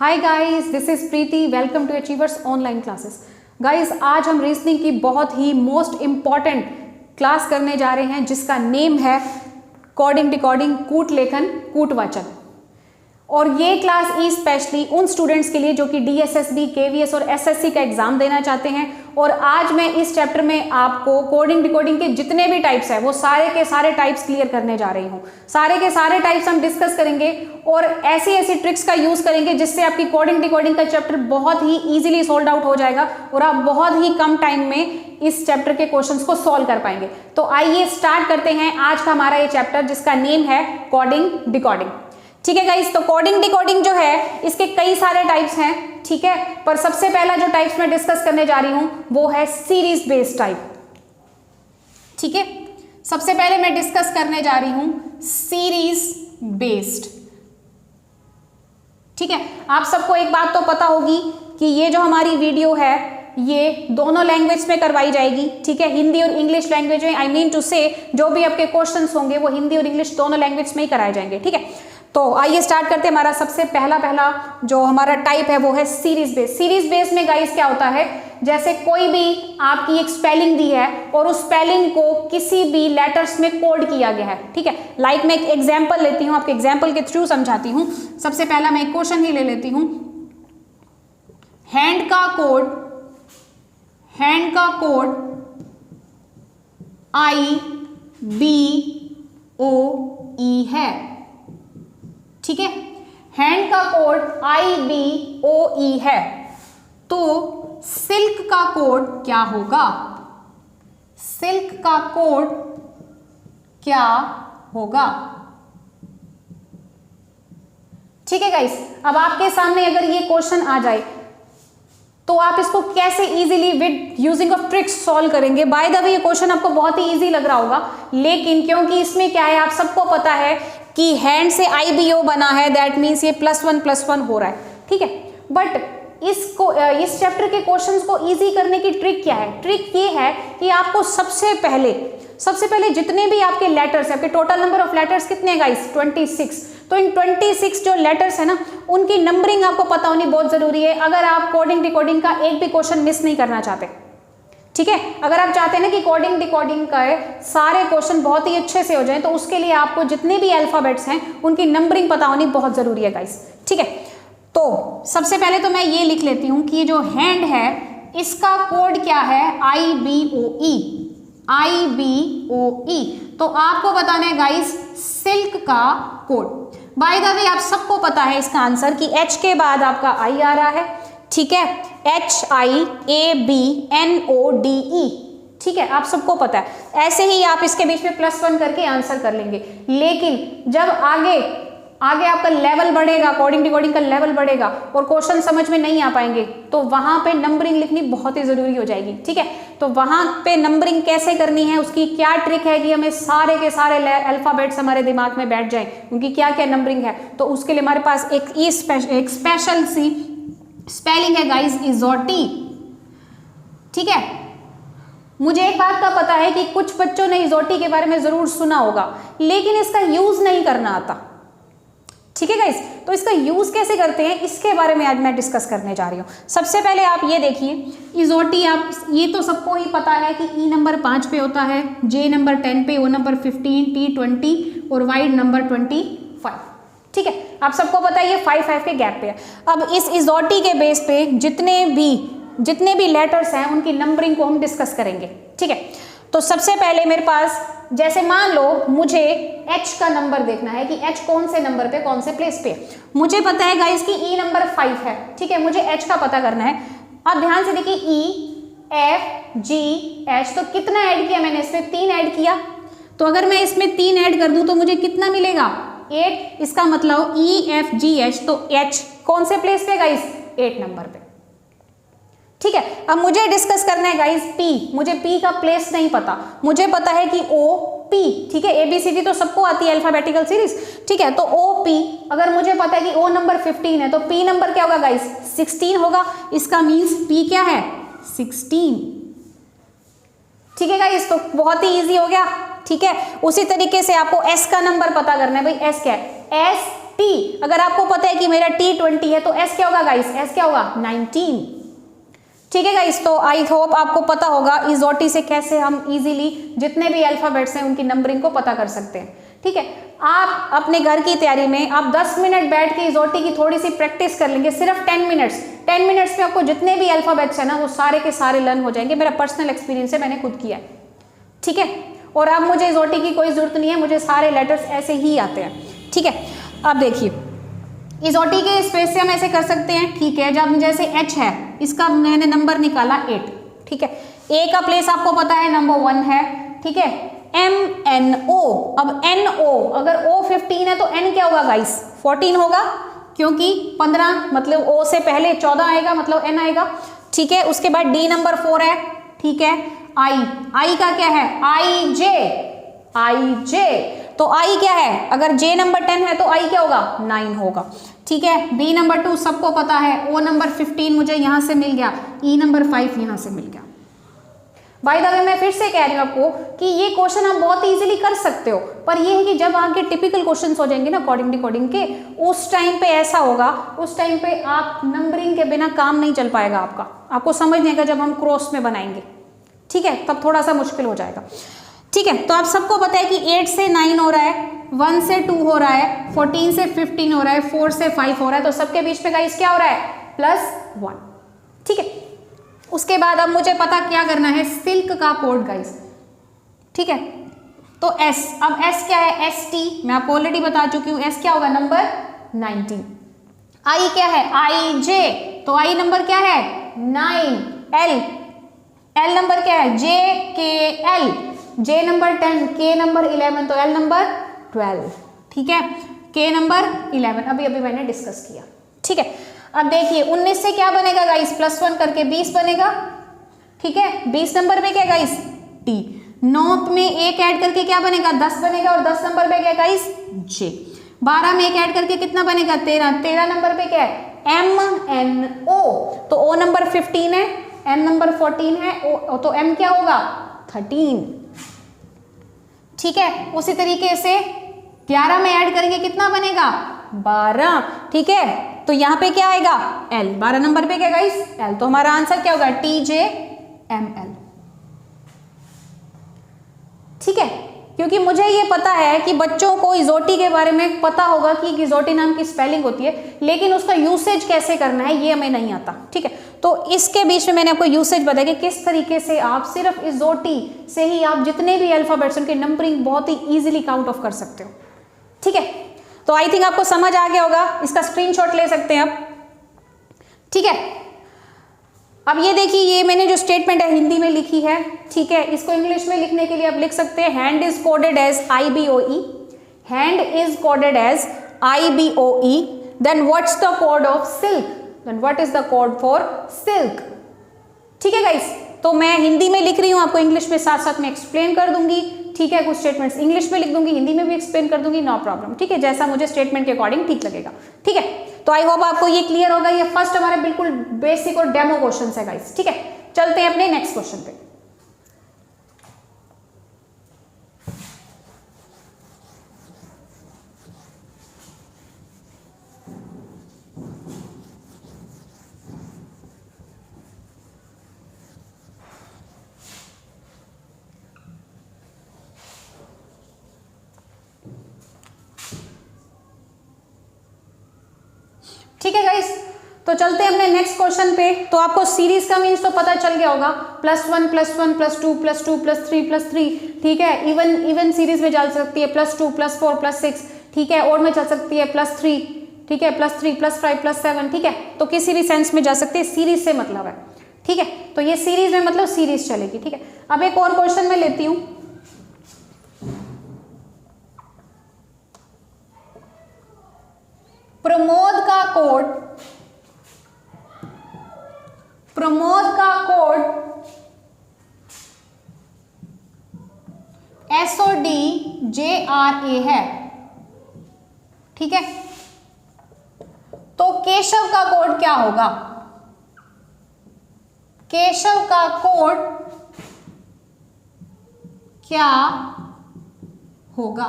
Hi guys, this is Preeti. Welcome to achievers online classes. Guys, आज हम reasoning की बहुत ही मोस्ट इंपॉर्टेंट क्लास करने जा रहे हैं जिसका नेम है कोडिंग डिकोडिंग कूट लेखन कूट वाचन। और ये क्लास स्पेशली उन स्टूडेंट्स के लिए जो कि डीएसएसबी, केवीएस और एसएससी का एग्जाम देना चाहते हैं। और आज मैं इस चैप्टर में आपको कोडिंग डिकोडिंग के जितने भी टाइप्स हैं वो सारे के सारे टाइप्स क्लियर करने जा रही हूँ। सारे के सारे टाइप्स हम डिस्कस करेंगे और ऐसी ऐसी ट्रिक्स का यूज करेंगे जिससे आपकी कोडिंग डिकोडिंग का चैप्टर बहुत ही इजीली सोल्ड आउट हो जाएगा और आप बहुत ही कम टाइम में इस चैप्टर के क्वेश्चंस को सॉल्व कर पाएंगे। तो आइए स्टार्ट करते हैं आज का हमारा ये चैप्टर जिसका नेम है कोडिंग डिकोडिंग। ठीक है गाइस, तो कोडिंग डिकोडिंग जो है इसके कई सारे टाइप्स हैं, ठीक है। पर सबसे पहला जो टाइप्स मैं डिस्कस करने जा रही हूं वो है सीरीज बेस्ड टाइप। ठीक है, सबसे पहले मैं डिस्कस करने जा रही हूं सीरीज बेस्ड। ठीक है, आप सबको एक बात तो पता होगी कि ये जो हमारी वीडियो है ये दोनों लैंग्वेज में करवाई जाएगी। ठीक है, हिंदी और इंग्लिश लैंग्वेज में, आई मीन टू से जो भी आपके क्वेश्चंस होंगे वो हिंदी और इंग्लिश दोनों लैंग्वेज में ही कराए जाएंगे। ठीक है, तो आइए स्टार्ट करते हैं। हमारा सबसे पहला जो हमारा टाइप है वो है सीरीज बेस। सीरीज बेस में गाइस क्या होता है, जैसे कोई भी आपकी एक स्पेलिंग दी है और उस स्पेलिंग को किसी भी लेटर्स में कोड किया गया है। ठीक है, लाइक मैं एक एग्जांपल लेती हूं, आपके एग्जांपल के थ्रू समझाती हूं। सबसे पहला मैं एक क्वेश्चन ही ले लेती हूं। हैंड का कोड IBOE है। ठीक है, हैंड का कोड IBOE है, तो सिल्क का कोड क्या होगा? सिल्क का कोड क्या होगा? ठीक है गाइस, अब आपके सामने अगर ये क्वेश्चन आ जाए तो आप इसको कैसे easily with using of tricks solve करेंगे। बाय द वे ये क्वेश्चन आपको बहुत ही इजी लग रहा होगा, लेकिन क्योंकि इसमें क्या है, आप सबको पता है कि हैंड से IBO बना है, दैट मीन्स ये +1 हो रहा है। ठीक है, बट इस चैप्टर के क्वेश्चंस को इजी करने की ट्रिक क्या है? ट्रिक ये है कि आपको सबसे पहले जितने भी आपके लेटर्स है, आपके टोटल नंबर ऑफ लेटर्स कितने हैं गाइस? 26। तो इन 26 जो लेटर्स है ना, उनकी नंबरिंग आपको पता होनी बहुत जरूरी है अगर आप कोडिंग डिकोडिंग का एक भी क्वेश्चन मिस नहीं करना चाहते। ठीक है, अगर आप चाहते हैं ना कि कोडिंग डिकोडिंग का सारे क्वेश्चन बहुत ही अच्छे से हो जाएं, तो उसके लिए आपको जितने भी अल्फाबेट्स हैं उनकी नंबरिंग पता होनी बहुत जरूरी है गाइस। ठीक है, तो सबसे पहले तो मैं ये लिख लेती हूं कि ये जो हैंड है इसका कोड क्या है? IBOE। तो आपको बताना है गाइस सिल्क का कोड। बाय द वे आप सबको पता है इसका आंसर कि H के बाद आपका I आ रहा है। ठीक है, HIABNODE। ठीक है, आप सबको पता है। ऐसे ही आप इसके बीच में +1 करके आंसर कर लेंगे। लेकिन जब आगे आपका लेवल बढ़ेगा, कोडिंग डिकोडिंग का लेवल बढ़ेगा और क्वेश्चन समझ में नहीं आ पाएंगे, तो वहां पे नंबरिंग लिखनी बहुत ही जरूरी हो जाएगी। ठीक है, तो वहां पे नंबरिंग कैसे करनी है, उसकी क्या ट्रिक है कि हमें सारे के सारे अल्फाबेट्स हमारे दिमाग में बैठ जाएं, उनकी क्या क्या नंबरिंग है। तो उसके लिए हमारे पास एक स्पेशल सी स्पेलिंग है गाइस, इजोटी। ठीक है, मुझे एक बात का पता है कि कुछ बच्चों ने इजोटी के बारे में जरूर सुना होगा, लेकिन इसका यूज नहीं करना आता। ठीक है गाइस, तो इसका यूज कैसे करते हैं इसके बारे में आज मैं डिस्कस करने जा रही हूँ। सबसे पहले आप ये देखिए, इजोटी आप ये तो सबको ही पता है कि E नंबर 5 पे होता है, J नंबर 10 पे, O नंबर 15, T 20 और Y नंबर 25। ठीक है, आप सबको पता है ये 5 के गैप पे है। अब इस इजोटी के बेस पे जितने भी लेटर्स हैं उनकी नंबरिंग को हम डिस्कस करेंगे। ठीक है, तो सबसे पहले मेरे पास, जैसे मान लो मुझे H का नंबर देखना है कि H कौन से नंबर पे, कौन से प्लेस पे। मुझे पता है गाइस कि E नंबर 5 है। ठीक है, मुझे H का पता करना है। अब ध्यान से देखिए, E F G H, तो कितना ऐड किया मैंने? इसमें 3 ऐड किया। तो अगर मैं इसमें 3 ऐड कर दूं तो मुझे कितना मिलेगा? 8। इसका मतलब E F G H, तो H कौन से प्लेस पे गाइस? 8 नंबर पे। ठीक है, अब मुझे डिस्कस करना है गाइस P। मुझे P का प्लेस नहीं पता, मुझे पता है कि OP। ठीक है, ABCD तो सबको आती है अल्फाबेटिकल सीरीज। ठीक है, तो OP, अगर मुझे पता है कि O नंबर 15 है तो P नंबर क्या होगा गाइस? 16 होगा। इसका मीन्स P क्या है? 16। ठीक है गाइस, तो बहुत ही इजी हो गया। ठीक है, उसी तरीके से आपको S का नंबर पता करना है। भाई S क्या है? S टी, अगर आपको पता है कि मेरा T20 है तो S क्या होगा गाइस, S क्या होगा 19। ठीक है गाइस, तो आई होप आपको पता होगा इजोटी से कैसे हम इजीली जितने भी अल्फाबेट्स हैं उनकी नंबरिंग को पता कर सकते हैं। ठीक है, आप अपने घर की तैयारी में आप 10 मिनट बैठ के इजोटी की थोड़ी सी प्रैक्टिस कर लेंगे, सिर्फ 10 मिनट्स में आपको जितने भी अल्फाबेट्स है ना वो सारे के सारे लर्न हो जाएंगे। मेरा पर्सनल एक्सपीरियंस है, मैंने खुद किया है। ठीक है, और अब मुझे इजोटी की कोई जरूरत नहीं है, मुझे सारे लेटर्स ऐसे ही आते हैं। ठीक है, अब देखिए इजोटी के स्पेस से हम ऐसे कर सकते हैं। ठीक है, जब जैसे H है, इसका मैंने नंबर निकाला 8। ठीक है, A का प्लेस आपको पता है नंबर 1 है। ठीक है, MNO, अब NO, अगर O 15 है तो N क्या होगा गाइस 14 होगा, क्योंकि 15 मतलब O से पहले 14 आएगा, मतलब N आएगा। ठीक है, उसके बाद D नंबर 4 है। ठीक है, I का क्या है IJ, तो I क्या है, अगर J नंबर 10 है तो I क्या होगा 9 होगा। ठीक है, B नंबर 2 सबको पता है, O नंबर 15 मुझे यहां से मिल गया, E नंबर 5 यहां से मिल गया। बाय द वे मैं फिर से कह रही हूं आपको कि ये क्वेश्चन आप बहुत इजीली कर सकते हो, पर ये है कि जब आगे टिपिकल क्वेश्चंस हो जाएंगे ना कोडिंग के, उस टाइम पे ऐसा होगा, उस टाइम पे आप नंबरिंग के बिना काम नहीं चल पाएगा आपका, आपको समझ नहीं आएगा जब हम क्रॉस में बनाएंगे। ठीक है, तब थोड़ा सा मुश्किल हो जाएगा। ठीक है, तो आप सबको पता है कि 8 से 9 हो रहा है, 1 से 2 हो रहा है, 14 से 15 हो रहा है, 4 से 5 हो रहा है, तो सबके बीच में गाइस क्या हो रहा है +1। ठीक है, उसके बाद अब मुझे पता क्या करना है, सिल्क का कोड गाइस। ठीक है, तो S, अब S क्या है ST, मैं आपको ऑलरेडी बता चुकी हूँ, S क्या होगा नंबर 19। I क्या है IJ, तो I नंबर क्या है 9। L नंबर क्या है JKL, J number 10, K number 11, तो L नंबर 12। ठीक है, K नंबर 11 अभी मैंने डिस्कस किया। ठीक है, अब देखिए 19 से क्या बनेगा गाइस +1 करके 20 बनेगा। ठीक है, 20 नंबर पे क्या गाइस T, 9 में 1 ऐड करके क्या बनेगा 10 बनेगा, और 10 नंबर पे क्या गाइस J, 12 में 1 ऐड करके कितना बनेगा 13 नंबर पे क्या है MNO, तो O नंबर 15 है, M नंबर 14 है, तो M क्या होगा 13। ठीक है, उसी तरीके से 11 में ऐड करेंगे कितना बनेगा 12। ठीक है, तो यहां पे क्या आएगा L, 12 नंबर पे क्या गाइस L, तो हमारा आंसर क्या होगा TJML। ठीक है, क्योंकि मुझे ये पता है कि बच्चों को इजोटी के बारे में पता होगा कि इजोटी नाम की स्पेलिंग होती है, लेकिन उसका यूसेज कैसे करना है ये हमें नहीं आता। ठीक है, तो इसके बीच में मैंने आपको यूसेज बताया कि किस तरीके से आप सिर्फ इजोटी से ही आप जितने भी अल्फाबेट्स उनके नंबरिंग बहुत ही इजीली काउंट ऑफ कर सकते हो। ठीक है, तो आई थिंक आपको समझ आ गया होगा, इसका स्क्रीनशॉट ले सकते हैं आप। ठीक है, अब ये देखिए, ये मैंने जो स्टेटमेंट है हिंदी में लिखी है। ठीक है, इसको इंग्लिश में लिखने के लिए आप लिख सकते हैं hand is coded as IBOE, hand is coded as IBOE, then what's the code of silk, then what is the code for silk. ठीक है गाइस, तो मैं हिंदी में लिख रही हूं, आपको इंग्लिश में साथ साथ में एक्सप्लेन कर दूंगी। ठीक है, कुछ स्टेटमेंट्स इंग्लिश में लिख दूंगी, हिंदी में भी एक्सप्लेन कर दूंगी, नो प्रॉब्लम। ठीक है, जैसा मुझे स्टेटमेंट के अकॉर्डिंग ठीक लगेगा। ठीक है, तो आई होप आपको ये क्लियर होगा। ये फर्स्ट हमारे बिल्कुल बेसिक और डेमो क्वेश्चन है गाइस। ठीक है, चलते हैं अपने नेक्स्ट क्वेश्चन पे। ठीक है गाइस, तो चलते हैं अपने नेक्स्ट क्वेश्चन पे। तो आपको सीरीज का मीन्स तो पता चल गया होगा, +1 +1 +2 +2 +3 +3। ठीक है, इवन सीरीज में चल सकती है +2 +4 +6। ठीक है, और में चल सकती है +3। ठीक है, +3 +5 +7। ठीक है, तो किसी भी सेंस में जा सकती है, सीरीज से मतलब है। ठीक है, तो ये सीरीज में मतलब सीरीज चलेगी। ठीक है, अब एक और क्वेश्चन मैं लेती हूं। प्रमोद का कोड SODJRA है। ठीक है, तो केशव का कोड क्या होगा, केशव का कोड क्या होगा।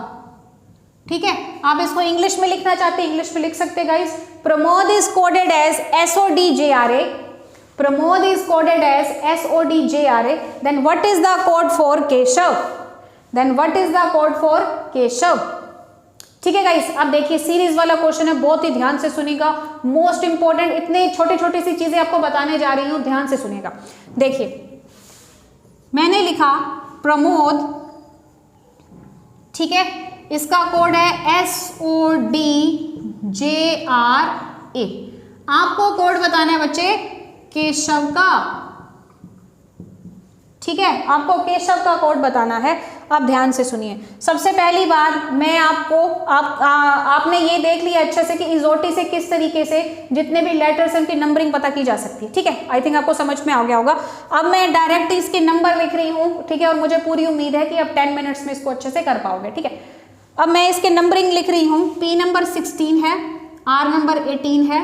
ठीक है, आप इसको इंग्लिश में लिखना चाहते हैं इंग्लिश में लिख सकते हैं guys. Pramod is coded as SODJRA, Pramod is coded as SODJRA, then what is the code for Keshav, then what is the code for Keshav. ठीक है गाइस, अब देखिए सीरीज वाला क्वेश्चन है, बहुत ही ध्यान से सुनिएगा, मोस्ट इंपॉर्टेंट, इतने छोटी छोटी सी चीजें आपको बताने जा रही हूं, ध्यान से सुनिएगा। देखिए मैंने लिखा प्रमोद, ठीक है, इसका कोड है SODJRA। आपको कोड बताना है बच्चे केशव का, ठीक है, आपको केशव का कोड बताना है। आप ध्यान से सुनिए, सबसे पहली बात मैं आपको आपने ये देख लिया अच्छे से कि इजोटी से किस तरीके से जितने भी लेटर्स हैं उनकी नंबरिंग पता की जा सकती है। ठीक है, आई थिंक आपको समझ में आ गया होगा। अब मैं डायरेक्ट इसके नंबर लिख रही हूँ, ठीक है, और मुझे पूरी उम्मीद है कि अब 10 मिनट्स में इसको अच्छे से कर पाओगे। ठीक है, अब मैं इसके नंबरिंग लिख रही हूँ। P नंबर 16 है, R नंबर 18 है,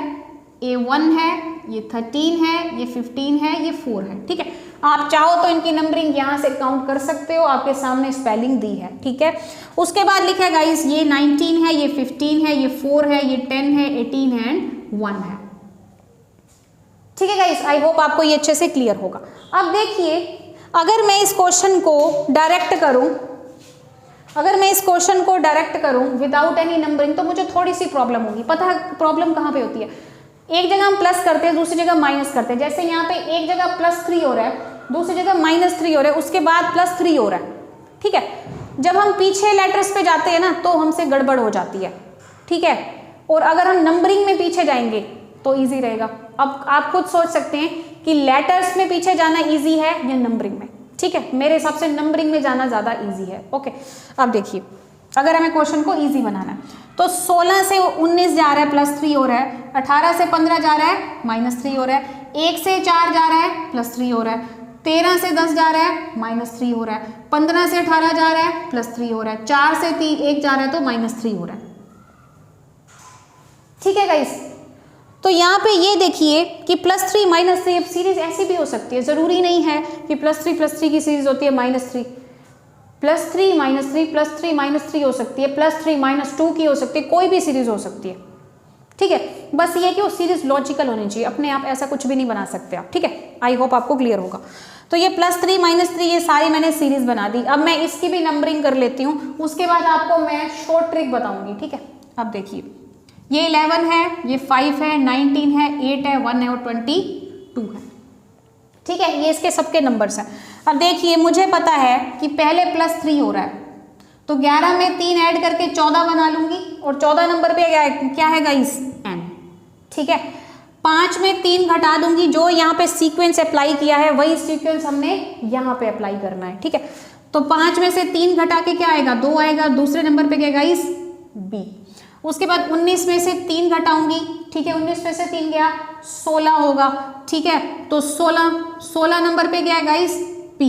A1 है, ये 13 है, ये 15 है, ये 4 है। ठीक है, आप चाहो तो इनकी नंबरिंग यहाँ से काउंट कर सकते हो, आपके सामने स्पेलिंग दी है। ठीक है, उसके बाद लिखा है गाइस ये 19 है, ये 15 है, ये 4 है, ये 10 है, 18 है एंड 1 है। ठीक है गाइस, आई होप आपको ये अच्छे से क्लियर होगा। अब देखिए अगर मैं इस क्वेश्चन को डायरेक्ट करूं, अगर मैं इस क्वेश्चन को डायरेक्ट करूं विदाउट एनी नंबरिंग तो मुझे थोड़ी सी प्रॉब्लम होगी। पता है प्रॉब्लम कहाँ पे होती है? एक जगह हम प्लस करते हैं, दूसरी जगह माइनस करते हैं। जैसे यहाँ पे एक जगह +3 हो रहा है, दूसरी जगह -3 हो रहा है, उसके बाद +3 हो रहा है। ठीक है, जब हम पीछे लेटर्स पे जाते हैं ना तो हमसे गड़बड़ हो जाती है। ठीक है, और अगर हम नंबरिंग में पीछे जाएंगे तो ईजी रहेगा। अब आप खुद सोच सकते हैं कि लेटर्स में पीछे जाना ईजी है या नंबरिंग में। ठीक है, मेरे हिसाब से नंबरिंग में जाना ज़्यादा ईजी है। ओके, अब देखिए अगर हमें क्वेश्चन को ईजी बनाना है तो 16 से 19 जा रहा है, +3 हो रहा है, 18 से 15 जा रहा है, -3 हो रहा है, 1 से 4 जा रहा है, +3 हो रहा है, 13 से 10 जा रहा है, -3 हो रहा है, 15 से 18 जा रहा है, +3 हो रहा है, 4 से 1 जा रहा है तो -3 हो रहा है। ठीक है गाइस, तो यहाँ पे ये देखिए कि +3 -3 सीरीज ऐसी भी हो सकती है, ज़रूरी नहीं है कि +3 की सीरीज होती है -3, +3 -3 +3 -3 हो सकती है, +3 -2 की हो सकती है, कोई भी सीरीज हो सकती है। ठीक है, बस ये कि वो सीरीज लॉजिकल होनी चाहिए, अपने आप ऐसा कुछ भी नहीं बना सकते आप। ठीक है, आई होप आपको क्लियर होगा। तो ये +3 -3 ये सारी मैंने सीरीज बना दी। अब मैं इसकी भी नंबरिंग कर लेती हूँ, उसके बाद आपको मैं शॉर्ट ट्रिक बताऊंगी। ठीक है, अब देखिए ये 11 है, ये 5 है, 19 है, 8 है, 1 है और 22 है। ठीक है, ये इसके सबके नंबर्स हैं। अब देखिए मुझे पता है कि पहले +3 हो रहा है तो 11 में 3 ऐड करके 14 बना लूंगी और 14 नंबर पे क्या है गाइस? n। ठीक है, 5 में 3 घटा दूंगी, जो यहाँ पे सीक्वेंस अप्लाई किया है वही सीक्वेंस हमने यहाँ पे अप्लाई करना है। ठीक है, तो 5 में से 3 घटा के क्या आएगा? 2 आएगा। दूसरे नंबर पे क्या गाइस? b। उसके बाद 19 में से 3 घटाऊंगी। ठीक है, 19 में से 3 गया 16 होगा। ठीक है, तो 16 नंबर पे क्या है guys? p।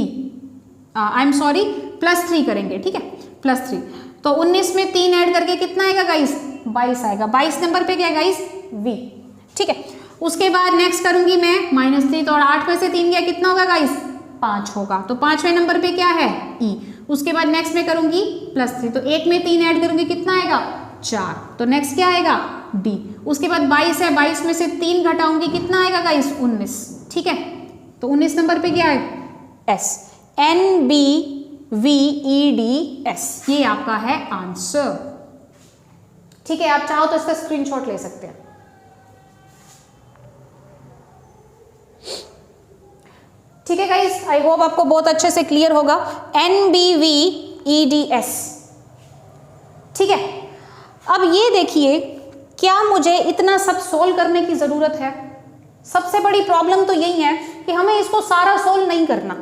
I am sorry, +3 करेंगे। ठीक है, +3, तो 19 में 3 ऐड करके कितना आएगा गाइस? 22 आएगा। 22 नंबर पे क्या है गाइस? v। ठीक है, उसके बाद नेक्स्ट करूंगी मैं -3, तो 8 में से 3 गया, कितना होगा गाइस? 5 होगा। तो 5वें नंबर पे क्या है? e। उसके बाद नेक्स्ट में करूंगी +3, तो 1 में 3 ऐड करूंगी, कितना आएगा? 4। तो नेक्स्ट क्या आएगा? d। उसके बाद 22 है, 22 में से 3 घटाऊंगी, कितना आएगा गाइस? 19। ठीक है, तो 19 नंबर पे क्या है? s। NBVEDS, ये आपका है आंसर। ठीक है, आप चाहो तो इसका स्क्रीनशॉट ले सकते हैं। ठीक है गाइस, आई होप आपको बहुत अच्छे से क्लियर होगा। NBVEDS। ठीक है, अब ये देखिए क्या मुझे इतना सब सोल्व करने की जरूरत है? सबसे बड़ी प्रॉब्लम तो यही है कि हमें इसको सारा सोल्व नहीं करना।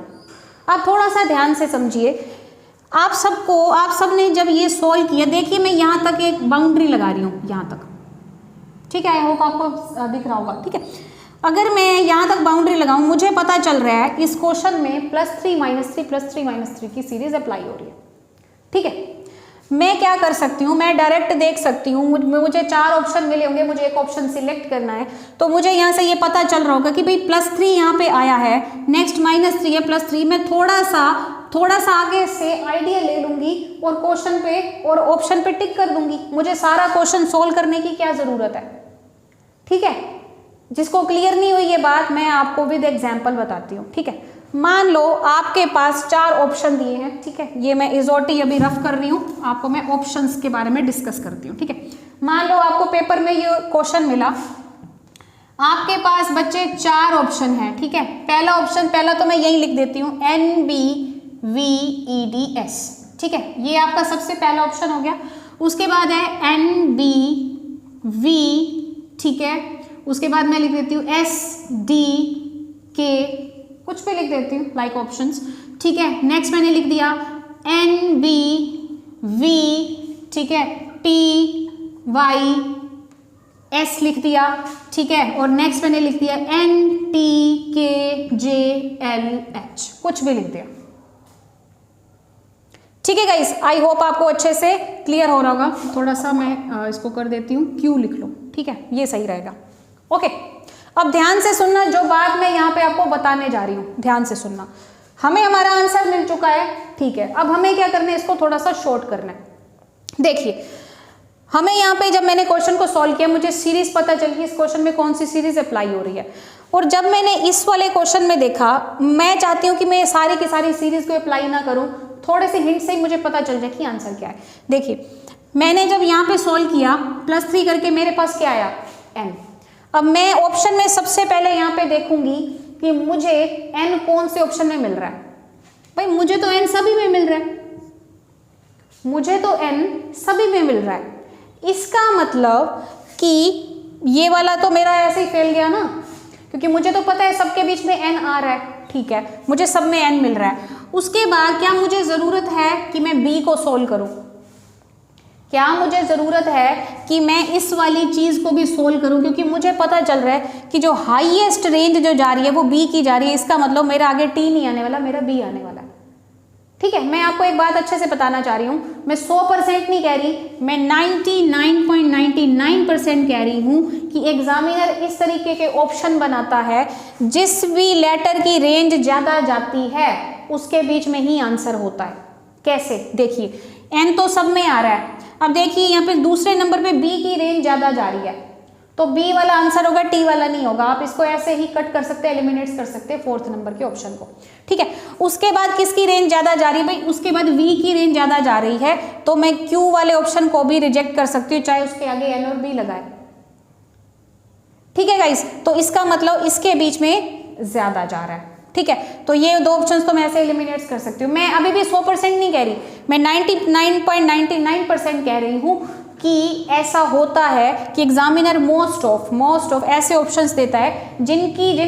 आप थोड़ा सा ध्यान से समझिए। आप सबने जब ये सोल्व किया, देखिए मैं यहाँ तक एक बाउंड्री लगा रही हूँ, यहाँ तक। ठीक है, आई होप आपको दिख रहा होगा। ठीक है, अगर मैं यहाँ तक बाउंड्री लगाऊं, मुझे पता चल रहा है इस क्वेश्चन में +3 -3 +3 -3 की सीरीज अप्लाई हो रही है। ठीक है, मैं क्या कर सकती हूँ? मैं डायरेक्ट देख सकती हूँ, मुझे 4 ऑप्शन मिले होंगे, मुझे एक ऑप्शन सिलेक्ट करना है, तो मुझे यहाँ से ये पता चल रहा होगा कि भाई +3 यहाँ पे आया है, नेक्स्ट -3 है, +3 में थोड़ा सा थोड़ा सा आगे से आइडिया ले लूंगी और क्वेश्चन पे और ऑप्शन पे टिक कर दूंगी, मुझे सारा क्वेश्चन सोल्व करने की क्या जरूरत है। ठीक है, जिसको क्लियर नहीं हुई ये बात मैं आपको विद एग्जांपल बताती हूँ। ठीक है, मान लो आपके पास 4 ऑप्शन दिए हैं। ठीक है, ये मैं इजोटी अभी रफ कर रही हूँ, आपको मैं ऑप्शंस के बारे में डिस्कस करती हूँ। ठीक है, मान लो आपको पेपर में ये क्वेश्चन मिला, आपके पास बच्चे 4 ऑप्शन हैं। ठीक है, पहला ऑप्शन, पहला तो मैं यही लिख देती हूँ NBVEDS। ठीक है, ये आपका सबसे पहला ऑप्शन हो गया। उसके बाद है NBV, ठीक है, उसके बाद मैं लिख देती हूँ SDK, कुछ भी लिख देती हूँ लाइक ऑप्शंस। ठीक है, नेक्स्ट मैंने लिख दिया NBV, ठीक है, TYS लिख दिया। ठीक है, और नेक्स्ट मैंने लिख दिया NTKJLH, कुछ भी लिख दिया। ठीक है गाइस, आई होप आपको अच्छे से क्लियर हो रहा होगा। थोड़ा सा मैं इसको कर देती हूँ, Q लिख लो। ठीक है, ये सही रहेगा। ओके, अब ध्यान से सुनना, जो बात मैं यहाँ पे आपको बताने जा रही हूँ, ध्यान से सुनना। हमें हमारा आंसर मिल चुका है। ठीक है, अब हमें क्या करना है, इसको थोड़ा सा शॉर्ट करना है। देखिए, हमें यहाँ पे जब मैंने क्वेश्चन को सॉल्व किया, मुझे सीरीज पता चल गई, इस क्वेश्चन में कौन सी सीरीज अप्लाई हो रही है। और जब मैंने इस वाले क्वेश्चन में देखा, मैं चाहती हूँ कि मैं सारी की सारी सीरीज को अप्लाई ना करूँ, थोड़े से हिंट से ही मुझे पता चल जाए कि आंसर क्या है। देखिए, मैंने जब यहाँ पे सॉल्व किया +3 करके, मेरे पास क्या आया, n। अब मैं ऑप्शन में सबसे पहले यहाँ पे देखूंगी कि मुझे n कौन से ऑप्शन में मिल रहा है। भाई मुझे तो n सभी में मिल रहा है, मुझे तो n सभी में मिल रहा है। इसका मतलब कि ये वाला तो मेरा ऐसे ही फेल गया ना, क्योंकि मुझे तो पता है सबके बीच में n आ रहा है। ठीक है, मुझे सब में n मिल रहा है। उसके बाद क्या मुझे ज़रूरत है कि मैं b को सोल्व करूं? क्या मुझे ज़रूरत है कि मैं इस वाली चीज़ को भी सोल्व करूं? क्योंकि मुझे पता चल रहा है कि जो हाईएस्ट रेंज जो जा रही है वो b की जा रही है। इसका मतलब मेरा आगे t नहीं आने वाला, मेरा b आने वाला है। ठीक है, मैं आपको एक बात अच्छे से बताना चाह रही हूँ, मैं 100% नहीं कह रही, मैं 99.99% कह रही हूँ कि एग्जामिनर इस तरीके के ऑप्शन बनाता है, जिस भी लेटर की रेंज ज़्यादा जाती है उसके बीच में ही आंसर होता है। कैसे? देखिए, n तो सब में आ रहा है। अब देखिए यहाँ पे दूसरे नंबर पे b की रेंज ज़्यादा जा रही है, तो b वाला आंसर होगा, t वाला नहीं होगा। आप इसको ऐसे ही कट कर सकते हैं, एलिमिनेट कर सकते हैं 4th नंबर के ऑप्शन को। ठीक है, उसके बाद किसकी रेंज ज़्यादा जा रही है? भाई उसके बाद v की रेंज ज़्यादा जा रही है, तो मैं q वाले ऑप्शन को भी रिजेक्ट कर सकती हूँ, चाहे उसके आगे n और b लगाए। ठीक है गाइस, तो इसका मतलब इसके बीच में ज़्यादा जा रहा है। ठीक है, तो ये 2 ऑप्शंस तो मैं ऐसे एलिमिनेट कर सकती हूँ। मैं अभी भी 100% नहीं कह रही, मैं 99.99% कह रही हूँ कि ऐसा होता है कि एग्जामिनर मोस्ट ऑफ ऐसे ऑप्शंस देता है जिन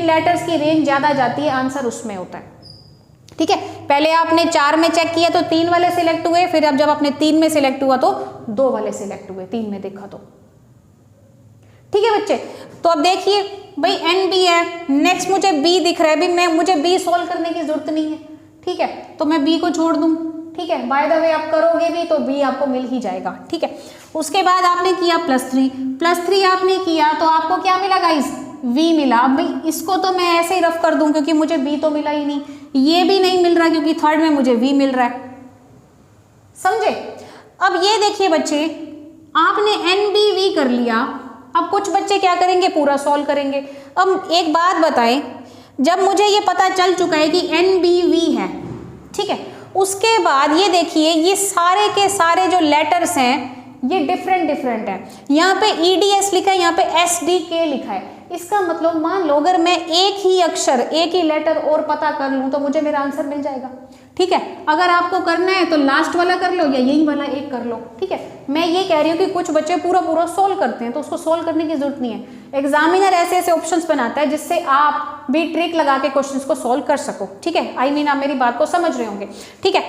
लेटर्स की रेंज ज़्यादा जाती है, आंसर उसमें होता है। ठीक है, पहले आपने 4 में चेक किया तो 3 वाले सिलेक्ट हुए, फिर अब जब आपने 3 में सिलेक्ट हुआ तो 2 वाले सिलेक्ट हुए, 3 में देखा तो। ठीक है बच्चे, तो अब देखिए भाई n भी है, नेक्स्ट मुझे b दिख रहा है, भी मुझे b सोल्व करने की जरूरत नहीं है। ठीक है, तो मैं b को छोड़ दूं। ठीक है, बाय द वे आप करोगे भी तो b आपको मिल ही जाएगा। ठीक है, उसके बाद आपने किया +3 आपने किया तो आपको क्या मिला गाइस? v मिला। अब भाई इसको तो मैं ऐसे ही रफ कर दूं क्योंकि मुझे b तो मिला ही नहीं, ये भी नहीं मिल रहा क्योंकि 3rd में मुझे v मिल रहा है। समझे? अब ये देखिए बच्चे, आपने NBV कर लिया, अब कुछ बच्चे क्या करेंगे, पूरा सॉल्व करेंगे। अब एक बात बताएं, जब मुझे ये पता चल चुका है कि NBV है, ठीक है, उसके बाद ये देखिए ये सारे के सारे जो लेटर्स हैं ये डिफरेंट है। यहाँ पे EDS लिखा है, यहाँ पे SDK लिखा है। इसका मतलब मान लो अगर मैं एक ही अक्षर, एक ही लेटर और पता कर लूँ तो मुझे मेरा आंसर मिल जाएगा। ठीक है, अगर आपको करना है तो लास्ट वाला कर लो या यही वाला एक कर लो। ठीक है, मैं ये कह रही हूँ कि कुछ बच्चे पूरा सोल्व करते हैं तो उसको सोल्व करने की जरूरत नहीं है। एग्जामिनर ऐसे ऑप्शंस बनाता है जिससे आप भी ट्रिक लगा के क्वेश्चंस को सोल्व कर सको। ठीक है, आई मीन आप मेरी बात को समझ रहे होंगे। ठीक है,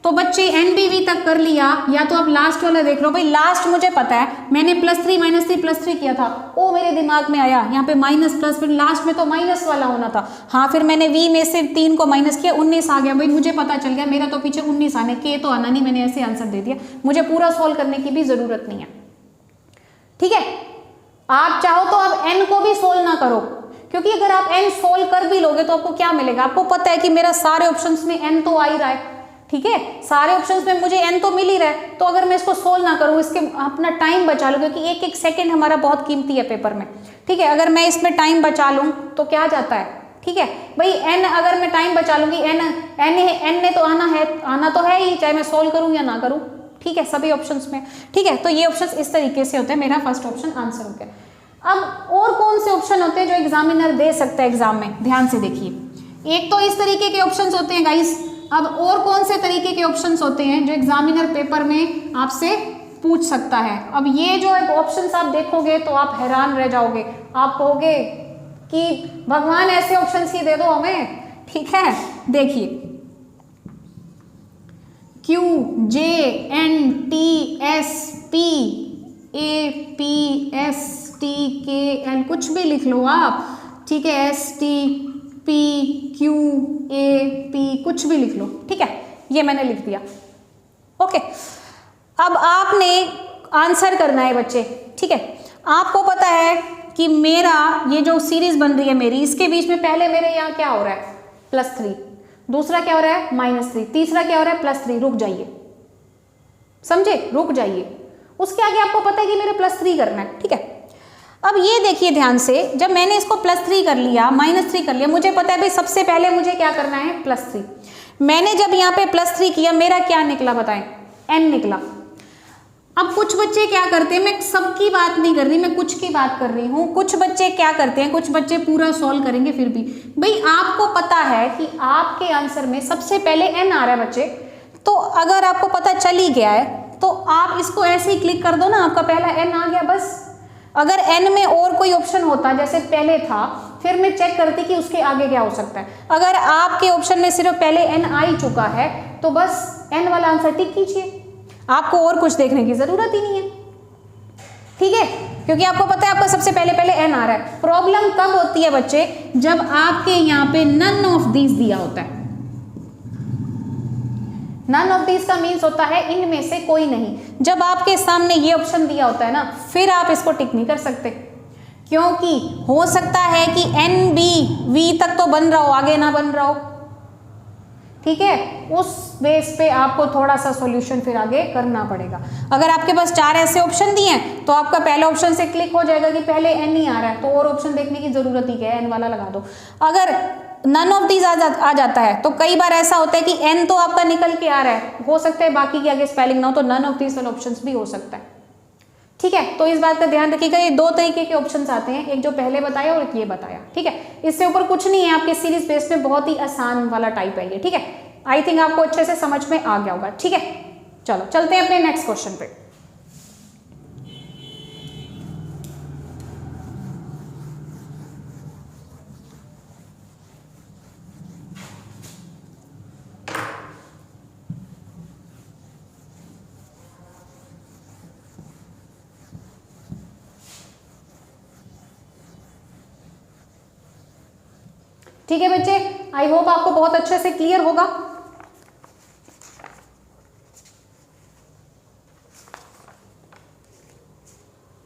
तो बच्चे NBV तक कर लिया, या तो आप लास्ट वाला देख लो। भाई लास्ट मुझे पता है, मैंने +3 किया था, वो मेरे दिमाग में आया, यहाँ पे माइनस प्लस, फिर लास्ट में तो माइनस वाला होना था। हाँ, फिर मैंने v में से 3 को माइनस किया, 19 आ गया। भाई मुझे पता चल गया मेरा तो पीछे 19 आने, k तो आना नहीं, मैंने ऐसे आंसर दे दिया, मुझे पूरा सोल्व करने की भी जरूरत नहीं है। ठीक है, आप चाहो तो आप n को भी सोल्व ना करो, क्योंकि अगर आप n सोल्व कर भी लोगे तो आपको क्या मिलेगा? आपको पता है कि मेरा सारे ऑप्शंस में n तो आ ही रहा है, ठीक है, सारे ऑप्शंस में मुझे n तो मिल ही रहा है, तो अगर मैं इसको सोल्व ना करूँ, इसके अपना टाइम बचा लूँ, क्योंकि एक एक सेकंड हमारा बहुत कीमती है पेपर में, ठीक है। अगर मैं इसमें टाइम बचा लूँ तो क्या जाता है, ठीक है भाई, n अगर मैं टाइम बचा लूँगी, n ने तो आना तो है ही, चाहे मैं सोल्व करूँ या ना करूँ, ठीक है, सभी ऑप्शंस में, ठीक है। तो ये ऑप्शंस इस तरीके से होते हैं, मेरा फर्स्ट ऑप्शन आंसर हो गया। अब और कौन से ऑप्शन होते हैं जो एग्जामिनर दे सकता है एग्जाम में, ध्यान से देखिए। एक तो इस तरीके के ऑप्शंस होते हैं गाइस। अब और कौन से तरीके के ऑप्शंस होते हैं जो एग्जामिनर पेपर में आपसे पूछ सकता है। अब ये जो ऑप्शंस आप देखोगे तो आप हैरान रह जाओगे, आप कहोगे कि भगवान ऐसे ऑप्शंस ही दे दो हमें, ठीक है। देखिए Q, J, N, T, S, P, A, P, S, T, K, L, कुछ भी लिख लो आप, ठीक है, S, T, P, Q, A, P, कुछ भी लिख लो, ठीक है, ये मैंने लिख दिया, ओके। अब आपने आंसर करना है बच्चे, ठीक है। आपको पता है कि मेरा ये जो सीरीज बन रही है मेरी, इसके बीच में पहले मेरे यहाँ क्या हो रहा है, +3, दूसरा क्या हो रहा है -3, तीसरा क्या हो रहा है +3, रुक जाइए, समझे, रुक जाइए, उसके आगे आपको पता है कि मेरे +3 करना है, ठीक है। अब ये देखिए ध्यान से, जब मैंने इसको +3 कर लिया, -3 कर लिया, मुझे पता है भाई सबसे पहले मुझे क्या करना है +3। मैंने जब यहाँ पे +3 किया, मेरा क्या निकला बताएं, n निकला। अब कुछ बच्चे क्या करते हैं, मैं सबकी बात नहीं कर रही, मैं कुछ की बात कर रही हूँ। कुछ बच्चे क्या करते हैं, कुछ बच्चे पूरा सॉल्व करेंगे फिर भी, भाई आपको पता है कि आपके आंसर में सबसे पहले n आ रहा है बच्चे, तो अगर आपको पता चल ही गया है तो आप इसको ऐसे ही क्लिक कर दो ना, आपका पहला n आ गया बस। अगर n में और कोई ऑप्शन होता जैसे पहले था, फिर मैं चेक करती कि उसके आगे क्या हो सकता है। अगर आपके ऑप्शन में सिर्फ पहले n आ ही चुका है तो बस n वाला आंसर टिक कीजिए, आपको और कुछ देखने की जरूरत ही नहीं है, ठीक है, क्योंकि आपको पता है आपका सबसे पहले n आ रहा है। प्रॉब्लम तब होती है बच्चे जब आपके यहाँ पे नन ऑफ दीज दिया होता है। नन ऑफ दीज का मीन्स होता है इनमें से कोई नहीं। जब आपके सामने ये ऑप्शन दिया होता है ना, फिर आप इसको टिक नहीं कर सकते, क्योंकि हो सकता है कि n b v तक तो बन रहा हो, आगे ना बन रहा हो, ठीक है। उस बेस पे आपको थोड़ा सा सॉल्यूशन फिर आगे करना पड़ेगा। अगर आपके पास 4 ऐसे ऑप्शन दिए हैं तो आपका पहले ऑप्शन से क्लिक हो जाएगा कि पहले n ही आ रहा है, तो और ऑप्शन देखने की जरूरत ही क्या है, n वाला लगा दो। अगर नन ऑफ दीज आ जाता है तो कई बार ऐसा होता है कि n तो आपका निकल के आ रहा है, हो सकता है बाकी के आगे स्पेलिंग ना हो, तो नन ऑफ दीज वाले ऑप्शन भी हो सकता है, ठीक है। तो इस बात का ध्यान रखिएगा, ये 2 तरीके के ऑप्शंस आते हैं, एक जो पहले बताया और एक ये बताया, ठीक है। इससे ऊपर कुछ नहीं है, आपके सीरीज बेस में बहुत ही आसान वाला टाइप है ये, ठीक है। आई थिंक आपको अच्छे से समझ में आ गया होगा, ठीक है। चलो चलते हैं अपने नेक्स्ट क्वेश्चन पे। ठीक है बच्चे, आई होप आपको बहुत अच्छे से क्लियर होगा।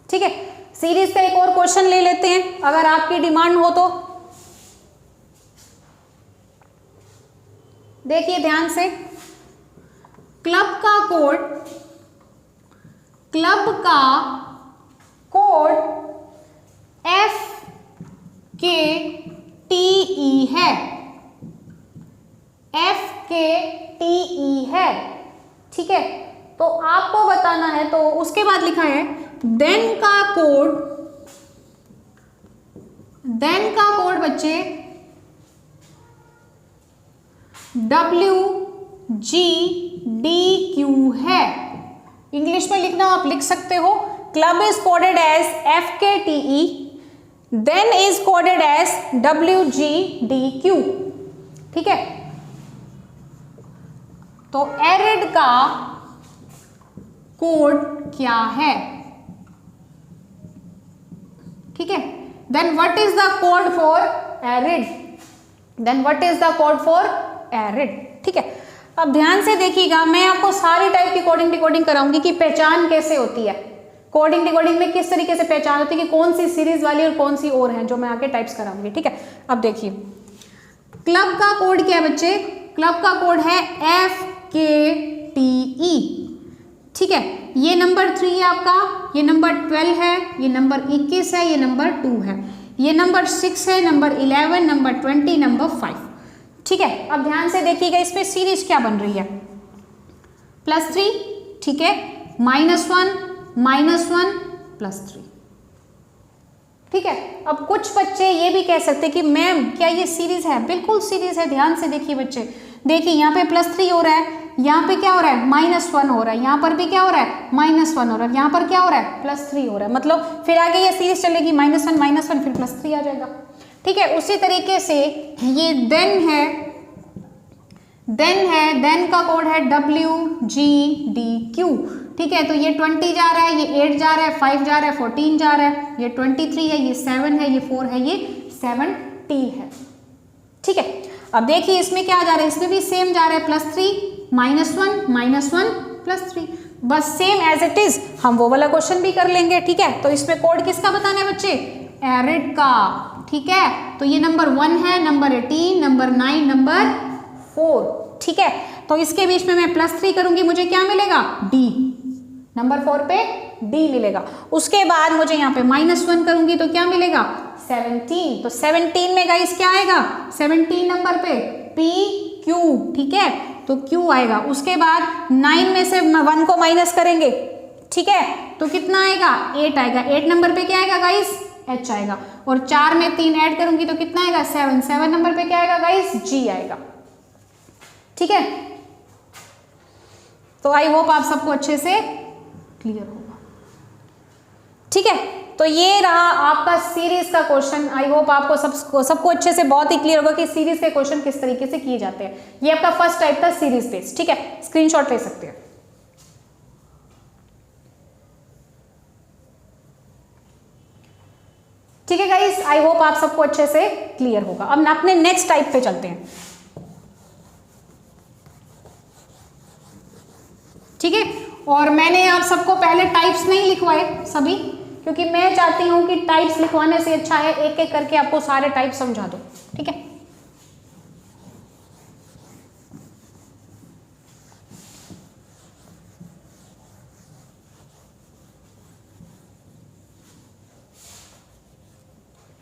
ठीक है, सीरीज का एक और क्वेश्चन ले लेते हैं अगर आपकी डिमांड हो तो। देखिए ध्यान से, क्लब का कोड FKTE है, FKTE है, ठीक है। तो आपको बताना है, तो उसके बाद लिखा है देन का कोड बच्चे WGDQ है। इंग्लिश में लिखना आप लिख सकते हो, club is coded as FKTE, then is coded as WGDQ, ठीक है। तो एरिड का कोड क्या है, ठीक है। Then what is the code for arid, ठीक है। अब ध्यान से देखिएगा, मैं आपको सारी टाइप की कोडिंग डिकोडिंग कराऊंगी कि पहचान कैसे होती है, कोडिंग डिकोडिंग में किस तरीके से पहचान होती है कि कौन सी सीरीज वाली और कौन सी और हैं, जो मैं आके टाइप्स कराऊंगी, ठीक है। अब देखिए क्लब का कोड क्या है बच्चे, क्लब का कोड है FKTE, KTE। ठीक है, ये नंबर 3 है आपका, ये नंबर 12 है, ये नंबर 21 है, ये नंबर 2 है, ये नंबर 6 है, नंबर 11, नंबर 20, नंबर 5। ठीक है, अब ध्यान से देखिएगा इसमें सीरीज क्या बन रही है, +3, ठीक है, -1, -1, +3। ठीक है, अब कुछ बच्चे ये भी कह सकते हैं कि मैम क्या ये सीरीज है? बिल्कुल सीरीज है। ध्यान से देखिए बच्चे, देखिए यहाँ पे +3 हो रहा है, यहाँ पे क्या हो रहा है, -1 हो रहा है, यहाँ पर भी क्या हो रहा है, -1 हो रहा है, यहाँ पर क्या हो रहा है, +3 हो रहा है। मतलब फिर आगे ये सीरीज चलेगी, -1, -1, फिर +3 आ जाएगा। ठीक है, उसी तरीके से ये देन है, देन का कोड है WGDQ। ठीक है, तो ये 20 जा रहा है, ये 8 जा रहा है, 5 जा रहा है, 14 जा रहा है, ये 23 है, ये 7 है, ये 4 है, ये 70 है। ठीक है, अब देखिए इसमें क्या जा रहा है, इसमें भी सेम जा रहा है, +3, -1, -1, +3, बस सेम एज इट इज हम वो वाला क्वेश्चन भी कर लेंगे। ठीक है, तो इसमें कोड किसका बताना है बच्चे, एरिड का। ठीक है, तो ये नंबर 1 है, नंबर 18, नंबर 9, नंबर 4। ठीक है, तो इसके बीच में मैं +3 करूंगी, मुझे क्या मिलेगा, D। नंबर 4 पे D मिलेगा। उसके बाद मुझे यहाँ पे -1 करूंगी तो क्या मिलेगा, 17। तो 17 में गाइस क्या आएगा, 17 नंबर पे PQ। ठीक है, तो Q आएगा। उसके बाद 9 में से 1 को माइनस करेंगे, ठीक है, तो कितना आएगा, 8 आएगा। 8 नंबर पे क्या आएगा गाइस, H आएगा। और 4 में 3 ऐड करूंगी तो कितना आएगा, 7। 7 नंबर पे क्या आएगा गाइस, G आएगा। ठीक है, तो आई होप आप सबको अच्छे से क्लियर होगा। ठीक है, तो ये रहा आपका सीरीज का क्वेश्चन। आई होप आपको सबको अच्छे से बहुत ही क्लियर होगा कि सीरीज के क्वेश्चन किस तरीके से किए जाते हैं। ये आपका फर्स्ट टाइप था सीरीज बेस्ड। ठीक है, स्क्रीनशॉट ले सकते हैं। ठीक है गाइस, आई होप आप सबको अच्छे से क्लियर होगा। अब अपने नेक्स्ट टाइप पे चलते हैं। ठीक है, और मैंने आप सबको पहले टाइप्स नहीं लिखवाए सभी, क्योंकि मैं चाहती हूं कि टाइप्स लिखवाने से अच्छा है एक एक करके आपको सारे टाइप समझा दो। ठीक है,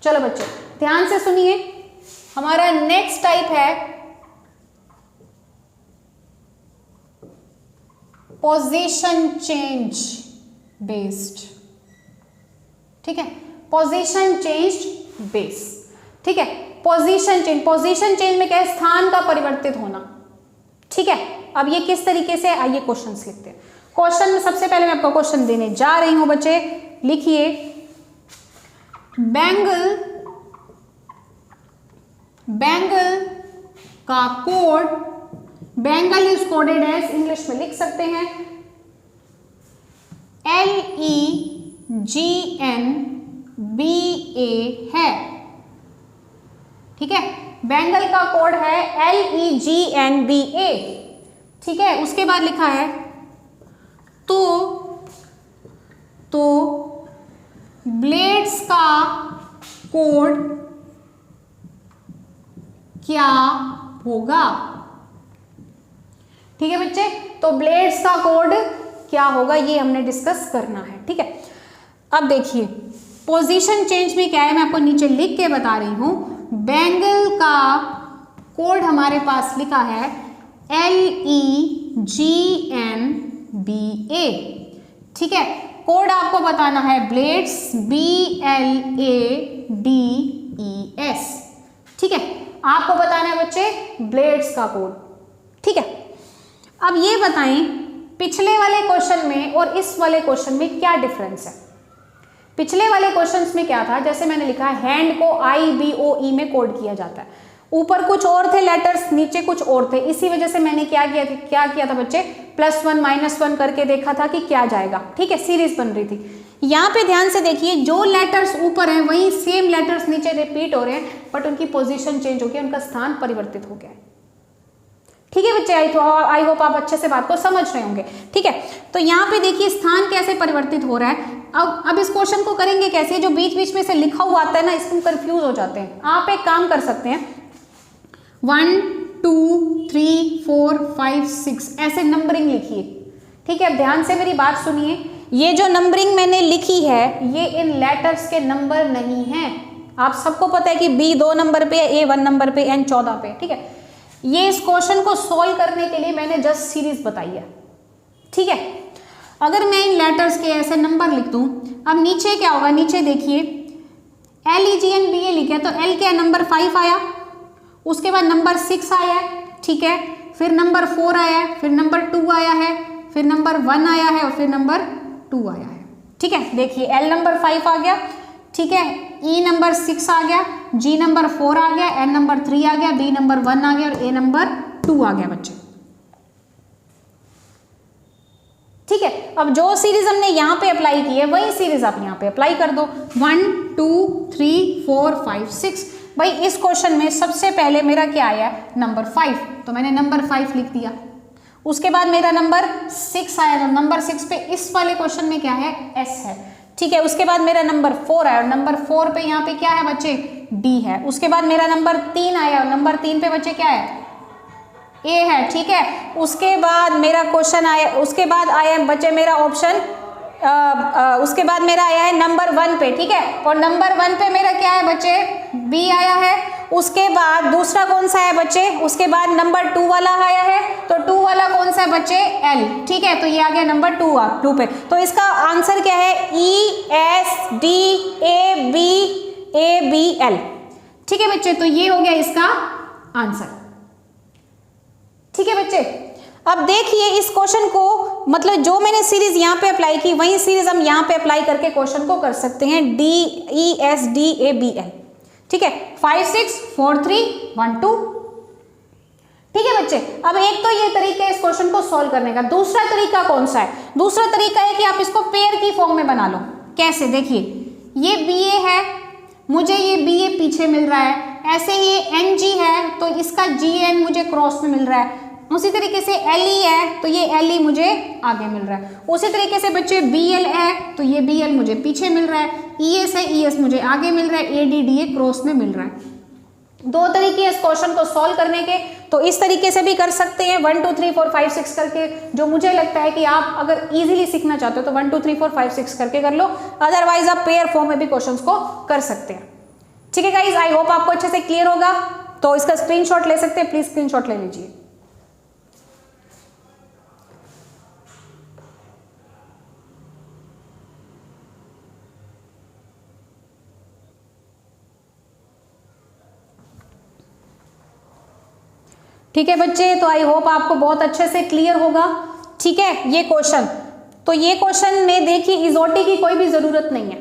चलो बच्चे ध्यान से सुनिए, हमारा नेक्स्ट टाइप है पोजीशन चेंज बेस्ड। ठीक है, पोजीशन चेंज बेस। ठीक है, पोजीशन चेंज में क्या है, स्थान का परिवर्तित होना। ठीक है, अब ये किस तरीके से, आइए क्वेश्चंस लिखते हैं। क्वेश्चन में सबसे पहले मैं आपको क्वेश्चन देने जा रही हूं बच्चे, लिखिए बैंगल का कोड, bangle is coded as, English में लिख सकते हैं LEGNBA है। ठीक है, बैंगल का कोड है LEGNBA। ठीक है, उसके बाद लिखा है तो ब्लेड्स का कोड क्या होगा। ठीक है बच्चे, तो ब्लेड्स का कोड क्या होगा ये हमने डिस्कस करना है। ठीक है, अब देखिए पोजीशन चेंज में क्या है, मैं आपको नीचे लिख के बता रही हूं। बैंगल का कोड हमारे पास लिखा है LEGNBA। ठीक है, कोड आपको बताना है ब्लेड्स BLADES। ठीक है, आपको बताना है बच्चे ब्लेड्स का कोड। ठीक है, अब ये बताएं पिछले वाले क्वेश्चन में और इस वाले क्वेश्चन में क्या डिफरेंस है। पिछले वाले क्वेश्चंस में क्या था, जैसे मैंने लिखा है हैंड को IBOE में कोड किया जाता है, ऊपर कुछ और थे लेटर्स, नीचे कुछ और थे। इसी वजह से मैंने क्या किया था बच्चे, +1 -1 करके देखा था कि क्या जाएगा। ठीक है, सीरीज बन रही थी। यहाँ पे ध्यान से देखिए, जो लेटर्स ऊपर हैं वही सेम लेटर्स नीचे रिपीट हो रहे हैं, बट उनकी पोजीशन चेंज हो गया, उनका स्थान परिवर्तित हो गया है। ठीक है बच्चे, आई होप आप अच्छे से बात को समझ रहे होंगे। ठीक है, तो यहाँ पे देखिए स्थान कैसे परिवर्तित हो रहा है। अब इस क्वेश्चन को करेंगे कैसे, जो बीच बीच में से लिखा हुआ आता है ना, इसमें कंफ्यूज हो जाते हैं। आप एक काम कर सकते हैं, 1 2 3 4 5 6 ऐसे नंबरिंग लिखिए। ठीक है, अब ध्यान से मेरी बात सुनिए, ये जो नंबरिंग मैंने लिखी है ये इन लेटर्स के नंबर नहीं है। आप सबको पता है कि B 2 नंबर पे, A 1 नंबर पे, N 14 पे। ठीक है, ये इस क्वेश्चन को सॉल्व करने के लिए मैंने जस्ट सीरीज बताई है। ठीक है, अगर मैं इन लेटर्स के ऐसे नंबर लिख दूं, अब नीचे क्या होगा, नीचे देखिए LEGNBA लिखे तो L क्या नंबर 5 आया, उसके बाद नंबर 6 आया है। ठीक है, फिर नंबर 4 आया है, फिर नंबर 2 आया है, फिर नंबर 1 आया है और फिर नंबर 2 आया है। ठीक है, देखिए L नंबर 5 आ गया। ठीक है, E नंबर 6 आ गया, G नंबर 4 आ गया, N नंबर 3 आ गया, B नंबर 1 आ गया और A नंबर 2 आ गया बच्चे। ठीक है, अब जो सीरीज हमने यहाँ पे अप्लाई की है वही सीरीज आप यहाँ पे अप्लाई कर दो। 1 2 3 4 5 6। भाई इस क्वेश्चन में सबसे पहले मेरा क्या आया, नंबर 5, तो मैंने नंबर 5 लिख दिया। उसके बाद मेरा नंबर 6 आया, तो नंबर 6 पे इस वाले क्वेश्चन में क्या है, S है। ठीक है, उसके बाद मेरा नंबर 4 आया और नंबर 4 पे यहाँ पे क्या है बच्चे, D है। उसके बाद मेरा नंबर 3 आया और नंबर 3 पे बच्चे क्या है, A है। ठीक है, उसके बाद मेरा क्वेश्चन आया, उसके बाद आया बच्चे मेरा ऑप्शन, उसके बाद मेरा आया है नंबर 1 पे। ठीक है, और नंबर 1 पे मेरा क्या है बच्चे, B आया है। उसके बाद दूसरा कौन सा है बच्चे, उसके बाद नंबर 2 वाला आया है, तो 2 वाला कौन सा है बच्चे, L। ठीक है, तो ये आ गया नंबर 2 पे। तो इसका आंसर क्या है, ESDABABL। ठीक है बच्चे, तो ये हो गया इसका आंसर। ठीक है बच्चे, अब देखिए इस क्वेश्चन को, मतलब जो मैंने सीरीज यहाँ पे अप्लाई की वही सीरीज हम यहाँ पे अप्लाई करके क्वेश्चन को कर सकते हैं, DESDABL। ठीक है, 5 6 4 3 1 2। ठीक है बच्चे, अब एक तो ये तरीका है इस क्वेश्चन को सॉल्व करने का। दूसरा तरीका कौन सा है, दूसरा तरीका है कि आप इसको पेयर की फॉर्म में बना लो। कैसे, देखिए ये BA है, मुझे ये BA पीछे मिल रहा है, ऐसे ये NG है तो इसका GN मुझे क्रॉस में मिल रहा है। उसी तरीके से LE है तो ये LE मुझे आगे मिल रहा है। उसी तरीके से बच्चे BL है तो ये BL मुझे पीछे मिल रहा है। ES है, ES मुझे आगे मिल रहा है, ADDA क्रॉस में मिल रहा है। दो तरीके हैं इस क्वेश्चन को सॉल्व करने के, तो इस तरीके से भी कर सकते हैं 1 2 3 4 5 6 करके, जो मुझे लगता है कि आप अगर इजीली सीखना चाहते हो तो 1 2 3 4 5 6 करके कर लो, अदरवाइज आप पेयर फॉर्म में भी क्वेश्चंस को कर सकते हैं। ठीक है गाइज, आई होप आपको अच्छे से क्लियर होगा। तो इसका स्क्रीनशॉट ले सकते हैं, प्लीज स्क्रीनशॉट ले लीजिए। ठीक है बच्चे, तो आई होप आपको बहुत अच्छे से क्लियर होगा। ठीक है, ये क्वेश्चन, तो ये क्वेश्चन में देखिए इजोटी की कोई भी जरूरत नहीं है।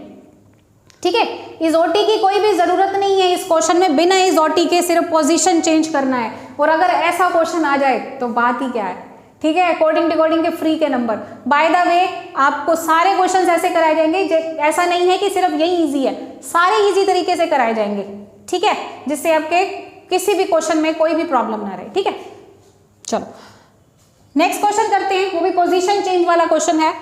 ठीक है, इजोटी की कोई भी जरूरत नहीं है इस क्वेश्चन में, बिना इजोटी के सिर्फ पोजीशन चेंज करना है। और अगर ऐसा क्वेश्चन आ जाए तो बात ही क्या है। ठीक है, अकॉर्डिंग डिकोडिंग के फ्री के नंबर। बाय द वे आपको सारे क्वेश्चंस ऐसे कराए जाएंगे, ऐसा नहीं है कि सिर्फ यही इजी है, सारे इजी तरीके से कराए जाएंगे। ठीक है, जिससे आपके किसी भी क्वेश्चन में कोई भी प्रॉब्लम ना रहे। ठीक है, चलो नेक्स्ट क्वेश्चन करते हैं, वो भी पोजीशन चेंज वाला क्वेश्चन है।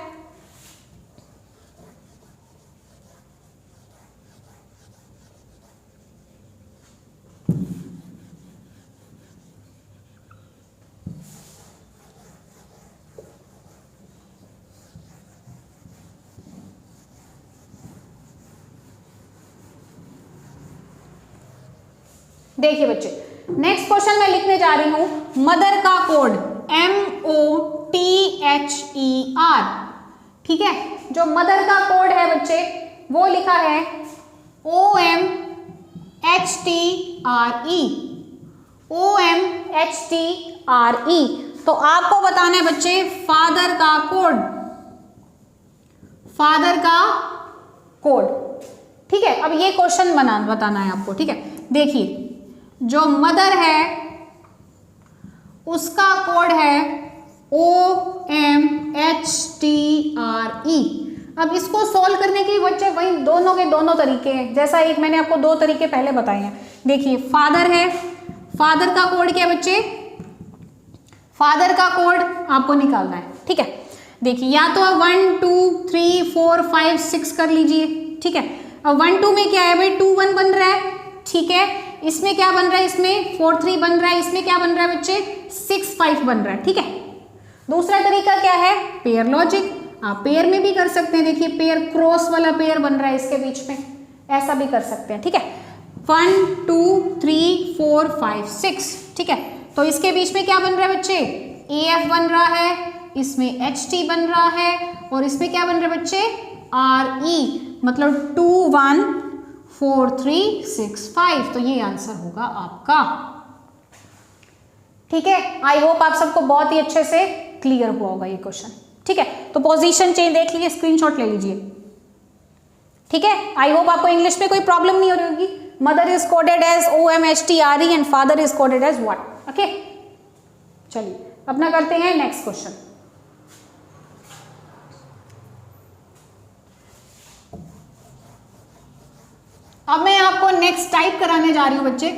देखिए बच्चे, नेक्स्ट क्वेश्चन मैं लिखने जा रही हूं, मदर का कोड MOTHER। ठीक है, जो मदर का कोड है बच्चे वो लिखा है OMHTRE। OMHTRE। तो आपको बताना है बच्चे फादर का कोड, फादर का कोड। ठीक है, अब ये क्वेश्चन बताना है आपको। ठीक है, देखिए जो मदर है उसका कोड है OMHTRE। अब इसको सॉल्व करने के बच्चे वही दोनों के दोनों तरीके हैं, जैसा एक मैंने आपको दो तरीके पहले बताए हैं। देखिए फादर है, फादर का कोड क्या है बच्चे, फादर का कोड आपको निकालना है। ठीक है, देखिए या तो आप 1 2 3 4 5 6 कर लीजिए। ठीक है, अब 1 2 में क्या है भाई 2 1 बन रहा है, ठीक है। इसमें क्या बन रहा है, इसमें 4 3 बन रहा है, इसमें क्या बन रहा है बच्चे 6 5 बन रहा है, ठीक है। दूसरा तरीका क्या है, पेयर लॉजिक। आप पेयर में भी कर सकते हैं, देखिए पेयर क्रॉस वाला पेयर बन रहा है इसके बीच में, ऐसा भी कर सकते हैं, ठीक है। 1 2 3 4 5 6, ठीक है। तो इसके बीच में क्या बन रहा है बच्चे, AF बन रहा है, इसमें HT बन रहा है, और इसमें क्या बन रहा है बच्चे RE, मतलब 2 1 4 3 6 5। तो ये आंसर होगा आपका, ठीक है। आई होप आप सबको बहुत ही अच्छे से क्लियर हुआ होगा ये क्वेश्चन, ठीक है। तो पोजीशन चेंज देख लीजिए, स्क्रीनशॉट ले लीजिए, ठीक है। आई होप आपको इंग्लिश में कोई प्रॉब्लम नहीं हो रही होगी। Mother is coded as OMHTRE and father is coded as what, okay. चलिए अपना करते हैं नेक्स्ट क्वेश्चन। अब मैं आपको नेक्स्ट टाइप कराने जा रही हूं बच्चे।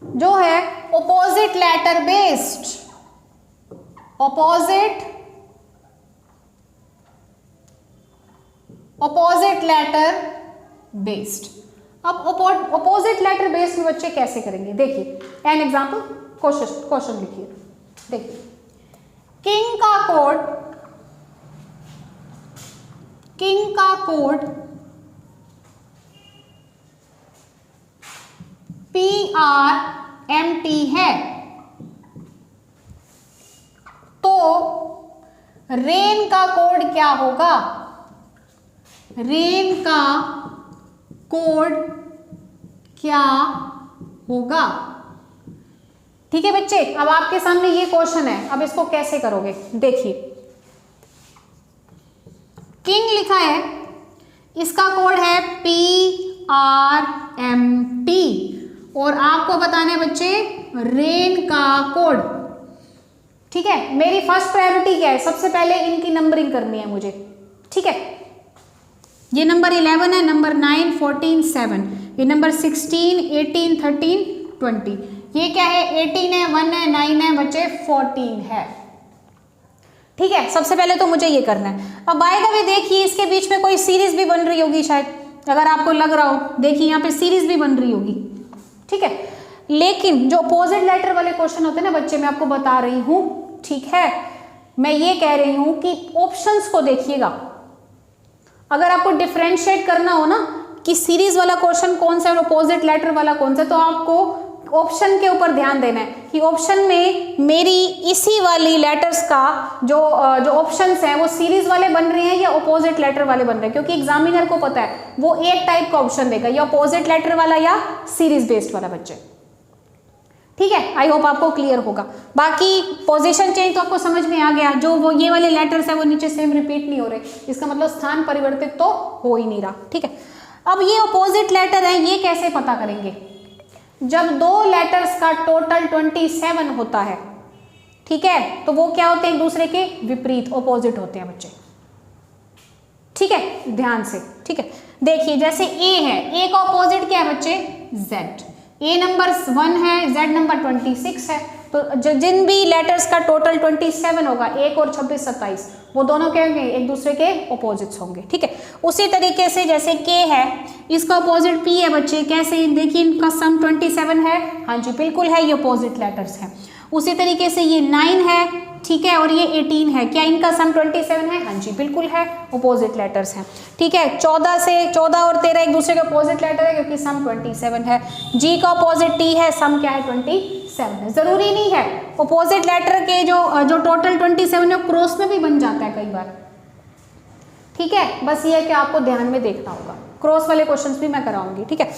जो है opposite letter based, opposite letter based. अब ऑपोजिट लेटर बेस्ड में बच्चे कैसे करेंगे, देखिए एन एग्जांपल, क्वेश्चन लिखिए। देखिए किंग का कोड PRMT है, तो रेन का कोड क्या होगा, रेन का कोड क्या होगा, ठीक है बच्चे। अब आपके सामने ये क्वेश्चन है, अब इसको कैसे करोगे, देखिए किंग लिखा है, इसका कोड है PRMT, और आपको बताना है बच्चे रेन का कोड, ठीक है। मेरी फर्स्ट प्रायोरिटी क्या है, सबसे पहले इनकी नंबरिंग करनी है मुझे, ठीक है। ये नंबर 11 है, नंबर 9 14 7, ये नंबर 16 18 13 20, ये क्या है 18 है, 1 है, 9 है बच्चे, 14 है, ठीक है। सबसे पहले तो मुझे ये करना है। अब बाय द वे देखिए इसके बीच में कोई सीरीज भी बन रही होगी शायद, अगर आपको लग रहा हो, देखिए यहाँ पे सीरीज भी बन रही होगी, ठीक है। लेकिन जो अपोजिट लेटर वाले क्वेश्चन होते हैं ना बच्चे, मैं आपको बता रही हूं, ठीक है, मैं ये कह रही हूं कि ऑप्शंस को देखिएगा। अगर आपको डिफरेंशिएट करना हो ना कि सीरीज वाला क्वेश्चन कौन सा है और अपोजिट लेटर वाला कौन सा, तो आपको ऑप्शन के ऊपर ध्यान देना है कि ऑप्शन में मेरी इसी वाली लेटर्स का जो ऑप्शंस हैं वो सीरीज वाले बन रहे हैं या अपोजिट लेटर वाले बन रहे हैं, क्योंकि एग्जामिनर को पता है वो एक टाइप का ऑप्शन देगा, या अपोजिट लेटर वाला या सीरीज बेस्ड वाला बच्चे, ठीक है। आई होप आपको क्लियर होगा। बाकी पोजीशन चेंज तो आपको समझ में आ गया, जो वो ये वाले लेटर्स है वो नीचे सेम रिपीट नहीं हो रहे, इसका मतलब स्थान परिवर्तित तो हो ही नहीं रहा, ठीक है। अब ये अपोजिट लेटर है, ये कैसे पता करेंगे, जब दो लेटर्स का टोटल 27 होता है, ठीक है, तो वो क्या होते हैं, एक दूसरे के विपरीत ऑपोजिट होते हैं बच्चे, ठीक है, ध्यान से, ठीक है। देखिए जैसे ए है, ए का ऑपोजिट क्या है बच्चे, जेड, ए नंबर 1 है, जेड नंबर 26 है, तो जिन भी लेटर्स का टोटल 27 होगा, 1 और 26 27, वो दोनों क्या होंगे, एक दूसरे के ऑपोजिट्स होंगे, ठीक है। उसी तरीके से जैसे के है, इसका ऑपोजिट पी है बच्चे, कैसे, देखिए इनका सम 27 है, हाँ जी बिल्कुल है, ये ऑपोजिट लेटर्स हैं। उसी तरीके से ये 9 है, ठीक है, और ये 18 है, क्या इनका सम 27 है, हाँ जी बिल्कुल है, ऑपोजिट लेटर्स हैं, ठीक है। 14 और 13 एक दूसरे के ऑपोजिट लेटर है, क्योंकि सम 27 है। जी का ऑपोजिट टी है, सम क्या है 27 है। जरूरी नहीं है ऑपोजिट लेटर के जो टोटल 27 है क्रॉस में भी बन जाता है कई बार, ठीक है, बस ये है कि आपको ध्यान में देखना होगा, क्रॉस वाले क्वेश्चंस भी मैं कराऊंगी, ठीक है।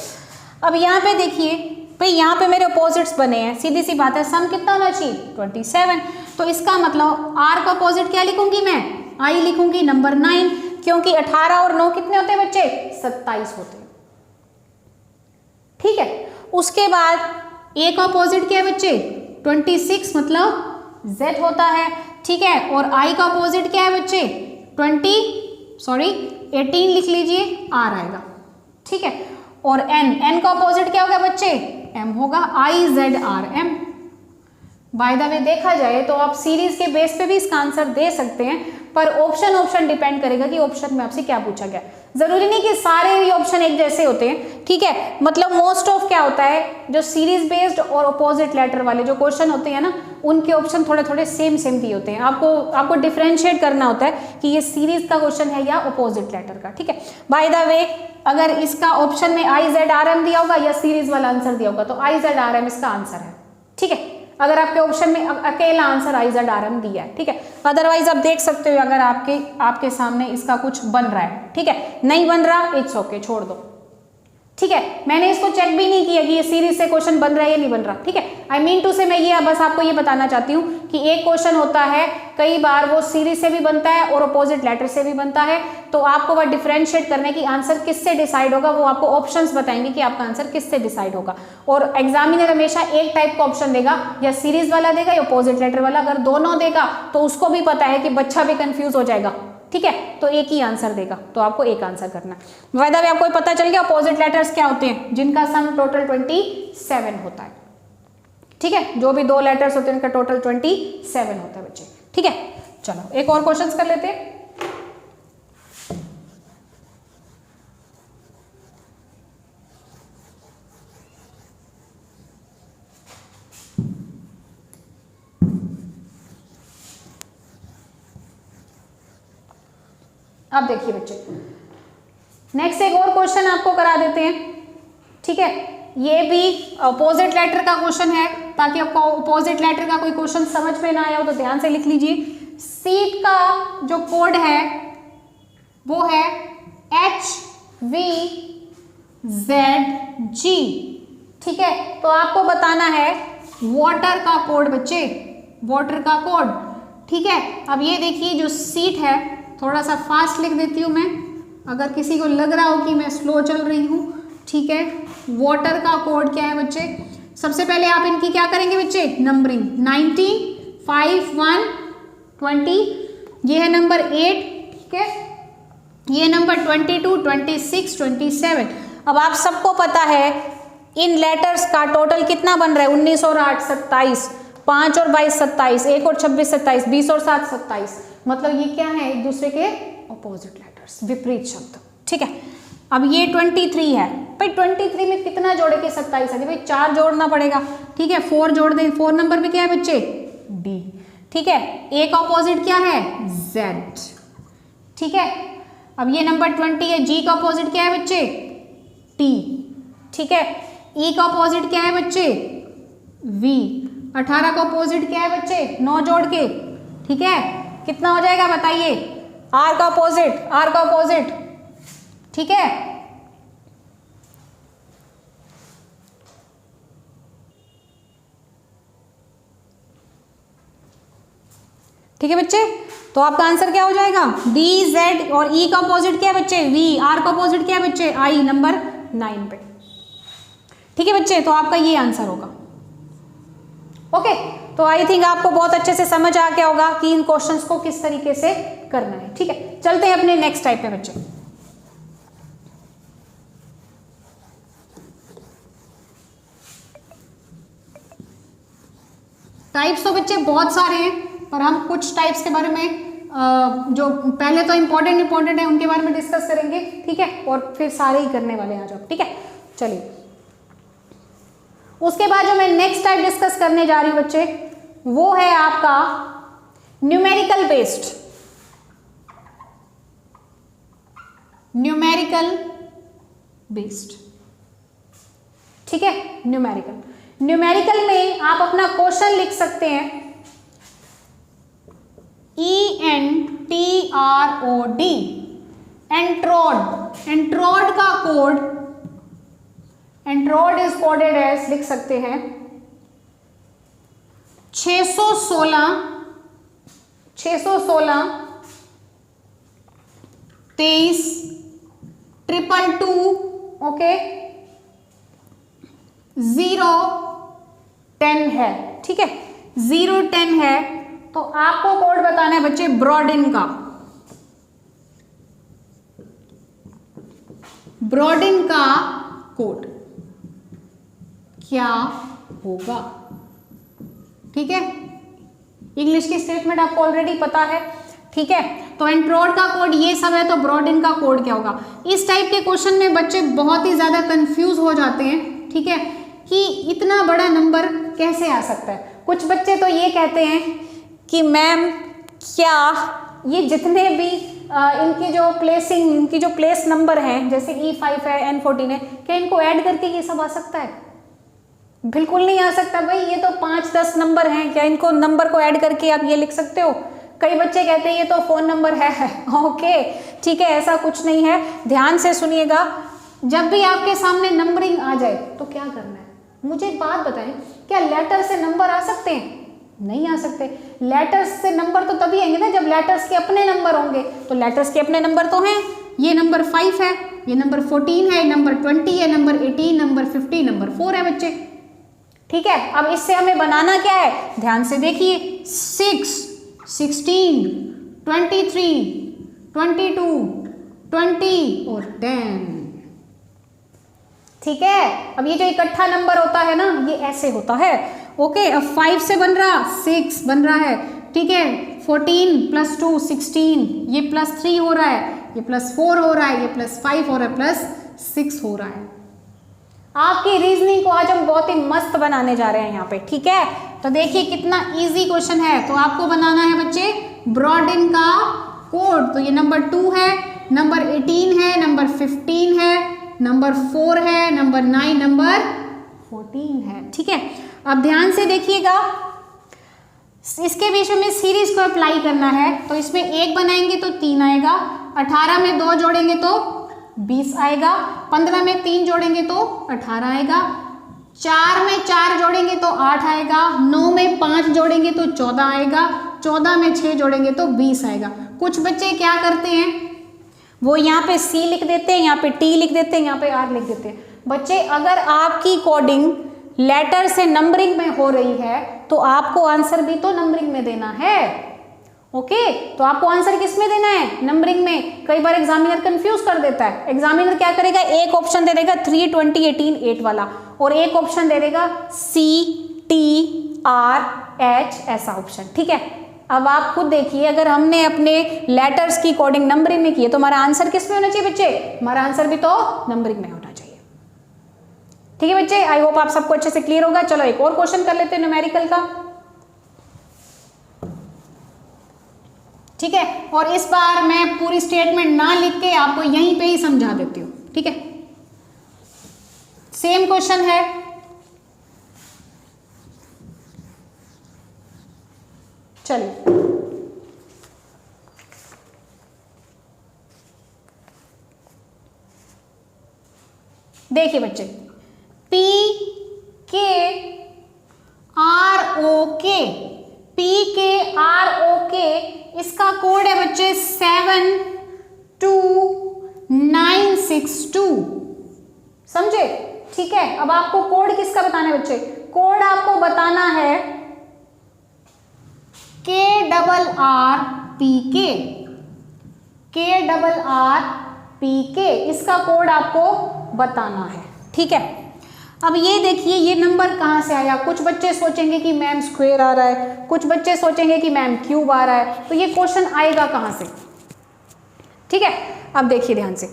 अब यहाँ पे देखिए भाई, यहाँ पे मेरे अपोजिट्स बने हैं, सीधी सी बात है, सम कितना होना चाहिए 27, तो इसका मतलब आर का अपोजिट क्या लिखूंगी मैं, आई लिखूंगी, नंबर 9, क्योंकि 18 और 9 कितने होते हैं बच्चे, 27 होते हैं, ठीक है। उसके बाद ए का अपोजिट क्या है बच्चे, 26, मतलब जेड होता है, ठीक है, और आई का अपोजिट क्या है बच्चे, 18 लिख लीजिए, आर आएगा, ठीक है। और एन का अपोजिट क्या होगा बच्चे, एम होगा, I Z R M. By the way देखा जाए तो आप सीरीज के बेस पे भी इसका आंसर दे सकते हैं, पर ऑप्शन डिपेंड करेगा कि ऑप्शन में आपसे क्या पूछा गया। जरूरी नहीं कि सारे ही ऑप्शन एक जैसे होते हैं, ठीक है। मतलब मोस्ट ऑफ क्या होता है, जो सीरीज बेस्ड और अपोजिट लेटर वाले जो क्वेश्चन होते हैं ना, उनके ऑप्शन थोड़े थोड़े सेम भी होते हैं। आपको डिफरेंशिएट करना होता है कि ये सीरीज का क्वेश्चन है या अपोजिट लेटर का, ठीक है। बाय द वे अगर इसका ऑप्शन में IZRM दिया होगा या सीरीज वाला आंसर दिया होगा तो IZRM इसका आंसर है, ठीक है। अगर आपके ऑप्शन में अकेला आंसर IZRM दिया है, ठीक है। अदरवाइज आप देख सकते हो अगर आपके सामने इसका कुछ बन रहा है, ठीक है। नहीं बन रहा, इट्स ओके, छोड़ दो, ठीक है। मैंने इसको चेक भी नहीं किया कि ये सीरीज से क्वेश्चन बन रहा है या नहीं बन रहा, ठीक है। आई मीन टू से मैं ये बस आपको ये बताना चाहती हूँ कि एक क्वेश्चन होता है, कई बार वो सीरीज से भी बनता है और अपोजिट लेटर से भी बनता है, तो आपको वह डिफरेंशिएट करने की आंसर किससे डिसाइड होगा, वो आपको ऑप्शंस बताएंगे कि आपका आंसर किससे डिसाइड होगा। और एग्जामिनर हमेशा एक टाइप का ऑप्शन देगा, या सीरीज वाला देगा या अपोजिट लेटर वाला। अगर दोनों देगा तो उसको भी पता है कि बच्चा भी कंफ्यूज हो जाएगा, ठीक है, तो एक ही आंसर देगा, तो आपको एक आंसर करना है। वायदा भी आपको पता चल गया अपोजिट लेटर्स क्या होते हैं, जिनका सम टोटल 27 होता है, ठीक है। जो भी दो लेटर्स होते हैं उनका टोटल 27 होता है बच्चे, ठीक है। चलो एक और क्वेश्चन कर लेते हैं। अब देखिए बच्चे, नेक्स्ट एक और क्वेश्चन आपको करा देते हैं, ठीक है। ये भी अपोजिट लेटर का क्वेश्चन है, ताकि आपको अपोजिट लेटर का कोई क्वेश्चन समझ में ना आया हो तो ध्यान से लिख लीजिए। सीट का जो कोड है वो है HVZG, ठीक है। तो आपको बताना है वाटर का कोड बच्चे, वाटर का कोड, ठीक है। अब ये देखिए जो सीट है, थोड़ा सा फास्ट लिख देती हूँ मैं, अगर किसी को लग रहा हो कि मैं स्लो चल रही हूँ, ठीक है। वाटर का कोड क्या है बच्चे, सबसे पहले आप इनकी क्या करेंगे बच्चे, नंबरिंग 19, 5, 1, 20, ये है नंबर 8, ठीक है। ये नंबर 22, 26, 27। अब आप सबको पता है इन लेटर्स का टोटल कितना बन रहा है, 19 और 8 27, 5 और 22 27, 1 और 26 27, 20 और 7 27। मतलब ये क्या है, एक दूसरे के ऑपोजिट लेटर्स, विपरीत शब्द, ठीक है। अब ये 23 है भाई, 23 में कितना जोड़े के 27 है भाई, 4 जोड़ना पड़ेगा, ठीक है। 4 जोड़ दें, 4 नंबर पे क्या है बच्चे, D, ठीक है। A का ऑपोजिट क्या है, Z, ठीक है। अब ये नंबर 20 है, G का ऑपोजिट क्या है बच्चे, T, ठीक है। E का ऑपोजिट क्या है बच्चे, V, 18 का ऑपोजिट क्या है बच्चे, 9 जोड़ के, ठीक है। कितना हो जाएगा बताइए, R का ऑपोजिट, ठीक है। ठीक है बच्चे, तो आपका आंसर क्या हो जाएगा, D, Z, और E का ऑपोजिट क्या है बच्चे, V, R का ऑपोजिट क्या है बच्चे, I, नंबर 9 पे, ठीक है बच्चे। तो आपका ये आंसर होगा, ओके। तो आई थिंक आपको बहुत अच्छे से समझ आ गया होगा कि इन क्वेश्चंस को किस तरीके से करना है, ठीक है। चलते हैं अपने नेक्स्ट टाइप पे बच्चे। टाइप्स तो बच्चे बहुत सारे हैं, पर हम कुछ टाइप्स के बारे में जो पहले तो इंपॉर्टेंट है उनके बारे में डिस्कस करेंगे, ठीक है। और फिर सारे ही करने वाले हैं आज आप, ठीक है। चलिए, उसके बाद जो मैं नेक्स्ट टाइप डिस्कस करने जा रही हूं बच्चे, वो है आपका न्यूमेरिकल बेस्ड, ठीक है। न्यूमेरिकल में आप अपना क्वेश्चन लिख सकते हैं ENTROD, एंट्रोड का कोड, एंट्रोड इज कोडेड एज, लिख सकते हैं 616 23 222, ओके, 010 है, ठीक है। 010 है, तो आपको कोड बताना है बच्चे ब्रॉडिन का कोड क्या होगा, ठीक है, इंग्लिश की स्टेटमेंट आपको ऑलरेडी पता है, ठीक है। तो एंट्रोड का कोड ये सब है, तो ब्रॉडेन का कोड क्या होगा। इस टाइप के क्वेश्चन में बच्चे बहुत ही ज़्यादा कंफ्यूज हो जाते हैं, ठीक है, कि इतना बड़ा नंबर कैसे आ सकता है। कुछ बच्चे तो ये कहते हैं कि मैम क्या ये जितने भी इनकी जो प्लेसिंग, इनकी जो प्लेस नंबर हैं, जैसे E5 है, N14 है, क्या इनको ऐड करके ये सब आ सकता है? बिल्कुल नहीं आ सकता भाई, ये तो 5-10 नंबर हैं, क्या इनको नंबर को ऐड करके आप ये लिख सकते हो? कई बच्चे कहते हैं ये तो फ़ोन नंबर है। ओके, ठीक है, ऐसा कुछ नहीं है। ध्यान से सुनिएगा, जब भी आपके सामने नंबरिंग आ जाए तो क्या करना है। मुझे एक बात बताएं, क्या लेटर से नंबर आ सकते हैं? नहीं आ सकते। लेटर्स से नंबर तो तभी आएंगे ना जब लेटर्स के अपने नंबर होंगे। तो लेटर्स के अपने नंबर तो हैं, ये नंबर 5 है, ये नंबर 14 है, नंबर 20 है, नंबर 18, नंबर 50, नंबर 4 है बच्चे, ठीक है। अब इससे हमें बनाना क्या है, ध्यान से देखिए, 6, 16, 23, 22, 20 और 10, ठीक है। अब ये जो इकट्ठा नंबर होता है ना, ये ऐसे होता है। ओके, अब 5 से बन रहा 6 बन रहा है, ठीक है। 14 + 2 16, ये +3 हो रहा है, ये +4 हो रहा है, ये +5 हो रहा है, +6 हो रहा है। आपकी रीजनिंग को आज हम बहुत ही मस्त बनाने जा रहे हैं यहाँ पे, ठीक है। तो देखिए कितना इजी क्वेश्चन है। तो आपको बनाना है बच्चे ब्रॉडेन का कोड। तो ये नंबर 2 है, नंबर 18 है, नंबर 15 है, नंबर 4 है, नंबर 9, नंबर 14 है, ठीक है। अब ध्यान से देखिएगा, इसके बीच में सीरीज को अप्लाई करना है। तो इसमें 1 बनाएंगे तो 3 आएगा, 18 में 2 जोड़ेंगे तो 20 आएगा, 15 में 3 जोड़ेंगे तो 18 आएगा, 4 में 4 जोड़ेंगे तो 8 आएगा, 9 में 5 जोड़ेंगे तो 14 आएगा, 14 में 6 जोड़ेंगे तो 20 आएगा। कुछ बच्चे क्या करते हैं, वो यहाँ पे C लिख देते हैं, यहाँ पे T लिख देते हैं, यहाँ पे R लिख देते हैं। बच्चे अगर आपकी कोडिंग लेटर से नंबरिंग में हो रही है तो आपको आंसर भी तो नंबरिंग में देना है। ओके, तो आपको आंसर किस में देना है, नंबरिंग में। कई बार एग्जामिनर कंफ्यूज कर देता है। एग्जामिनर क्या करेगा, एक ऑप्शन दे देगा 3, 20, 18, 8 वाला, और एक ऑप्शन दे देगा C, T, R, H ऐसा ऑप्शन, ठीक है। अब आप खुद देखिए, अगर हमने अपने लेटर्स की कोडिंग नंबरिंग में की है तो हमारा आंसर किस में होना चाहिए बच्चे, हमारा आंसर भी तो नंबरिंग में होना चाहिए, ठीक है बच्चे। आई होप आप सबको अच्छे से क्लियर होगा। चलो एक और क्वेश्चन कर लेते हैं न्यूमेरिकल का, ठीक है। और इस बार मैं पूरी स्टेटमेंट ना लिख के आपको यहीं पे ही समझा देती हूँ, ठीक है। सेम क्वेश्चन है, चलिए देखिए बच्चे, PKROK, PKROK इसका कोड है बच्चे 72962, समझे, ठीक है। अब आपको कोड किसका बताना है बच्चे, कोड आपको बताना है KRRPK, KRRPK इसका कोड आपको बताना है, ठीक है। अब ये देखिए ये नंबर कहाँ से आया। कुछ बच्चे सोचेंगे कि मैम स्क्वायर आ रहा है, कुछ बच्चे सोचेंगे कि मैम क्यूब आ रहा है, तो ये क्वेश्चन आएगा कहाँ से, ठीक है। अब देखिए ध्यान से,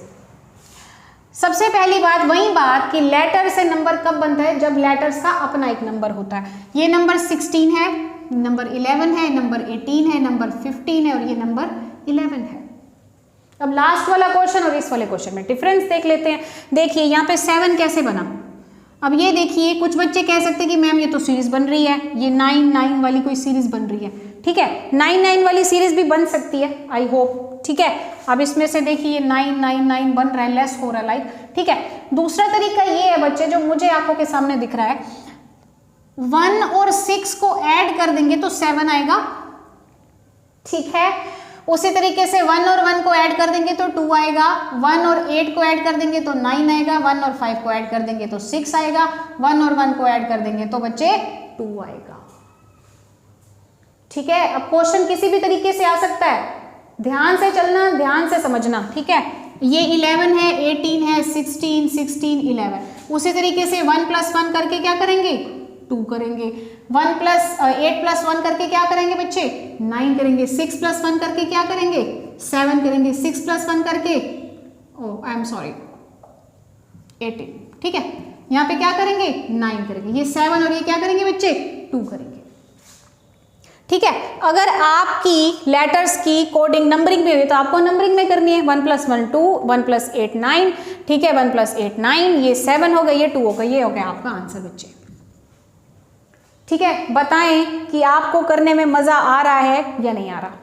सबसे पहली बात वही बात कि लेटर से नंबर कब बनता है, जब लेटर्स का अपना एक नंबर होता है। ये नंबर 16 है, नंबर 11 है, नंबर 18 है, नंबर 15 है और ये नंबर 11 है। अब लास्ट वाला क्वेश्चन और इस वाले क्वेश्चन में डिफरेंस देख लेते हैं। देखिए यहाँ पे 7 कैसे बना। अब ये देखिए, कुछ बच्चे कह सकते हैं कि मैम ये तो सीरीज बन रही है, ये 9 वाली कोई सीरीज बन रही है, ठीक है। 9 वाली सीरीज भी बन सकती है, आई होप, ठीक है। अब इसमें से देखिए 9 बन रहा है, लेस हो रहा है लाइक, ठीक है। दूसरा तरीका ये है बच्चे, जो मुझे आंखों के सामने दिख रहा है, 1 और 6 को ऐड कर देंगे तो 7 आएगा, ठीक है। उसी तरीके से 1 और 1 को ऐड कर देंगे तो 2 आएगा, 1 और 8 को ऐड कर देंगे तो 9 आएगा, 1 और 5 को ऐड कर देंगे तो 6 आएगा, 1 और 1 को ऐड कर देंगे तो बच्चे 2 आएगा, ठीक है। अब क्वेश्चन किसी भी तरीके से आ सकता है, ध्यान से चलना, ध्यान से समझना, ठीक है। ये 11 है, 18 है, 16, 11। उसी तरीके से 1 + 1 करके क्या करेंगे, 2 करेंगे। 8+1 करके क्या करेंगे बच्चे? 9 करेंगे। 6+1 करके क्या करेंगे? 7 करेंगे। 6+1 करके 18, ठीक है। यहाँ पे क्या करेंगे? 9 करेंगे। ये 7 और ये क्या करेंगे बच्चे? 2 करेंगे, ठीक है। अगर आपकी लेटर्स की कोडिंग नंबरिंग में हुई तो आपको नंबरिंग में करनी है। 1+1 2, 1+8 9, ठीक है। 1+8 9, ये 7 हो गई, ये 2 हो गई, ये हो गया आपका आंसर बच्चे, ठीक है। बताएं कि आपको करने में मजा आ रहा है या नहीं आ रहा,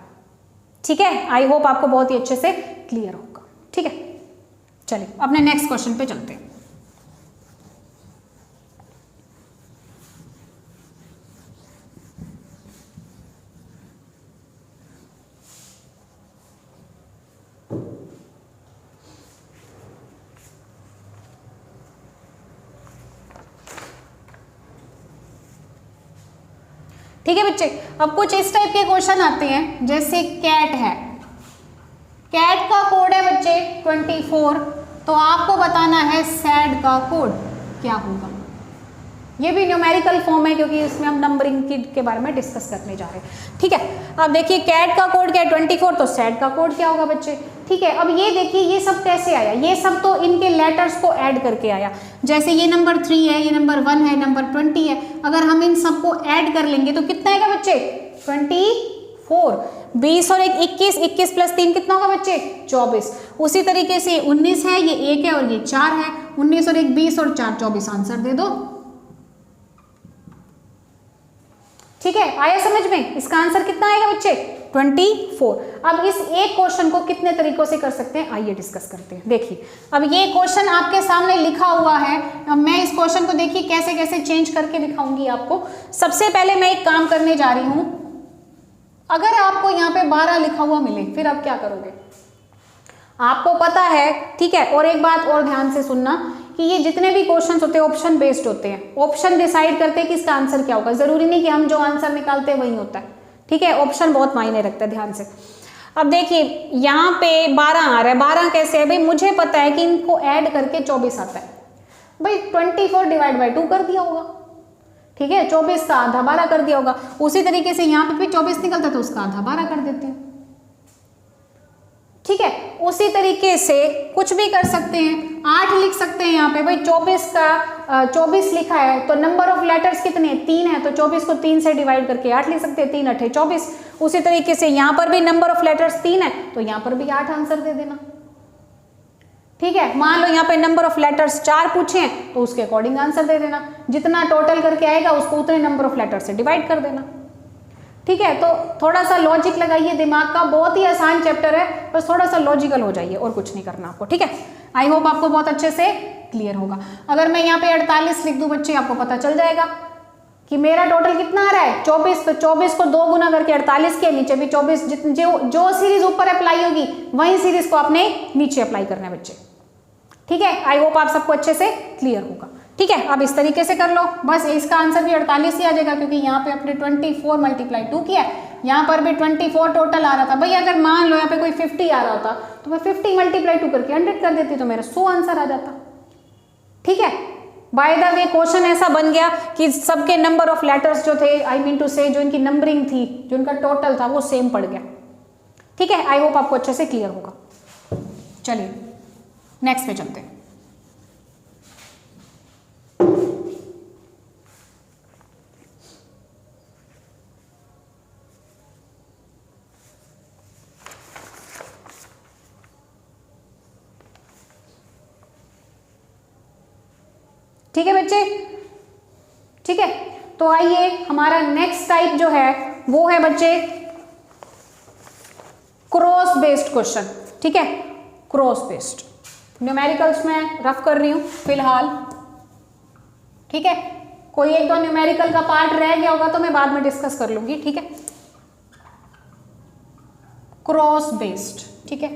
ठीक है। आई होप आपको बहुत ही अच्छे से क्लियर होगा, ठीक है। चलिए अपने नेक्स्ट क्वेश्चन पे चलते हैं। ठीक है बच्चे, अब कुछ इस टाइप के क्वेश्चन आते हैं, जैसे कैट है, कैट का कोड है बच्चे 24, तो आपको बताना है सैड का कोड क्या होगा। ये भी न्यूमेरिकल फॉर्म है क्योंकि इसमें हम नंबरिंग के बारे में डिस्कस करने जा रहे हैं, ठीक है। अब देखिए कैट का कोड क्या है 24, तो सैड का कोड क्या होगा बच्चे, ठीक है। अब ये देखिए ये सब कैसे आया, ये सब तो इनके लेटर्स को ऐड करके आया। जैसे ये नंबर 3 है, ये नंबर 1 है, नंबर 20 है, अगर हम इन सबको ऐड कर लेंगे तो कितना आएगा बच्चे? 24। 20 और 21, 21 + 3 कितना होगा बच्चे? 24। उसी तरीके से 19 है, ये 1 है और ये 4 है, 19 और 1 20 और 4 24, आंसर दे दो, ठीक है। आया समझ में? इसका आंसर कितना आएगा बच्चे? 24। अब इस एक क्वेश्चन को कितने तरीकों से कर सकते हैं, आइए डिस्कस करते हैं। देखिए अब ये क्वेश्चन आपके सामने लिखा हुआ है, अब मैं इस क्वेश्चन को देखिए कैसे कैसे चेंज करके दिखाऊंगी आपको। सबसे पहले मैं एक काम करने जा रही हूं, अगर आपको यहाँ पे 12 लिखा हुआ मिले फिर आप क्या करोगे? आपको पता है, ठीक है। और एक बात और ध्यान से सुनना कि ये जितने भी क्वेश्चंस होते हैं ऑप्शन बेस्ड होते हैं, ऑप्शन डिसाइड करते हैं कि इसका आंसर क्या होगा। जरूरी नहीं कि हम जो आंसर निकालते हैं वही होता है, ठीक है। ऑप्शन बहुत मायने रखता है, ध्यान से। अब देखिए यहाँ पे 12 आ रहा है, 12 कैसे है भाई? मुझे पता है कि इनको ऐड करके 24 आता है भाई। 24 / 2 कर दिया होगा, ठीक है। 24 का आधा 12 कर दिया होगा। उसी तरीके से यहाँ पे भी 24 निकलता है तो उसका आधा 12 कर देते हैं, ठीक है। उसी तरीके से कुछ भी कर सकते हैं, 8 लिख सकते हैं यहाँ पे भाई। 24 का 24 लिखा है तो नंबर ऑफ लेटर्स कितने? 3 है, तो 24 को 3 से डिवाइड करके 8 लिख सकते हैं, 3 8 24। उसी तरीके से यहाँ पर भी नंबर ऑफ लेटर्स 3 है तो यहाँ पर भी 8 आंसर दे देना, ठीक है। मान लो यहाँ पे नंबर ऑफ लेटर्स 4 पूछे हैं तो उसके अकॉर्डिंग आंसर दे देना, जितना टोटल करके आएगा उसको उतने नंबर ऑफ लेटर से डिवाइड कर देना, ठीक है। तो थोड़ा सा लॉजिक लगाइए दिमाग का, बहुत ही आसान चैप्टर है, बस थोड़ा सा लॉजिकल हो जाइए और कुछ नहीं करना आपको, ठीक है। आई होप आपको बहुत अच्छे से क्लियर होगा। अगर मैं यहाँ पे 48 लिख दूं बच्चे, आपको पता चल जाएगा कि मेरा टोटल कितना आ रहा है 24, तो 24 को 2 गुना करके 48 के नीचे भी 24, जो सीरीज ऊपर अप्लाई होगी वही सीरीज को आपने नीचे अप्लाई करना है बच्चे, ठीक है। आई होप आप सबको अच्छे से क्लियर होगा, ठीक है। अब इस तरीके से कर लो, बस इसका आंसर भी 48 ही आ जाएगा क्योंकि यहाँ पे अपने 24 × 2 किया है, यहाँ पर भी 24 टोटल आ रहा था भाई। अगर मान लो यहाँ पे कोई 50 आ रहा होता तो मैं 50 × 2 करके 100 कर देती तो मेरा 100 आंसर आ जाता, ठीक है। बाय द वे क्वेश्चन ऐसा बन गया कि सबके नंबर ऑफ लेटर्स जो थे, आई मीन टू से जो इनकी नंबरिंग थी, जो इनका टोटल था वो सेम पड़ गया, ठीक है। आई होप आपको अच्छे से क्लियर होगा। चलिए नेक्स्ट पे चलते हैं। ठीक है बच्चे, ठीक है। तो आइए हमारा नेक्स्ट टाइप जो है वो है बच्चे क्रॉस बेस्ड क्वेश्चन, ठीक है। क्रॉस बेस्ड न्यूमेरिकल्स में रफ कर रही हूं फिलहाल, ठीक है। कोई एक दो न्यूमेरिकल का पार्ट रह गया होगा तो मैं बाद में डिस्कस कर लूंगी, ठीक है। क्रॉस बेस्ड, ठीक है।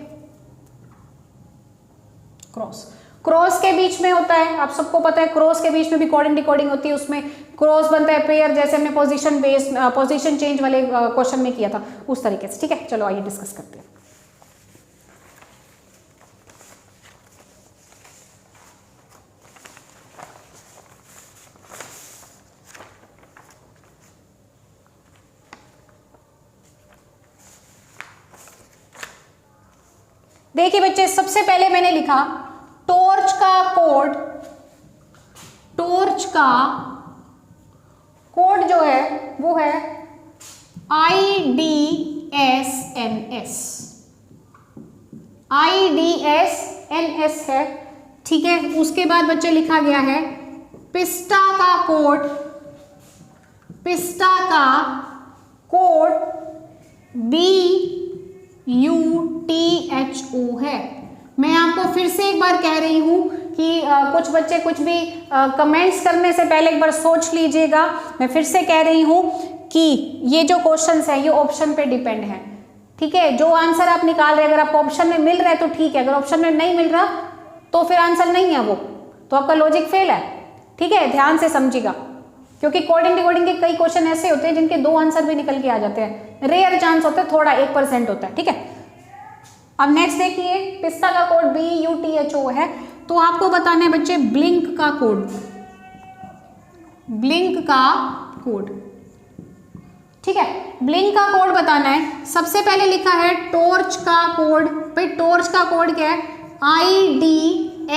क्रॉस के बीच में होता है, आप सबको पता है क्रॉस के बीच में भी कोडिंग डिकोडिंग होती है, उसमें क्रॉस बनता है पेयर, जैसे हमने पोजीशन बेस्ड पोजीशन चेंज वाले क्वेश्चन में किया था उस तरीके से, ठीक है। चलो आइए डिस्कस करते हैं। देखिए बच्चे, सबसे पहले मैंने लिखा टॉर्च का कोड, टॉर्च का कोड जो है वो है IDSNS, IDSNS है, ठीक है। उसके बाद बच्चे लिखा गया है पिस्टा का कोड, पिस्टा का कोड BUTHO है। मैं आपको फिर से एक बार कह रही हूं कि कुछ बच्चे कुछ भी कमेंट्स करने से पहले एक बार सोच लीजिएगा। मैं फिर से कह रही हूं कि ये जो क्वेश्चंस है ये ऑप्शन पे डिपेंड है, ठीक है। जो आंसर आप निकाल रहे हैं, अगर आपको ऑप्शन में मिल रहा है तो ठीक है, अगर ऑप्शन में नहीं मिल रहा तो फिर आंसर नहीं है वो, तो आपका लॉजिक फेल है, ठीक है। ध्यान से समझिएगा, क्योंकि कोडिंग डिकोडिंग के कई क्वेश्चन ऐसे होते हैं जिनके 2 आंसर भी निकल के आ जाते हैं, रेयर चांस होता है, थोड़ा 1% होता है, ठीक है। अब नेक्स्ट देखिए, पिस्ता का कोड BUTHO है, तो आपको बताना है बच्चे ब्लिंक का कोड, ब्लिंक का कोड, ठीक है। ब्लिंक का कोड बताना है। सबसे पहले लिखा है टॉर्च का कोड, भाई टॉर्च का कोड क्या है, IDSNS,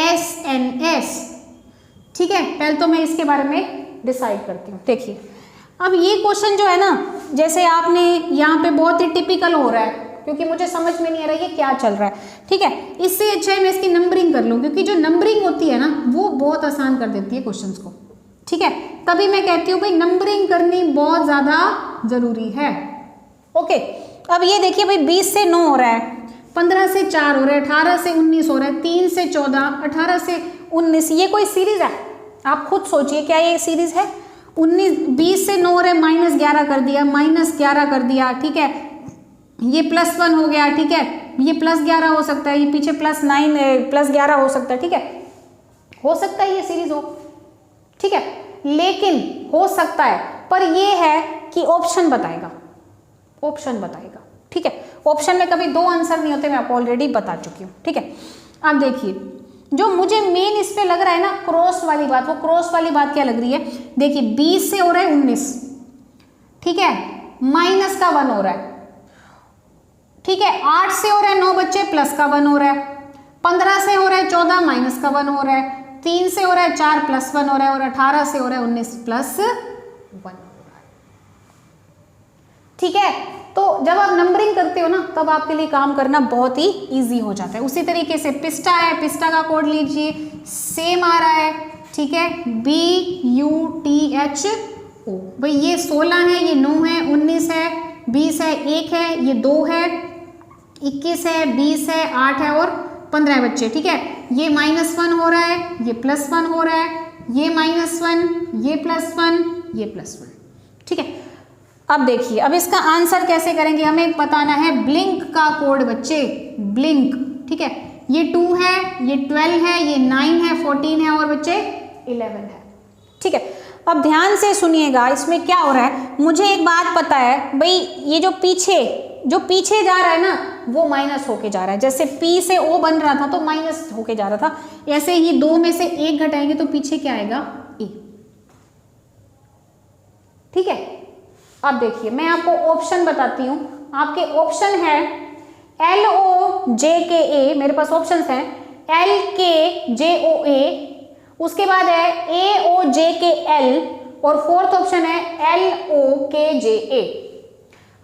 ठीक है। पहले तो मैं इसके बारे में डिसाइड करती हूँ। देखिए, अब ये क्वेश्चन जो है ना, जैसे आपने यहाँ पे बहुत ही टिपिकल हो रहा है, क्योंकि मुझे समझ में नहीं आ रहा है ये क्या चल रहा है, ठीक है। इससे अच्छा है मैं इसकी नंबरिंग कर लूँ, क्योंकि जो नंबरिंग होती है ना वो बहुत आसान कर देती है क्वेश्चंस को, ठीक है। तभी मैं कहती हूँ भाई नंबरिंग करनी बहुत ज़्यादा ज़रूरी है, ओके। अब ये देखिए भाई 20 से 9 हो रहा है, 15 से 4 हो रहा है, 18 से 19 हो रहा है, 3 से 14, 18 से 19, ये कोई सीरीज है? आप खुद सोचिए, क्या ये सीरीज है? 20 से 9 हो रहा है, -11 कर दिया, -11 कर दिया, ठीक है। ये +1 हो गया, ठीक है। ये +11 हो सकता है, ये पीछे +9 +11 हो सकता है, ठीक है। हो सकता है ये सीरीज हो, ठीक है, लेकिन हो सकता है, पर ये है कि ऑप्शन बताएगा, ऑप्शन बताएगा, ठीक है। ऑप्शन में कभी 2 आंसर नहीं होते, मैं आपको ऑलरेडी बता चुकी हूँ, ठीक है। अब देखिए, जो मुझे मेन इस पे लग रहा है ना क्रॉस वाली बात, वो क्रॉस वाली बात क्या लग रही है? देखिए 20 से हो रहा है 19, ठीक है, माइनस का 1 हो रहा है, ठीक है। 8 से हो रहा है 9 बच्चे, प्लस का 1 हो रहा है। 15 से हो रहा है 14, माइनस का 1 हो रहा है। 3 से हो रहा है 4, +1 हो रहा है, और 18 से हो रहा है 19, +1 हो रहा है, ठीक है। तो जब आप नंबरिंग करते हो ना, तब आपके लिए काम करना बहुत ही इजी हो जाता है। उसी तरीके से पिस्टा है, पिस्टा का कोड लीजिए, सेम आ रहा है, ठीक है, BUTHO। भाई ये 16 है, ये 9 है, 19 है, 20 है, 1 है, ये 2 है, 21 है, 20 है, 8 है और 15 है बच्चे, ठीक है। ये -1 हो रहा है, ये +1 हो रहा है, ये -1, ये +1, ये +1, ठीक है। अब देखिए, अब इसका आंसर कैसे करेंगे, हमें बताना है ब्लिंक का कोड बच्चे, ब्लिंक, ठीक है। ये 2 है, ये 12 है, ये 9 है, 14 है और बच्चे 11 है, ठीक है। अब ध्यान से सुनिएगा, इसमें क्या हो रहा है, मुझे एक बात पता है भाई, ये जो पीछे जा रहा है ना, वो माइनस होके जा रहा है। जैसे P से O बन रहा था तो माइनस होके जा रहा था, ऐसे ही 2 में से 1 घटाएंगे तो पीछे क्या आएगा, A, ठीक है। अब देखिए, मैं आपको ऑप्शन बताती हूं, आपके ऑप्शन है LOJKA, मेरे पास ऑप्शन है LKJOA, उसके बाद है AOJKL और फोर्थ ऑप्शन है LOKJA।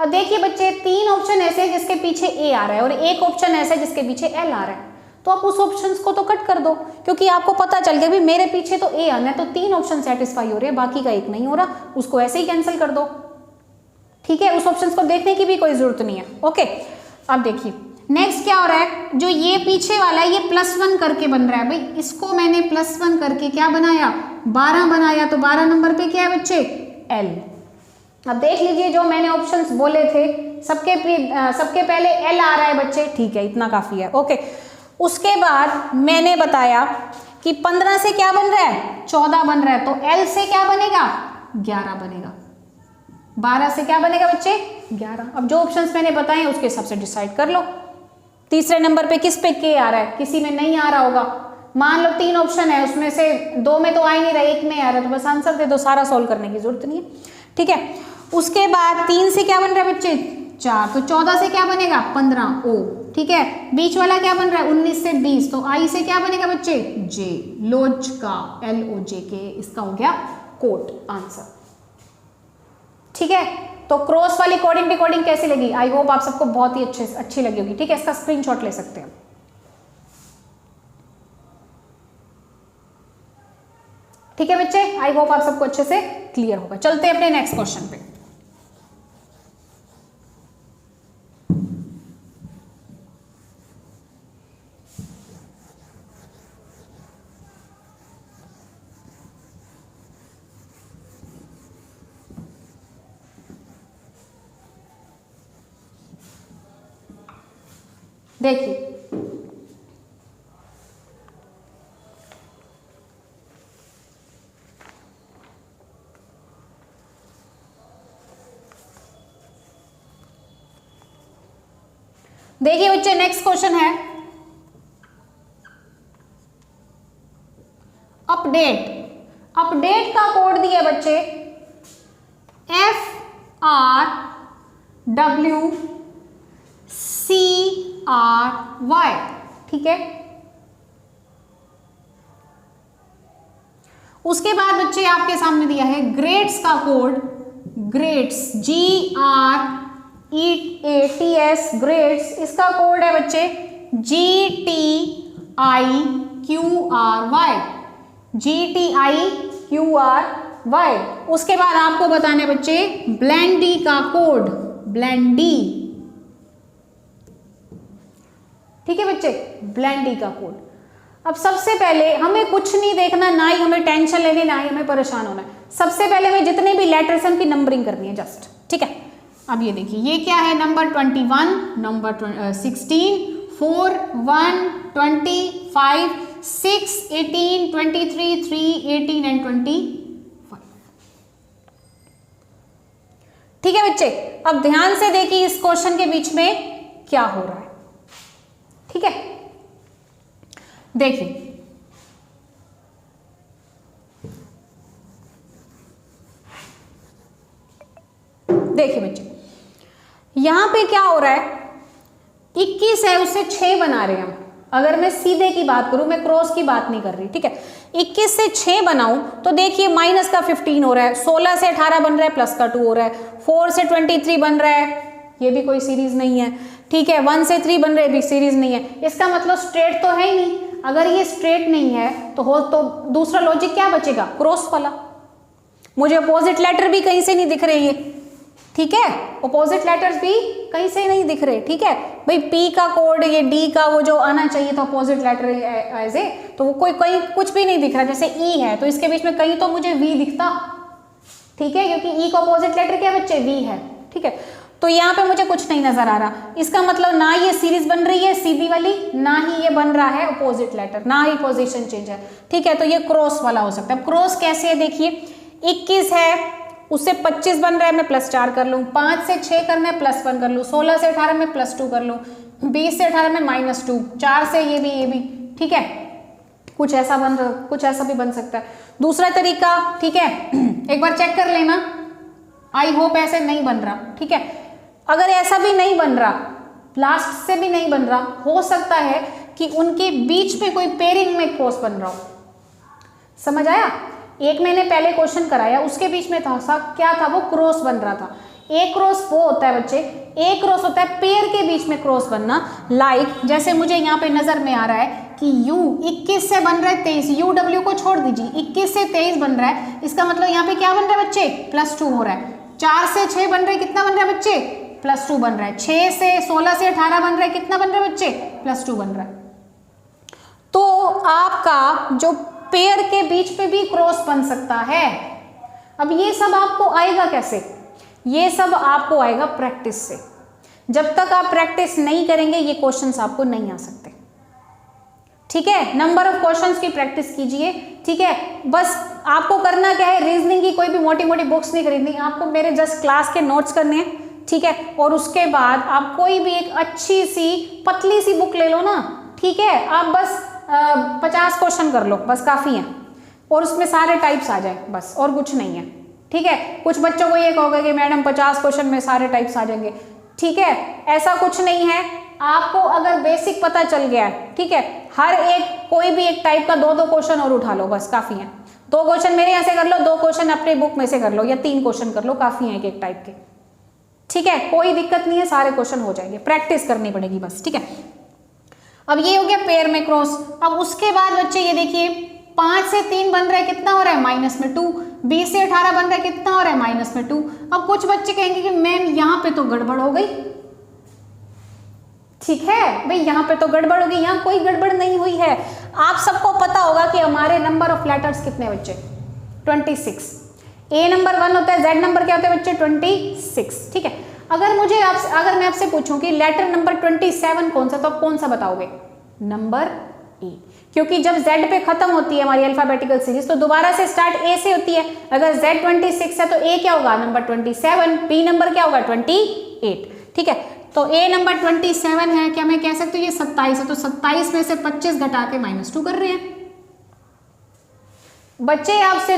अब देखिए बच्चे, 3 ऑप्शन ऐसे हैं जिसके पीछे A आ रहा है और एक ऑप्शन ऐसा है जिसके पीछे L आ रहा है, तो आप उस ऑप्शंस को तो कट कर दो, क्योंकि आपको पता चल गया भी मेरे पीछे तो A आना है, तो 3 ऑप्शन सेटिस्फाई हो रहे हैं, बाकी का एक नहीं हो रहा, उसको ऐसे ही कैंसिल कर दो, ठीक है। उस ऑप्शंस को देखने की भी कोई जरूरत नहीं है, ओके। अब देखिए नेक्स्ट क्या हो रहा है, जो ये पीछे वाला है ये +1 करके बन रहा है, भाई इसको मैंने +1 करके क्या बनाया, 12 बनाया, तो 12 नंबर पे क्या है बच्चे, L। अब देख लीजिए, जो मैंने ऑप्शंस बोले थे सबके पहले L आ रहा है बच्चे, ठीक है, इतना काफी है, ओके। उसके बाद मैंने बताया कि 15 से क्या बन रहा है, 14 बन रहा है, तो L से क्या बनेगा, 11 बनेगा। 12 से क्या बनेगा बच्चे, 11। अब जो ऑप्शंस मैंने बताए उसके हिसाब से डिसाइड कर लो। तीसरे नंबर पे किस पे K आ रहा है, किसी में नहीं आ रहा होगा, मान लो 3 ऑप्शन है, उसमें से 2 में तो आ ही नहीं रहा, 1 में आ रहा है, तो बस आंसर दे दो, सारा सॉल्व करने की जरूरत नहीं है, ठीक है। उसके बाद 3 से क्या बन रहा है बच्चे, 4, तो 14 से क्या बनेगा, 15 O, ठीक है, बीच वाला क्या बन रहा है 19 से 20, तो आई से क्या बनेगा बच्चे जे, लोज का LOJK, इसका हो गया कोट आंसर। ठीक है, तो क्रॉस वाली कोडिंग डिकोडिंग कैसी लगी? आई होप आप सबको बहुत ही अच्छी लगी होगी। ठीक है, इसका स्क्रीनशॉट ले सकते हैं। ठीक है बच्चे, आई होप आप सबको अच्छे से क्लियर होगा। चलते हैं अपने नेक्स्ट क्वेश्चन पे। देखिए देखिए बच्चे, नेक्स्ट क्वेश्चन है अपडेट। अपडेट का कोड दिया है बच्चे FRWCRY। ठीक है, उसके बाद बच्चे आपके सामने दिया है ग्रेड्स का कोड, ग्रेड्स GREATS ग्रेड्स, इसका कोड है बच्चे GTIQRY, GTIQRY। उसके बाद आपको बताने बच्चे ब्लेंडी का कोड, ब्लेंडी। ठीक है बच्चे, ब्लेंडी का कोड। अब सबसे पहले हमें कुछ नहीं देखना, ना ही हमें टेंशन लेनी, ना ही हमें परेशान होना है। सबसे पहले हमें जितने भी लेटर्स हैं उनकी नंबरिंग करनी है जस्ट। ठीक है, अब ये देखिए ये क्या है, नंबर 21, नंबर 16, 4, 1, 25, 6, 18, 23, 3, 18 एंड 25। ठीक है बच्चे, अब ध्यान से देखिए इस क्वेश्चन के बीच में क्या हो रहा है। ठीक है, देखिए देखिए बच्चे, यहां पे क्या हो रहा है, 21 है उससे 6 बना रहे हैं हम। अगर मैं सीधे की बात करूं, मैं क्रॉस की बात नहीं कर रही। ठीक है, 21 से 6 बनाऊं तो देखिए माइनस का 15 हो रहा है, 16 से 18 बन रहा है, प्लस का 2 हो रहा है, 4 से 23 बन रहा है, ये भी कोई सीरीज नहीं है। ठीक है, 1 से 3 बन रहे भी सीरीज नहीं है। इसका मतलब स्ट्रेट तो है ही नहीं। अगर ये स्ट्रेट नहीं है तो दूसरा लॉजिक क्या बचेगा, क्रॉस वाला। मुझे अपोजिट लेटर भी कहीं से नहीं दिख रहे ये। ठीक है, अपोजिट लेटर्स भी कहीं से नहीं दिख रहे। ठीक है भाई, पी का कोड, ये डी का वो जो आना चाहिए था अपोजिट लेटर एज ए, तो वो कोई कहीं कुछ भी नहीं दिख रहा। जैसे ई है तो इसके बीच में कहीं तो मुझे वी दिखता। ठीक है, क्योंकि ई का अपोजिट लेटर क्या बच्चे, वी है। ठीक है, तो यहाँ पे मुझे कुछ नहीं नजर आ रहा। इसका मतलब ना ये सीरीज बन रही है सीधी वाली, ना ही ये बन रहा है अपोजिट लेटर, ना ही पोजीशन चेंज है। ठीक है, तो ये क्रॉस वाला हो सकता है। क्रॉस कैसे है देखिए, 21 है उससे 25 बन रहा है, मैं +4 कर लूँ, 5 से 6 करना है +1 कर लूँ, 16 से 18 में +2 कर लूँ, 20 से 18 में -2, 4 से ये भी। ठीक है, कुछ ऐसा भी बन सकता है। दूसरा तरीका, ठीक है, एक बार चेक कर लेना, आई होप ऐसे नहीं बन रहा। ठीक है, अगर ऐसा भी नहीं बन रहा, लास्ट से भी नहीं बन रहा, हो सकता है कि उनके बीच में कोई पेयरिंग में क्रॉस बन रहा हो। समझ आया? एक मैंने पहले क्वेश्चन कराया, उसके बीच में था क्या था, वो क्रॉस बन रहा था। एक क्रॉस वो होता है बच्चे, एक क्रॉस होता है पेयर के बीच में क्रॉस बनना। लाइक जैसे मुझे यहाँ पे नजर में आ रहा है कि U 21 से बन रहा है 23, UW को छोड़ दीजिए, 21 से 23 बन रहा है। इसका मतलब यहाँ पे क्या बन रहा है बच्चे, +2 हो रहा है। 4 से 6 बन रहा है, कितना बन रहा है बच्चे, +2 बन रहा है। 6 से 16 से 18 बन रहा है, कितना बन रहा है बच्चे, +2 बन रहा है। तो आपका जो पेयर के बीच पे भी क्रॉस बन सकता है। अब ये सब आपको आएगा कैसे, ये सब आपको आएगा प्रैक्टिस से। जब तक आप प्रैक्टिस नहीं करेंगे ये क्वेश्चंस आपको नहीं आ सकते। ठीक है, नंबर ऑफ क्वेश्चंस की प्रैक्टिस कीजिए। ठीक है, बस आपको करना क्या है, रीजनिंग की कोई भी मोटी मोटी बुक्स नहीं खरीदनी, आपको मेरे जस्ट क्लास के नोट्स करने हैं। ठीक है, और उसके बाद आप कोई भी एक अच्छी सी पतली सी बुक ले लो ना। ठीक है, आप बस 50 क्वेश्चन कर लो, बस काफ़ी है, और उसमें सारे टाइप्स आ जाए, बस और कुछ नहीं है। ठीक है, कुछ बच्चों को ये कहोगे कि मैडम 50 क्वेश्चन में सारे टाइप्स आ जाएंगे। ठीक है, ऐसा कुछ नहीं है। आपको अगर बेसिक पता चल गया है, ठीक है, हर एक कोई भी एक टाइप का 2-2 क्वेश्चन और उठा लो, बस काफी है। 2 क्वेश्चन मेरे यहाँ से कर लो, 2 क्वेश्चन अपने बुक में से कर लो, या 3 क्वेश्चन कर लो, काफी है एक टाइप के, ठीक है, कोई दिक्कत नहीं है, सारे क्वेश्चन हो जाएंगे, प्रैक्टिस करनी पड़ेगी बस, ठीक है। अब ये हो गया पेयर में क्रॉस। अब उसके बाद बच्चे ये देखिए 5 से 3 बन रहा है, कितना हो रहा है -2, 20 से 18 बन रहा है, कितना हो रहा है -2। अब कुछ बच्चे कहेंगे कि मैम यहाँ पे तो गड़बड़ हो गई, ठीक है भाई, यहाँ पे तो गड़बड़ होगी, यहाँ कोई गड़बड़ नहीं हुई है। आप सबको पता होगा कि हमारे नंबर ऑफ लेटर्स कितने बच्चे, 26। ए नंबर 1 होता है, जेड नंबर क्या होता है बच्चे, 26, ठीक है। अगर मैं आपसे पूछूं कि लेटर नंबर 27 कौन सा, तो आप कौन सा बताओगे, नंबर ए, क्योंकि जब जेड पे खत्म होती है हमारी अल्फाबेटिकल सीरीज तो दोबारा से स्टार्ट ए से होती है। अगर जेड 26 है तो ए क्या होगा, नंबर 27, बी नंबर क्या होगा, 28, ठीक है। तो ए नंबर 27 है, क्या मैं कह सकती हूँ ये 27 है, तो 27 में से 25 घटा के -2 कर रहे हैं बच्चे। आपसे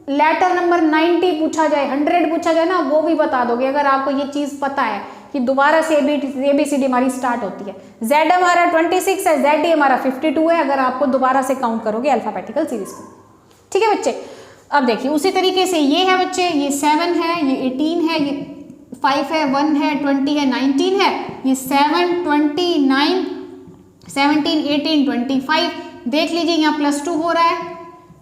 लेटर नंबर 90 पूछा जाए, 100 पूछा जाए ना, वो भी बता दोगे अगर आपको ये चीज पता है कि दोबारा से ABCD हमारी स्टार्ट होती है। Z हमारा 26 है, ZD हमारा 52 है, अगर आपको दोबारा से काउंट करोगे अल्फाबेटिकल सीरीज को, ठीक है बच्चे। अब देखिए उसी तरीके से ये है बच्चे, ये 7 है, ये 18 है, ये 5 है, 1 है, 20 है, 19 है, ये 7, 29, 17, 18, 25। देख लीजिए यहाँ +2 हो रहा है,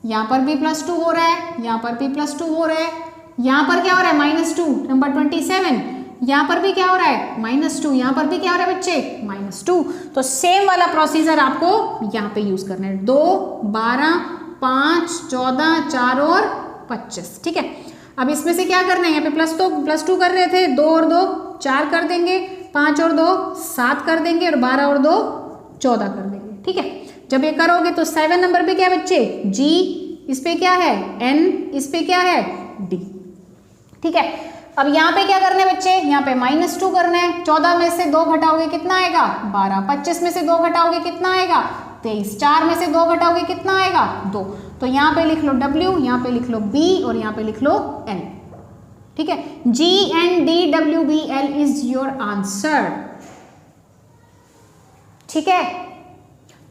यहाँ पर भी +2 हो रहा है, यहाँ पर भी +2 हो रहा है, यहाँ पर क्या हो रहा है -2 नंबर 27, यहाँ पर भी क्या हो रहा है -2, यहाँ पर भी क्या हो रहा है बच्चे -2। तो सेम वाला प्रोसीजर आपको यहाँ पे यूज करना है, 2, 12, 5, 14, 4 और 25, ठीक है। अब इसमें से क्या करना है, यहाँ पे +2 कर रहे थे, 2 और 2 4 कर देंगे, 5 और 2 7 कर देंगे, और 12 और 2 14 कर देंगे, ठीक है। जब ये करोगे तो 7 नंबर पे क्या है बच्चे, G, इस पे क्या है N, इस पे क्या है D, ठीक है। अब यहाँ पे क्या करना है बच्चे, यहाँ पे -2 करना है, 14 में से 2 घटाओगे कितना आएगा 12, 25 में से 2 घटाओगे कितना आएगा 23, 4 में से 2 घटाओगे कितना आएगा 2। तो यहाँ पे लिख लो W, यहाँ पे लिख लो B और यहाँ पे लिख लो N, ठीक है। G N D W B L is your answer, ठीक है।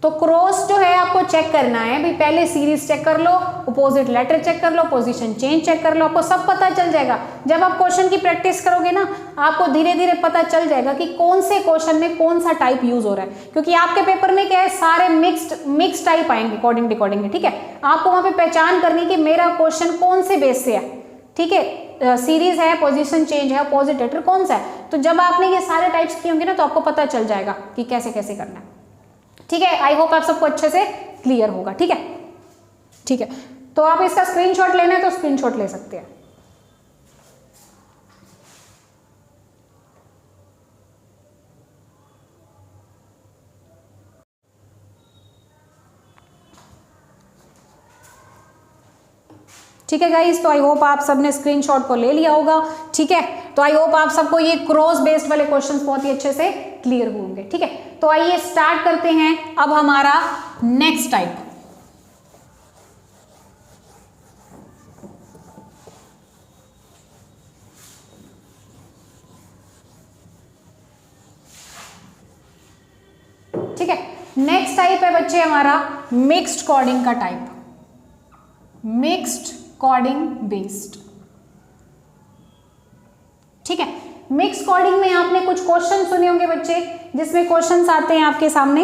तो क्रॉस जो है आपको चेक करना है भाई, पहले सीरीज चेक कर लो, अपोजिट लेटर चेक कर लो, पोजीशन चेंज चेक कर लो, आपको सब पता चल जाएगा। जब आप क्वेश्चन की प्रैक्टिस करोगे ना, आपको धीरे धीरे पता चल जाएगा कि कौन से क्वेश्चन में कौन सा टाइप यूज हो रहा है, क्योंकि आपके पेपर में क्या है, सारे मिक्स टाइप आएंगे अकॉर्डिंग, ठीक है। आपको वहां पे पहचान करनी कि मेरा क्वेश्चन कौन से बेस से है, ठीक है, सीरीज है, पोजीशन चेंज है, अपोजिट लेटर कौन सा है। तो जब आपने ये सारे टाइप्स किए होंगे ना, तो आपको पता चल जाएगा कि कैसे कैसे करना है, ठीक है। आई होप आप सबको अच्छे से क्लियर होगा, ठीक है, ठीक है। तो आप इसका स्क्रीनशॉट लेना है तो स्क्रीनशॉट ले सकते हैं। ठीक है गाइस, तो आई होप आप सबने स्क्रीनशॉट को ले लिया होगा, ठीक है। तो आई होप आप सबको ये क्रॉस बेस्ड वाले क्वेश्चंस बहुत ही अच्छे से क्लियर होंगे, ठीक है। तो आइए स्टार्ट करते हैं अब हमारा नेक्स्ट टाइप। ठीक है, नेक्स्ट टाइप है बच्चे हमारा मिक्स्ड कोडिंग का टाइप, मिक्स्ड कोडिंग बेस्ड, ठीक है। मिक्स कोडिंग में आपने कुछ क्वेश्चन सुने होंगे बच्चे, जिसमें क्वेश्चंस आते हैं आपके सामने,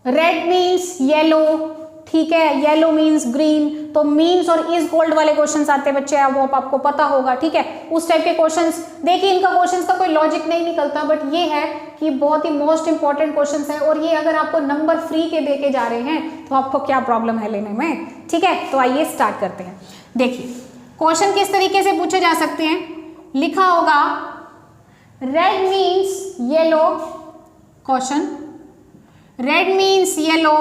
रेड मीन्स येलो, ठीक है, येलो मीन्स ग्रीन, तो मीन्स और इज गोल्ड वाले क्वेश्चंस आते हैं बच्चे, वो आपको पता होगा, ठीक है। उस टाइप के क्वेश्चंस, देखिए इनका क्वेश्चंस का कोई लॉजिक नहीं निकलता, बट ये है कि बहुत ही मोस्ट इंपॉर्टेंट क्वेश्चंस है, और ये अगर आपको नंबर फ्री के देके जा रहे हैं तो आपको क्या प्रॉब्लम है लेने में, ठीक है। तो आइए स्टार्ट करते हैं। देखिए क्वेश्चन किस तरीके से पूछे जा सकते हैं, लिखा होगा red means yellow, question red means yellow,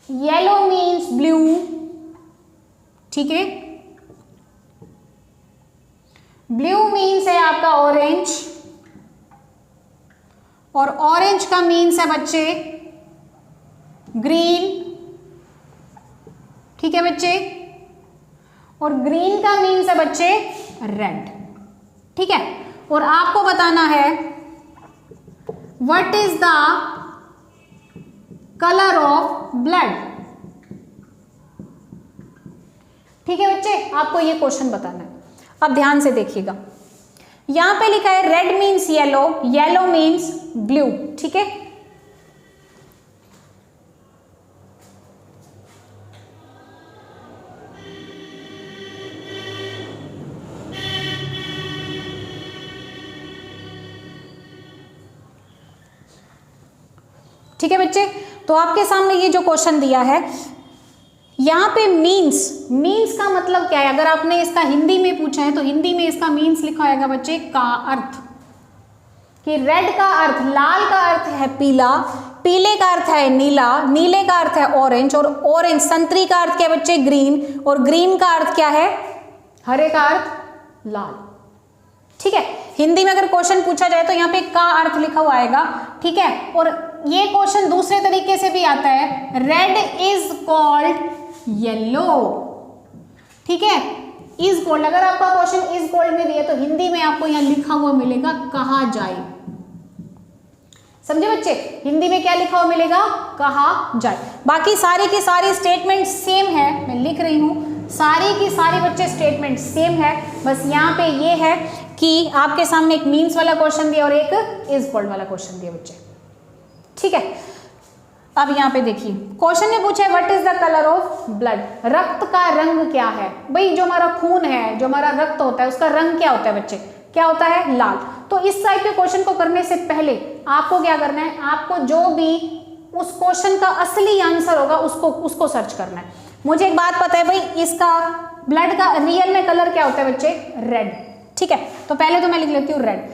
yellow means blue, ठीक है, ब्लू मीन्स है आपका ऑरेंज, और ऑरेंज का मीन्स है बच्चे ग्रीन, ठीक है बच्चे, और ग्रीन का मीन्स है बच्चे रेड, ठीक है, और आपको बताना है what is the colour of blood. ठीक है बच्चे, आपको ये क्वेश्चन बताना है। अब ध्यान से देखिएगा, यहां पे लिखा है red means yellow, yellow means blue. ठीक है, ठीक है बच्चे, तो आपके सामने ये जो क्वेश्चन दिया है, यहाँ पे मीन्स का मतलब क्या है? अगर आपने इसका हिंदी में पूछा है तो हिंदी में इसका मीन्स लिखा होगा बच्चे का अर्थ, कि रेड का अर्थ, लाल का अर्थ है पीला, पीले का अर्थ है नीला, नीले का अर्थ है ऑरेंज, और ऑरेंज संतरी का अर्थ क्या है बच्चे? ग्रीन, और ग्रीन का अर्थ क्या है? हरे का अर्थ लाल। ठीक है, हिंदी में अगर क्वेश्चन पूछा जाए तो यहाँ पे का अर्थ लिखा हुआ आएगा। ठीक है, और ये क्वेश्चन दूसरे तरीके से भी आता है, रेड इज कॉल्ड येलो। ठीक है, इज कॉल्ड, अगर आपका क्वेश्चन इज कॉल्ड में दिया तो हिंदी में आपको यहाँ लिखा हुआ मिलेगा कहा जाए। समझे बच्चे, हिंदी में क्या लिखा हुआ मिलेगा? कहा जाए। बाकी सारी की सारी स्टेटमेंट सेम है, मैं लिख रही हूं, सारी की सारी बच्चे स्टेटमेंट सेम है, बस यहाँ पे ये है कि आपके सामने एक मीन्स वाला क्वेश्चन दिया और एक इज कॉल्ड वाला क्वेश्चन दिया बच्चे। ठीक है, अब यहाँ पे देखिए क्वेश्चन ने पूछा है what is the colour of blood, रक्त का रंग क्या है? भाई जो हमारा खून है, जो हमारा रक्त होता है, उसका रंग क्या होता है बच्चे? क्या होता है? लाल। तो इस टाइप के क्वेश्चन को करने से पहले आपको क्या करना है? आपको जो भी उस क्वेश्चन का असली आंसर होगा उसको सर्च करना है। मुझे एक बात पता है भाई, इसका ब्लड का रियल में कलर क्या होता है बच्चे? रेड। ठीक है, तो पहले तो मैं लिख लेती हूँ रेड।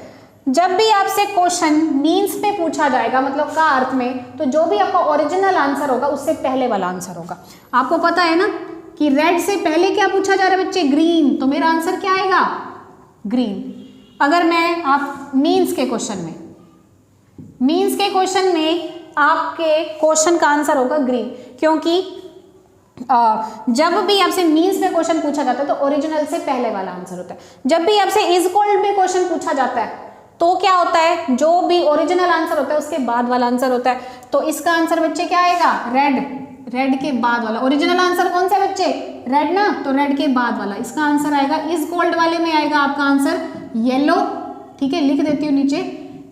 जब भी आपसे क्वेश्चन मीन्स पे पूछा जाएगा, मतलब का अर्थ में, तो जो भी आपका ओरिजिनल आंसर होगा उससे पहले वाला आंसर होगा। आपको पता है ना कि रेड से पहले क्या पूछा जा रहा है बच्चे? ग्रीन, तो मेरा आंसर क्या आएगा? ग्रीन। अगर मैं आप मीन्स के क्वेश्चन में आपके क्वेश्चन का आंसर होगा ग्रीन, क्योंकि जब भी आपसे मीन्स में क्वेश्चन पूछा जाता है तो ओरिजिनल से पहले वाला आंसर होता है। जब भी आपसे इज कॉल्ड में क्वेश्चन पूछा जाता है तो क्या होता है? जो भी ओरिजिनल आंसर होता है उसके बाद वाला आंसर होता है। तो इसका आंसर बच्चे क्या आएगा? रेड। रेड के बाद वाला। ओरिजिनल आंसर कौन सा है बच्चे? रेड ना, तो रेड के बाद वाला इसका आंसर आएगा। इज कॉल्ड वाले में आएगा आपका आंसर येलो। ठीक है, लिख देती हूँ नीचे,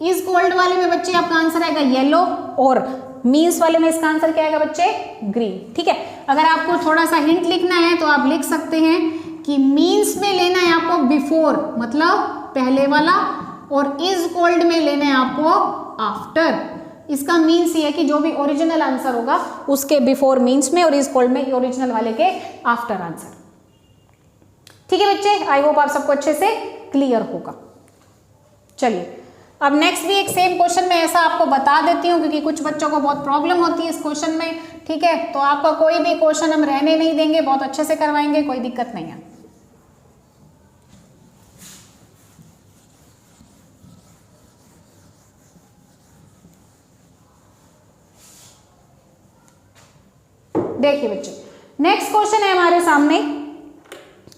इज कॉल्ड वाले में बच्चे आपका आंसर आएगा येलो, और मीन्स वाले में इसका आंसर क्या आएगा बच्चे? ग्रीन। ठीक है, अगर आपको थोड़ा सा हिंट लिखना है तो आप लिख सकते हैं कि मीन्स में लेना है आपको बिफोर, मतलब पहले वाला, और इज कॉल्ड में लेना है आपको आफ्टर। इसका मीन्स ये है कि जो भी ओरिजिनल आंसर होगा उसके बिफोर मीन्स में, और इज कॉल्ड में ओरिजिनल वाले के आफ्टर आंसर। ठीक है बच्चे, आई होप आप सबको अच्छे से क्लियर होगा। चलिए, अब नेक्स्ट भी एक सेम क्वेश्चन में ऐसा आपको बता देती हूँ, क्योंकि कुछ बच्चों को बहुत प्रॉब्लम होती है इस क्वेश्चन में। ठीक है, तो आपका कोई भी क्वेश्चन हम रहने नहीं देंगे, बहुत अच्छे से करवाएंगे, कोई दिक्कत नहीं है। देखिए बच्चे, नेक्स्ट क्वेश्चन है हमारे सामने,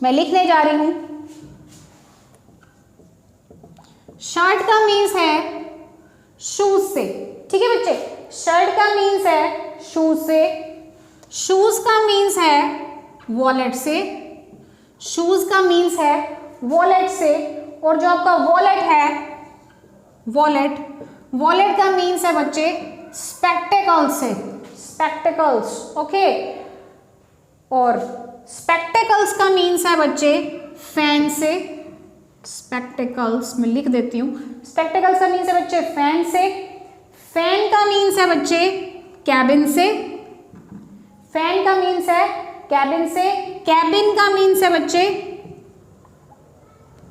मैं लिखने जा रही हूं। शर्ट का मीन्स है शूज से। ठीक है बच्चे, शर्ट का मीन्स है शूज से, शूज का मीन्स है वॉलेट से, शूज का मीन्स है वॉलेट से, और जो आपका वॉलेट है, वॉलेट का मीन्स है बच्चे स्पेक्टेकल्स से, स्पेक्टेकल्स। ओके, और स्पेक्टेकल्स का मीन्स है बच्चे फैन से। स्पेक्टेकल्स में लिख देती हूं, स्पेक्टेकल्स का मीन्स है बच्चे फैन से, फैन का मीन्स है बच्चे कैबिन से, फैन का मीन्स है कैबिन से, कैबिन का मीन्स है बच्चे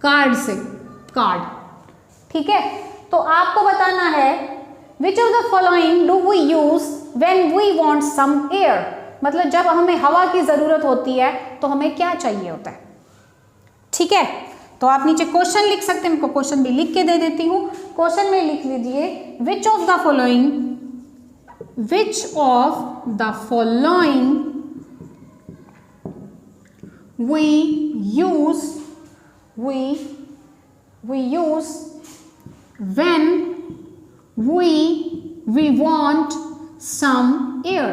कार्ड से, कार्ड। ठीक है, तो आपको बताना है which of the following do we use when we want some air, मतलब जब हमें हवा की जरूरत होती है तो हमें क्या चाहिए होता है। ठीक है, तो आप नीचे क्वेश्चन लिख सकते हैं, मैं क्वेश्चन भी लिख के दे देती हूं। क्वेश्चन में लिख लीजिए विच of the following we use when we want some air।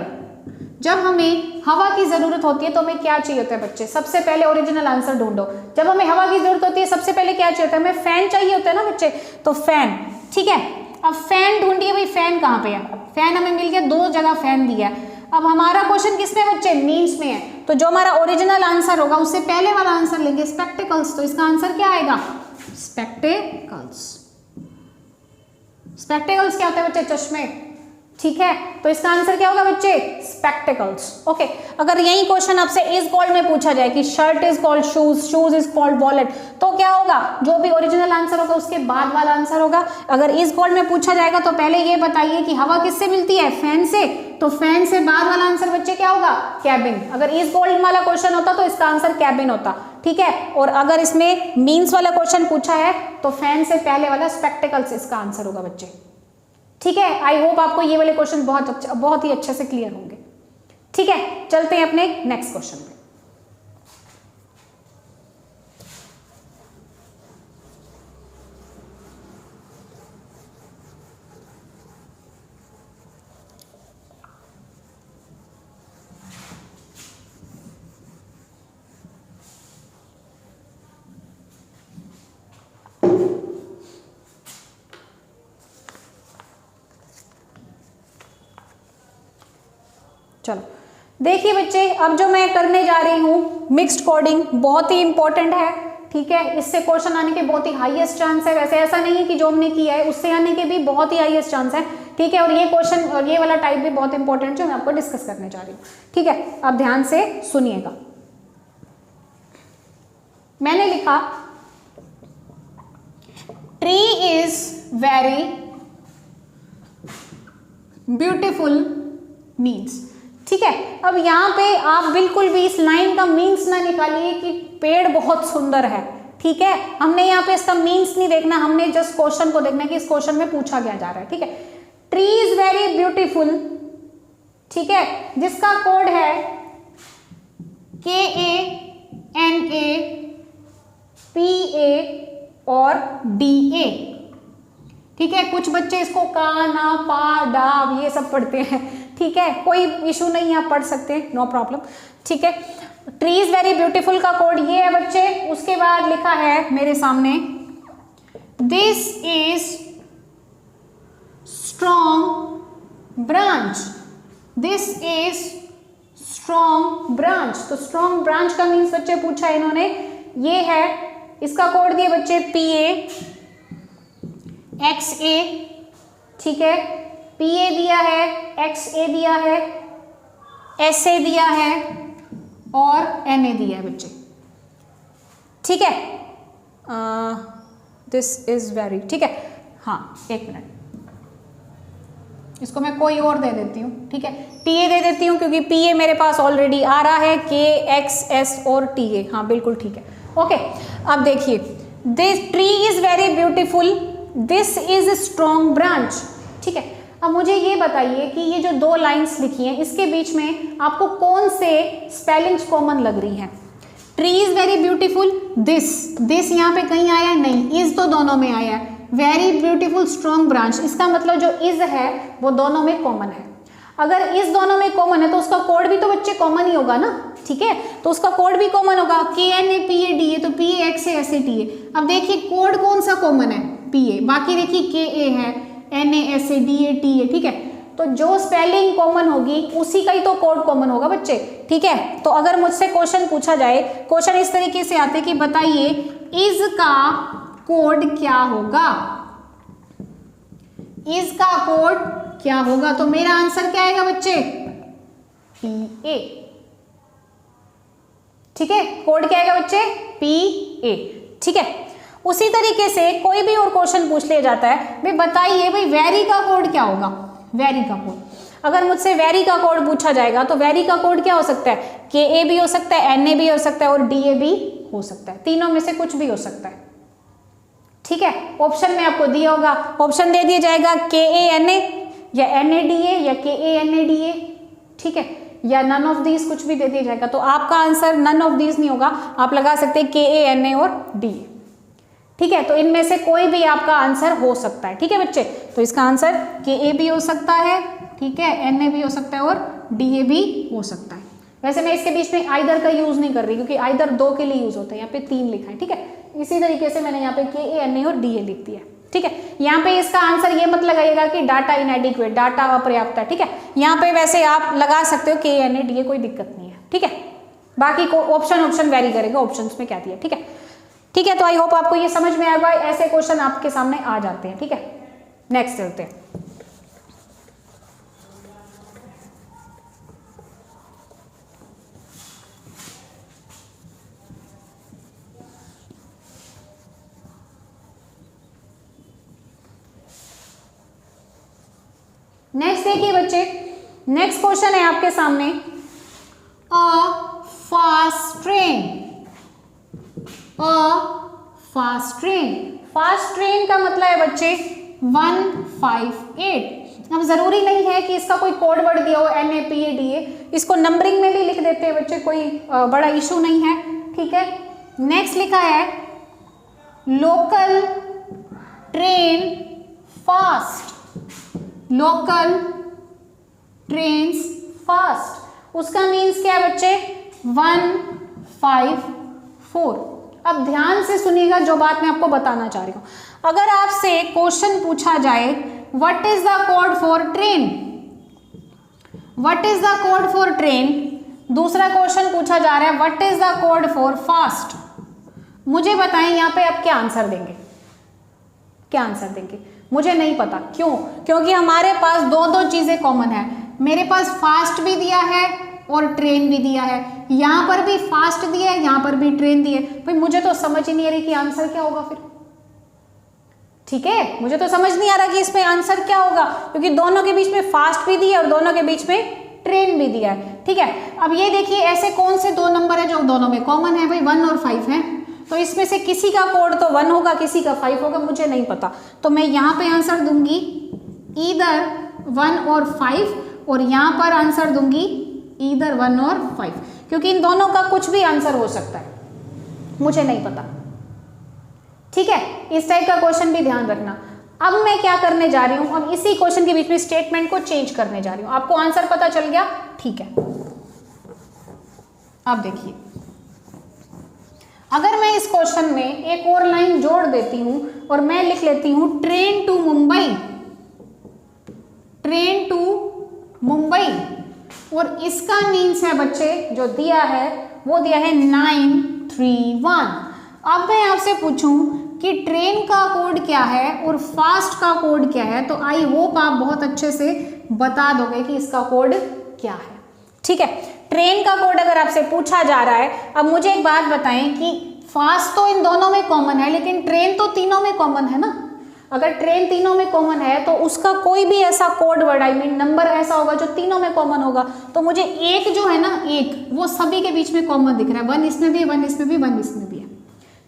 जब हमें हवा की जरूरत होती है तो हमें क्या चाहिए होता है बच्चे? सबसे पहले ओरिजिनल आंसर ढूंढो। जब हमें हवा की जरूरत होती है सबसे पहले क्या चाहिए होता है? हमें फैन चाहिए होता है ना बच्चे, तो फैन। ठीक है, अब फैन ढूंढिए भाई, फैन कहाँ पे है? फैन हमें मिल गया, दो जगह फैन दिया है। अब हमारा क्वेश्चन किसमें है बच्चे? मीन्स में है, तो जो हमारा ओरिजिनल आंसर होगा उससे पहले वाला आंसर लेंगे स्पेक्टिकल्स। तो इसका आंसर क्या आएगा? स्पेक्टिकल्स। स्पेक्टिकल्स क्या होता है बच्चे? चश्मे। ठीक है, तो इसका आंसर क्या होगा बच्चे? स्पेक्टिकल्स। ओके, अगर यही क्वेश्चन आपसे इज कॉल्ड में पूछा जाए कि shirt is called shoes, shoes is called wallet, तो क्या होगा? जो भी ओरिजिनल आंसर होगा उसके बाद वाला आंसर होगा। अगर इज कॉल्ड में पूछा जाएगा तो पहले ये बताइए कि हवा किससे मिलती है? फैन से, तो फैन से बाद वाला आंसर बच्चे क्या होगा? कैबिन। अगर इज कॉल्ड वाला क्वेश्चन होता तो इसका आंसर कैबिन होता। ठीक है, और अगर इसमें मीन्स वाला क्वेश्चन पूछा है तो फैन से पहले वाला स्पेक्टिकल्स इसका आंसर होगा बच्चे। ठीक है, आई होप आपको ये वाले क्वेश्चन बहुत ही अच्छे से क्लियर होंगे। ठीक है, चलते हैं अपने नेक्स्ट क्वेश्चन पे। चलो देखिए बच्चे, अब जो मैं करने जा रही हूँ मिक्स्ड कोडिंग, बहुत ही इंपॉर्टेंट है। ठीक है, इससे क्वेश्चन आने के बहुत ही हाईएस्ट चांस है। वैसे ऐसा नहीं है कि जो हमने किया है उससे आने के भी बहुत ही हाईएस्ट चांस है। ठीक है, और ये क्वेश्चन और ये वाला टाइप भी बहुत इंपॉर्टेंट जो मैं आपको डिस्कस करने जा रही हूँ। ठीक है, अब ध्यान से सुनिएगा। मैंने लिखा tree is very beautiful means. ठीक है, अब यहाँ पे आप बिल्कुल भी इस लाइन का मीन्स ना निकालिए कि पेड़ बहुत सुंदर है। ठीक है, हमने यहाँ पे इसका मीन्स नहीं देखना, हमने जस्ट क्वेश्चन को देखना है कि इस क्वेश्चन में पूछा क्या जा रहा है। ठीक है, ट्री इज वेरी ब्यूटीफुल। ठीक है, जिसका कोड है KANAPA और DA। ठीक है, कुछ बच्चे इसको का, ना, पा, डा ये सब पढ़ते हैं। ठीक है, कोई इशू नहीं, आप पढ़ सकते हैं, नो प्रॉब्लम। ठीक है, ट्री इज वेरी ब्यूटीफुल का कोड ये है बच्चे। उसके बाद लिखा है मेरे सामने this is strong branch. This is strong branch. तो स्ट्रॉन्ग ब्रांच का मीन्स बच्चे पूछा है इन्होंने, ये है। इसका कोड दिए बच्चे PA XA। ठीक है, PA दिया है, XA दिया है, SA दिया है और NA दिया है बच्चे। ठीक है, दिस इज वेरी। ठीक है, हाँ एक मिनट, इसको मैं कोई और दे देती हूँ। ठीक है, TA दे देती हूँ क्योंकि PA मेरे पास ऑलरेडी आ रहा है, K X S और TA। हाँ बिल्कुल ठीक है। ओके, अब देखिए this tree is very beautiful, this is strong branch. ठीक है, अब मुझे ये बताइए कि ये जो दो लाइंस लिखी हैं इसके बीच में आपको कौन से स्पेलिंग्स कॉमन लग रही हैं? Tree is very beautiful, this यहाँ पे कहीं आया है? नहीं, इज तो दोनों में आया है। वेरी ब्यूटीफुल स्ट्रॉन्ग ब्रांच, इसका मतलब जो इज है वो दोनों में कॉमन है। अगर इस दोनों में कॉमन है तो उसका कोड भी तो बच्चे कॉमन ही होगा ना। ठीक है, तो उसका कोड भी कॉमन होगा, KNAPA तो PA XA SA TA। अब देखिए कोड कौन सा कॉमन है? PA। बाकी देखिए KA है, NA SA DA TA। ठीक है, तो जो स्पेलिंग कॉमन होगी उसी का ही तो कोड कॉमन होगा बच्चे। ठीक है, तो अगर मुझसे क्वेश्चन पूछा जाए, क्वेश्चन इस तरीके से आते कि बताइए इज का कोड क्या होगा? इज का कोड क्या होगा? तो मेरा आंसर क्या आएगा बच्चे? PA। ठीक है, कोड क्या आएगा बच्चे? PA। ठीक है, उसी तरीके से कोई भी और क्वेश्चन पूछ लिया जाता है, भाई बताइए भाई वेरी का कोड क्या होगा? वेरी का कोड, अगर मुझसे वेरी का कोड पूछा जाएगा तो वेरी का कोड क्या हो सकता है? KA भी हो सकता है, NA भी हो सकता है और DA भी हो सकता है। तीनों में से कुछ भी हो सकता है। ठीक है, ऑप्शन में आपको दिया होगा, ऑप्शन दे दिया जाएगा KANA या NADA या KANADA। ठीक है, या नन ऑफ दीज कुछ भी दे दिया जाएगा। तो आपका आंसर नन ऑफ दीज नहीं होगा, आप लगा सकते हैं KANA और DA। ठीक है, तो इनमें से कोई भी आपका आंसर हो सकता है। ठीक है बच्चे, तो इसका आंसर KA भी हो सकता है, ठीक है, NA भी हो सकता है और DA भी हो सकता है। वैसे मैं इसके बीच में आइदर का यूज नहीं कर रही क्योंकि आइदर 2 के लिए यूज होता है, यहाँ पे 3 लिखा है। ठीक है, इसी तरीके से मैंने यहाँ पे KA, NA और DA लिख दिया। ठीक है, यहाँ पे इसका आंसर ये मत लगाइएगा कि डाटा इनएडिक्वेट, डाटा अपर्याप्त है। ठीक है, यहाँ पे वैसे आप लगा सकते हो KA, NA, DA, कोई दिक्कत नहीं है। ठीक है, बाकी को ऑप्शन वेरी करेगा ऑप्शंस में क्या दिया। ठीक है, ठीक है, तो आई होप आपको ये समझ में आएगा, ऐसे क्वेश्चन आपके सामने आ जाते हैं। ठीक है, नेक्स्ट चलते हैं। नेक्स्ट देखिए बच्चे, नेक्स्ट क्वेश्चन है आपके सामने, a fast train, a fast train. Fast train का मतलब है बच्चे 158। अब जरूरी नहीं है कि इसका कोई कोड वर्ड दिया हो NA, PA, DA, इसको नंबरिंग में भी लिख देते हैं बच्चे, कोई बड़ा इशू नहीं है। ठीक है, नेक्स्ट लिखा है local train fast, local trains fast, उसका मीन्स क्या है बच्चे 154। अब ध्यान से सुनिएगा जो बात मैं आपको बताना चाह रही हूं। अगर आपसे क्वेश्चन पूछा जाए what is the code for train, what is the code for train, दूसरा क्वेश्चन पूछा जा रहा है what is the code for fast, मुझे बताएं यहाँ पे आप क्या आंसर देंगे, क्या आंसर देंगे? मुझे नहीं पता। क्यों? क्योंकि हमारे पास दो चीजें कॉमन है, मेरे पास फास्ट भी दिया है और ट्रेन भी दिया है, यहां पर भी फास्ट दिया है, यहां पर भी ट्रेन दी है। भाई मुझे तो समझ ही नहीं आ रही कि आंसर क्या होगा फिर। ठीक है, मुझे तो समझ नहीं आ रहा कि इसमें आंसर क्या होगा, क्योंकि दोनों के बीच में फास्ट भी दिया है और दोनों के बीच में ट्रेन भी दिया है। ठीक है, अब ये देखिए ऐसे कौन से 2 नंबर है जो दोनों में कॉमन है? भाई 1 और 5 है, तो इसमें से किसी का कोड तो 1 होगा, किसी का 5 होगा, मुझे नहीं पता। तो मैं यहाँ पे आंसर दूंगी ईदर 1 और 5 और यहाँ पर आंसर दूंगी ईदर 1 और 5, क्योंकि इन दोनों का कुछ भी आंसर हो सकता है, मुझे नहीं पता। ठीक है, इस टाइप का क्वेश्चन भी ध्यान रखना। अब मैं क्या करने जा रही हूं, अब इसी क्वेश्चन के बीच में स्टेटमेंट को चेंज करने जा रही हूं। आपको आंसर पता चल गया? ठीक है, अब देखिए अगर मैं इस क्वेश्चन में एक और लाइन जोड़ देती हूं और मैं लिख लेती हूं train to Mumbai, train to Mumbai, और इसका मीन्स है बच्चे जो दिया है वो दिया है 931। अब मैं आपसे पूछूं कि ट्रेन का कोड क्या है और फास्ट का कोड क्या है, तो आई होप आप बहुत अच्छे से बता दोगे कि इसका कोड क्या है। ठीक है, ट्रेन का कोड अगर आपसे पूछा जा रहा है, अब मुझे एक बात बताएं कि फास्ट तो इन दोनों में कॉमन है, लेकिन ट्रेन तो तीनों में कॉमन है ना। अगर ट्रेन तीनों में कॉमन है तो उसका कोई भी ऐसा code word, I mean number ऐसा होगा जो तीनों में कॉमन होगा। तो मुझे एक जो है ना, एक वो सभी के बीच में कॉमन दिख रहा है, 1 इसमें भी है, 1 इसमें भी, 1 इसमें भी है।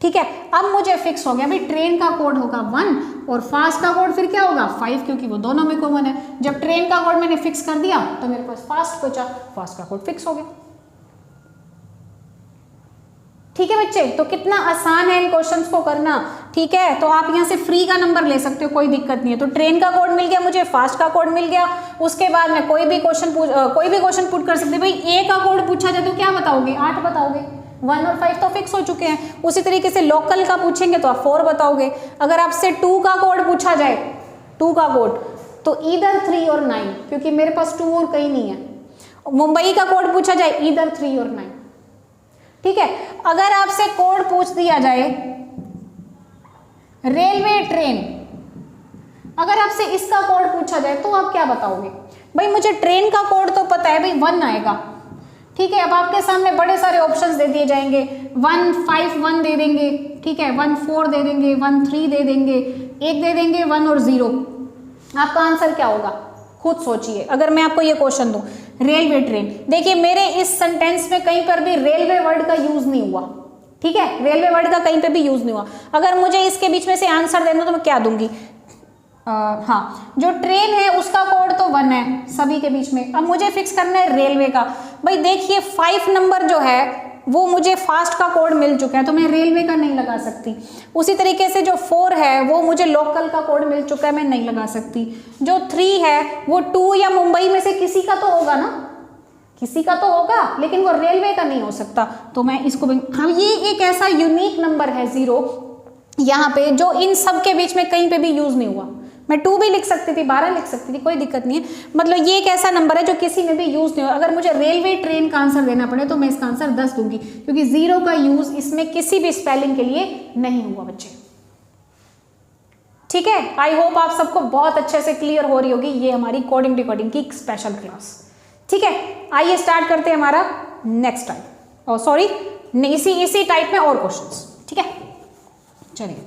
ठीक है, अब मुझे फिक्स हो गया भाई ट्रेन का कोड होगा 1 और फास्ट का कोड फिर क्या होगा 5, क्योंकि वो दोनों में कॉमन है। जब ट्रेन का कोड मैंने फिक्स कर दिया तो मेरे पास फास्ट बचा, फास्ट का कोड फिक्स हो गया। ठीक है बच्चे, तो कितना आसान है इन क्वेश्चंस को करना। ठीक है, तो आप यहाँ से फ्री का नंबर ले सकते हो, कोई दिक्कत नहीं है। तो ट्रेन का कोड मिल गया मुझे, फास्ट का कोड मिल गया, उसके बाद मैं कोई भी क्वेश्चन पुट कर सकते। भाई ए का कोड पूछा जाए तो क्या बताओगे? 8 बताओगे, 1 और 5 तो फिक्स हो चुके हैं। उसी तरीके से लोकल का पूछेंगे तो आप 4 बताओगे। अगर आपसे 2 का कोड पूछा जाए, 2 का कोड, तो ईदर 3 और 9, क्योंकि मेरे पास 2 और कहीं नहीं है। मुंबई का कोड पूछा जाए ईदर 3 और 9। ठीक है, अगर आपसे कोड पूछ दिया जाए रेलवे ट्रेन, अगर आपसे इसका कोड पूछा जाए तो आप क्या बताओगे? भाई मुझे ट्रेन का कोड तो पता है, भाई 1 आएगा। ठीक है, अब आपके सामने बड़े सारे ऑप्शंस दे दिए जाएंगे, 151 दे देंगे, ठीक है, 14 दे देंगे, 13 दे देंगे, 1 दे देंगे, 1 और 0। आपका आंसर क्या होगा? खुद सोचिए। अगर मैं आपको ये क्वेश्चन दूं रेलवे ट्रेन, देखिए मेरे इस सेंटेंस में कहीं पर भी रेलवे वर्ड का यूज नहीं हुआ। ठीक है, रेलवे वर्ड का कहीं पे भी यूज नहीं हुआ। अगर मुझे इसके बीच में से आंसर देना तो मैं क्या दूंगी? हाँ, जो ट्रेन है उसका कोड तो 1 है सभी के बीच में। अब मुझे फिक्स करना है रेलवे का। भाई देखिए 5 नंबर जो है वो मुझे फास्ट का कोड मिल चुका है, तो मैं रेलवे का नहीं लगा सकती। उसी तरीके से जो 4 है वो मुझे लोकल का कोड मिल चुका है, मैं नहीं लगा सकती। जो 3 है वो 2 या मुंबई में से किसी का तो होगा ना, किसी का तो होगा, लेकिन वो रेलवे का नहीं हो सकता, तो मैं इसको हाँ, ये एक ऐसा यूनिक नंबर है 0 यहाँ पे, जो इन सब के बीच में कहीं पे भी यूज नहीं हुआ। मैं 2 भी लिख सकती थी, 12 लिख सकती थी, कोई दिक्कत नहीं है। मतलब ये एक ऐसा नंबर है जो किसी में भी यूज नहीं हुआ। अगर मुझे रेलवे ट्रेन का आंसर देना पड़े तो मैं इसका आंसर 10 दूंगी, क्योंकि 0 का यूज इसमें किसी भी स्पेलिंग के लिए नहीं हुआ बच्चे। ठीक है, आई होप आप सबको बहुत अच्छे से क्लियर हो रही होगी ये हमारी कोडिंग डिकोडिंग की स्पेशल क्लास। ठीक है, आइए स्टार्ट करते हैं हमारा नेक्स्ट टाइप, और सॉरी इसी टाइप में और क्वेश्चंस। ठीक है, चलिए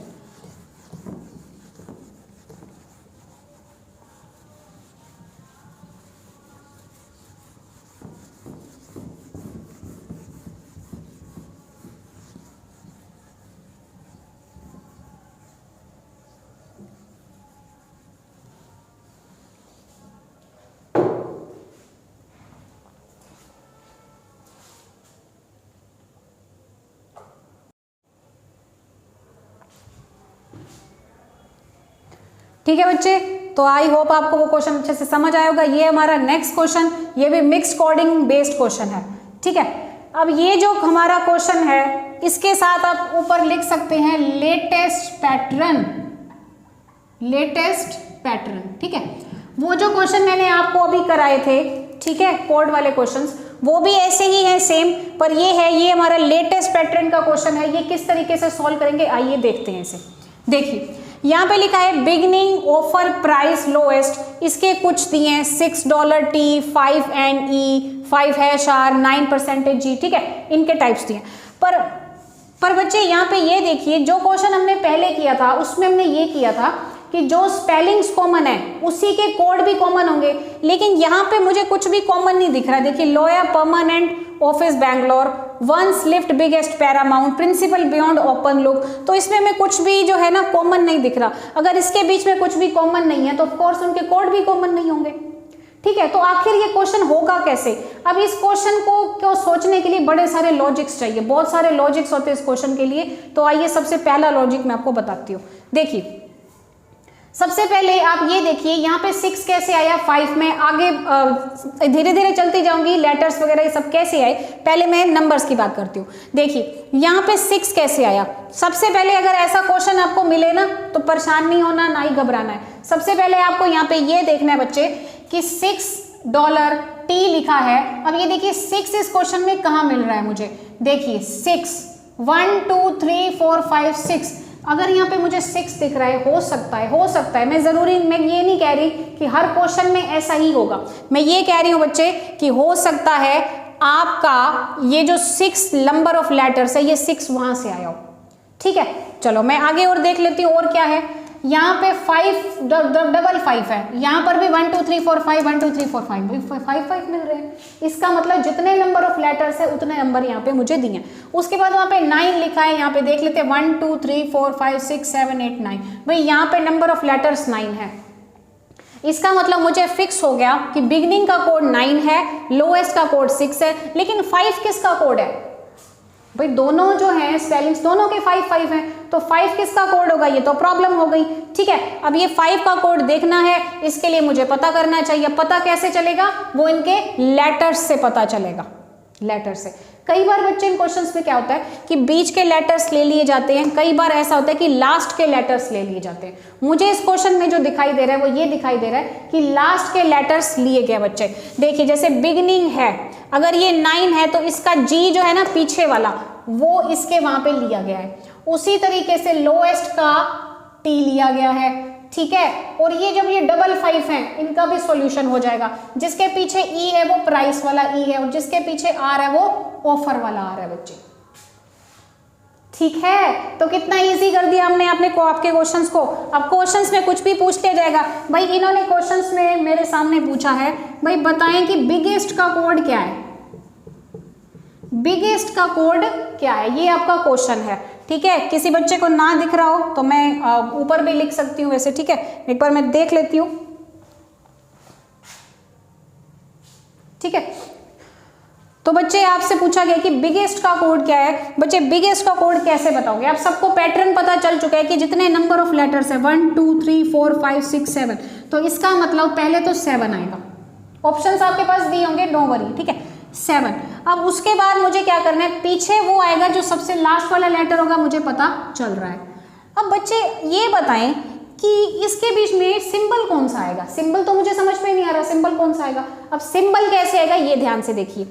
ठीक है बच्चे, तो आई होप आपको वो क्वेश्चन अच्छे से समझ आया होगा। ये हमारा नेक्स्ट क्वेश्चन, ये भी मिक्स्ड कोडिंग बेस्ड क्वेश्चन है। ठीक है, अब ये जो हमारा क्वेश्चन है इसके साथ आप ऊपर लिख सकते हैं लेटेस्ट पैटर्न, लेटेस्ट पैटर्न। ठीक है, वो जो क्वेश्चन मैंने आपको अभी कराए थे, ठीक है, कोड वाले क्वेश्चंस, वो भी ऐसे ही है सेम, पर ये है, ये हमारा लेटेस्ट पैटर्न का क्वेश्चन है। ये किस तरीके से सॉल्व करेंगे आइए देखते हैं इसे। देखिए यहाँ पे लिखा है बिगनिंग ऑफर प्राइस लोएस्ट, इसके कुछ दिए हैं $6 T, 5 NE, 5 #R, 9% G। ठीक है, इनके टाइप्स दिए। पर बच्चे यहाँ पे ये देखिए, जो क्वेश्चन हमने पहले किया था उसमें हमने ये किया था कि जो स्पेलिंग्स कॉमन है उसी के कोड भी कॉमन होंगे, लेकिन यहाँ पे मुझे कुछ भी कॉमन नहीं दिख रहा। देखिए, lawyer permanent office Bangalore, once lift biggest paramount, principal beyond open look, तो इसमें मैं कुछ भी जो है ना कॉमन नहीं दिख रहा। अगर इसके बीच में कुछ भी कॉमन नहीं है तो ऑफकोर्स उनके कोड भी कॉमन नहीं होंगे। ठीक है, तो आखिर ये क्वेश्चन होगा कैसे? अब इस क्वेश्चन को सोचने के लिए बड़े सारे लॉजिक्स चाहिए, बहुत सारे लॉजिक्स होते हैं इस क्वेश्चन के लिए। तो आइए सबसे पहला लॉजिक मैं आपको बताती हूँ। देखिए, सबसे पहले आप ये देखिए यहाँ पे 6 कैसे आया 5 में, आगे धीरे धीरे चलती जाऊंगी, लेटर्स वगैरह ये सब कैसे आए, पहले मैं नंबर्स की बात करती हूँ। देखिए यहाँ पे 6 कैसे आया। सबसे पहले अगर ऐसा क्वेश्चन आपको मिले ना तो परेशान नहीं होना, ना ही घबराना है। सबसे पहले आपको यहाँ पे ये देखना है बच्चे कि $6 T लिखा है। अब ये देखिए 6 इस क्वेश्चन में कहाँ मिल रहा है मुझे, देखिए 6, 1 2 3 4 5 6, अगर यहाँ पे मुझे 6 दिख रहा है, हो सकता है, मैं ये नहीं कह रही कि हर क्वेश्चन में ऐसा ही होगा, मैं ये कह रही हूँ बच्चे कि हो सकता है आपका ये जो 6 नंबर ऑफ लेटर्स है ये 6 वहां से आया हो। ठीक है, चलो मैं आगे और देख लेती हूँ और क्या है। यहाँ पे 5 है, यहाँ पर भी 1 2 3 4 5 1 2 3 4 5 मिल रहे हैं। इसका मतलब जितने नंबर ऑफ लेटर्स है उतने नंबर यहाँ पे मुझे दिए। उसके बाद वहाँ पे 9 लिखा है, यहाँ पे देख लेते हैं 1 2 3 4 5 6 7 8 9, भाई यहाँ पे नंबर ऑफ लेटर्स 9 है। इसका मतलब मुझे फिक्स हो गया कि बिगनिंग का कोड 9 है, लोएस्ट का कोड 6 है, लेकिन 5 किसका कोड है? भाई दोनों जो हैं स्पेलिंग्स दोनों के 5 हैं, तो 5 किसका कोड होगा? ये तो प्रॉब्लम हो गई। ठीक है, अब ये 5 का कोड देखना है, इसके लिए मुझे पता करना चाहिए। पता कैसे चलेगा? वो इनके लेटर्स से पता चलेगा, लेटर से। कई बार बच्चे इन क्वेश्चंस में क्या होता है कि बीच के लेटर्स ले लिए जाते हैं, कई बार ऐसा होता है कि लास्ट के लेटर्स ले लिए जाते हैं। मुझे इस क्वेश्चन में जो दिखाई दे रहा है वो ये दिखाई दे रहा है कि लास्ट के लेटर्स लिए गए बच्चे। देखिए जैसे बिगनिंग है, अगर ये 9 है तो इसका जी जो है ना पीछे वाला वो इसके वहां पे लिया गया है। उसी तरीके से लोएस्ट का टी लिया गया है। ठीक है, और ये जब ये 5 है इनका भी सॉल्यूशन हो जाएगा। जिसके पीछे ई है वो प्राइस वाला ई है, और जिसके पीछे आर है वो ऑफर वाला आर है बच्चे। ठीक है, तो कितना इजी कर दिया हमने आपके क्वेश्चंस को। अब क्वेश्चंस में कुछ भी पूछते जाएगा। भाई इन्होंने क्वेश्चंस में मेरे सामने पूछा है, भाई बताएं कि बिगेस्ट का कोड क्या है, बिगेस्ट का कोड क्या है, ये आपका क्वेश्चन है। ठीक है, किसी बच्चे को ना दिख रहा हो तो मैं ऊपर भी लिख सकती हूँ वैसे। ठीक है, एक बार मैं देख लेती हूँ। ठीक है, तो बच्चे आपसे पूछा गया कि बिगेस्ट का कोड क्या है। बच्चे बिगेस्ट का कोड कैसे बताओगे? आप सबको पैटर्न पता चल चुका है कि जितने नंबर ऑफ लेटर्स है 1 2 3 4 5 6 7, तो इसका मतलब पहले तो 7 आएगा। ऑप्शंस आपके पास दिए होंगे, नो वरी, ठीक है, 7। अब उसके बाद मुझे क्या करना है, पीछे वो आएगा जो सबसे लास्ट वाला लेटर होगा, मुझे पता चल रहा है। अब बच्चे ये बताएं कि इसके बीच में सिंबल कौन सा आएगा। सिंबल तो मुझे समझ में नहीं आ रहा, सिंबल कौन सा आएगा। अब सिंबल कैसे आएगा ये ध्यान से देखिए,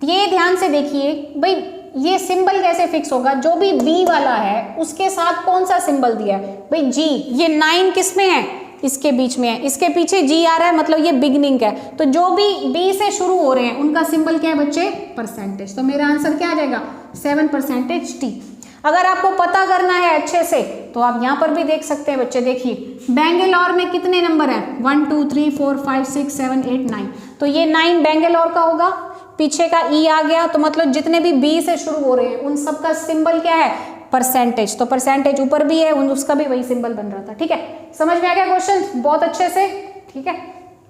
ये ध्यान से देखिए भाई, ये सिंबल कैसे फिक्स होगा। जो भी बी वाला है उसके साथ कौन सा सिंबल दिया है भाई, जी। ये 9 किस में है, इसके बीच में है, इसके पीछे जी आ रहा है, मतलब ये बिगनिंग है। तो जो भी बी से शुरू हो रहे हैं उनका सिंबल क्या है बच्चे, परसेंटेज। तो मेरा आंसर क्या आ जाएगा, 7% टी। अगर आपको पता करना है अच्छे से तो आप यहाँ पर भी देख सकते हैं बच्चे। देखिए बेंगलोर में कितने नंबर है, 1 2 3 4 5 6 7 8 9, तो ये 9 बेंगलोर का होगा, पीछे का ई आ गया, तो मतलब जितने भी बी से शुरू हो रहे हैं उन सब का सिंबल क्या है, परसेंटेज। तो परसेंटेज ऊपर भी है, उसका भी वही सिंबल बन रहा था, ठीक है। समझ में आ गया क्वेश्चन बहुत अच्छे से, ठीक है।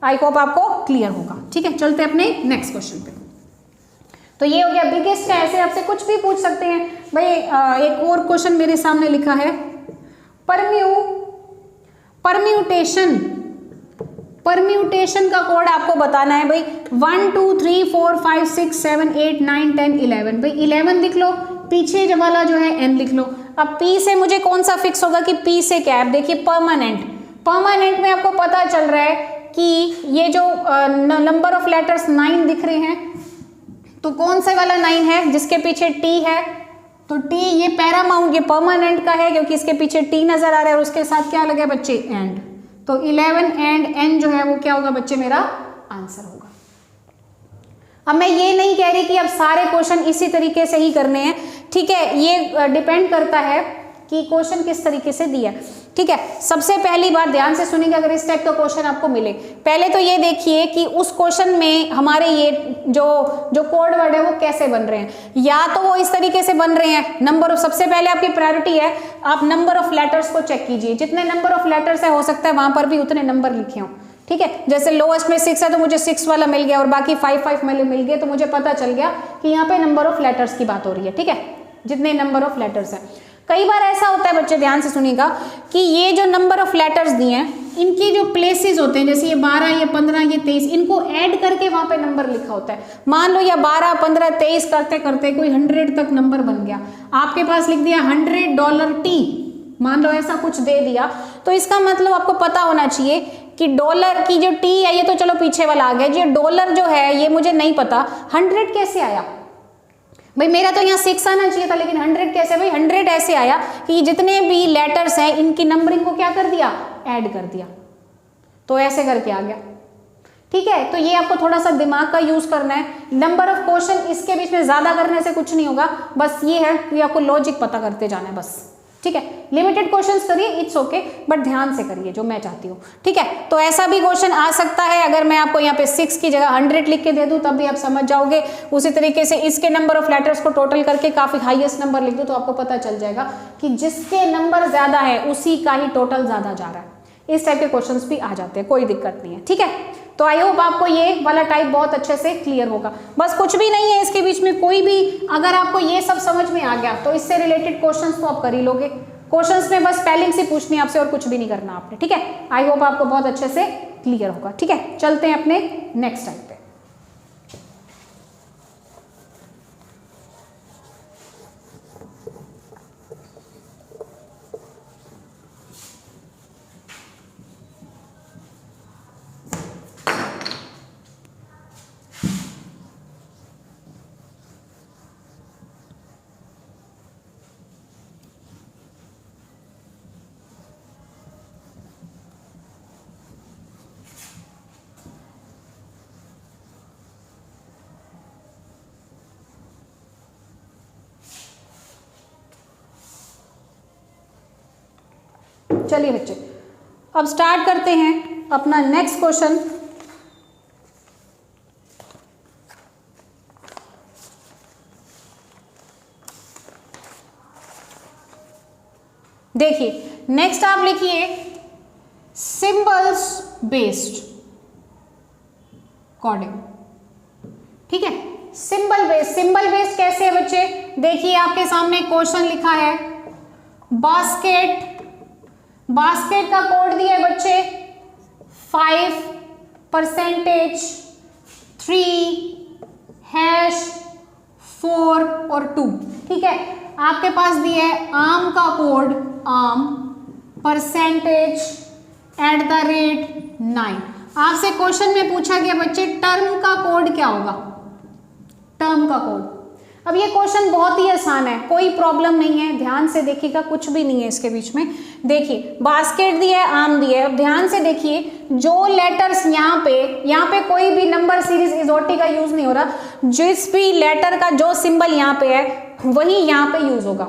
आई होप आपको क्लियर होगा, ठीक है। चलते अपने नेक्स्ट क्वेश्चन पे। तो ये हो गया बिगेस्ट का। ऐसे आपसे कुछ भी पूछ सकते हैं भाई। एक और क्वेश्चन मेरे सामने लिखा है, परम्यूटेशन का कोड आपको बताना है भाई। 1 2 3 4 5 6 7 8 9 10 11, भाई 11 लिख लो, पीछे जो वाला जो है n लिख लो। अब p से मुझे कौन सा फिक्स होगा कि p से क्या है। देखिए परमानेंट में आपको पता चल रहा है कि ये जो नंबर ऑफ लेटर्स 9 दिख रहे हैं, तो कौन सा वाला 9 है जिसके पीछे t है, तो t ये पैरामाउंट, ये परमानेंट का है क्योंकि इसके पीछे t नजर आ रहा है और उसके साथ क्या लगे बच्चे, एंड। तो 11 एंड n जो है वो क्या होगा बच्चे, मेरा आंसर होगा। अब मैं ये नहीं कह रही कि अब सारे क्वेश्चन इसी तरीके से ही करने हैं, ठीक है। ये डिपेंड करता है कि क्वेश्चन किस तरीके से दिया है, ठीक है। सबसे पहली बात ध्यान से सुनिएगा, अगर इस टाइप का क्वेश्चन आपको मिले, पहले तो ये देखिए कि उस क्वेश्चन में हमारे ये जो कोड वर्ड है वो कैसे बन रहे हैं। या तो वो इस तरीके से बन रहे हैं, नंबर ऑफ, सबसे पहले आपकी प्रायोरिटी है आप नंबर ऑफ लेटर्स को चेक कीजिए। जितने नंबर ऑफ लेटर्स है हो सकता है वहां पर भी उतने नंबर लिखे हों, ठीक है। जैसे लोएस्ट में 6 है तो मुझे 6 वाला मिल गया और बाकी 5 मिल गए, तो मुझे पता चल गया कि यहाँ पे नंबर ऑफ लेटर्स की बात हो रही है, ठीक है, जितने नंबर ऑफ लेटर्स हैं। कई बार ऐसा होता है बच्चे, ध्यान से सुनिएगा, कि ये जो नंबर ऑफ लेटर्स दिए हैं इनकी जो प्लेसेस होते हैं, जैसे ये 12, ये 15, ये 23, इनको ऐड करके वहां पे नंबर लिखा होता है। मान लो या 12, 15, 23 करते करते कोई 100 तक नंबर बन गया, आपके पास लिख दिया $100 मान लो ऐसा कुछ दे दिया, तो इसका मतलब आपको पता होना चाहिए कि डॉलर की जो टी है ये तो चलो पीछे वाला आ गया, जो डॉलर जो है ये मुझे नहीं पता 100 कैसे आया भाई। मेरा तो यहाँ 6 आना चाहिए था, लेकिन 100 कैसे भाई। 100 ऐसे आया कि जितने भी लेटर्स हैं इनकी नंबरिंग को क्या कर दिया, ऐड कर दिया, तो ऐसे करके आ गया, ठीक है। तो ये आपको थोड़ा सा दिमाग का यूज करना है। नंबर ऑफ क्वेश्चन इसके बीच में ज्यादा करने से कुछ नहीं होगा, बस ये है कि आपको लॉजिक पता करते जाना है बस, ठीक है। लिमिटेड क्वेश्चंस करिए, इट्स ओके, बट ध्यान से करिए जो मैं चाहती हूँ, ठीक है। तो ऐसा भी क्वेश्चन आ सकता है, अगर मैं आपको यहाँ पे 6 की जगह 100 लिख के दे दूँ तब भी आप समझ जाओगे। उसी तरीके से इसके नंबर ऑफ लेटर्स को टोटल करके काफी हाईएस्ट नंबर लिख दूँ तो आपको पता चल जाएगा कि जिसके नंबर ज्यादा है उसी का ही टोटल ज्यादा जा रहा है। इस टाइप के क्वेश्चंस भी आ जाते हैं, कोई दिक्कत नहीं है, ठीक है। तो आई होप आपको ये वाला टाइप बहुत अच्छे से क्लियर होगा। बस कुछ भी नहीं है इसके बीच में, कोई भी अगर आपको ये सब समझ में आ गया तो इससे रिलेटेड क्वेश्चंस तो आप कर ही लोगे। क्वेश्चंस में बस स्पेलिंग से पूछनी है आपसे और कुछ भी नहीं करना आपने, ठीक है। आई होप आपको बहुत अच्छे से क्लियर होगा, ठीक है। चलते हैं अपने नेक्स्ट टाइप पे। चलिए बच्चे अब स्टार्ट करते हैं अपना नेक्स्ट क्वेश्चन। देखिए नेक्स्ट आप लिखिए सिंबल्स बेस्ड कोडिंग, ठीक है। सिंबल सिंबल बेस्ड कैसे है बच्चे, देखिए आपके सामने क्वेश्चन लिखा है, बास्केट, बास्केट का कोड दिया है बच्चे 5%, 3, #4 और 2। ठीक है, आपके पास दिया है आम का कोड, आम %9। आपसे क्वेश्चन में पूछा गया बच्चे टर्म का कोड क्या होगा, टर्म का कोड। अब ये क्वेश्चन बहुत ही आसान है, कोई प्रॉब्लम नहीं है, ध्यान से देखिएगा, कुछ भी नहीं है इसके बीच में। देखिए बास्केट दिया है, आम दिया है, अब ध्यान से देखिए जो लेटर्स यहाँ पे कोई भी नंबर सीरीज इजोटी का यूज नहीं हो रहा, जिस भी लेटर का जो सिंबल यहाँ पे है वही यहाँ पे यूज होगा।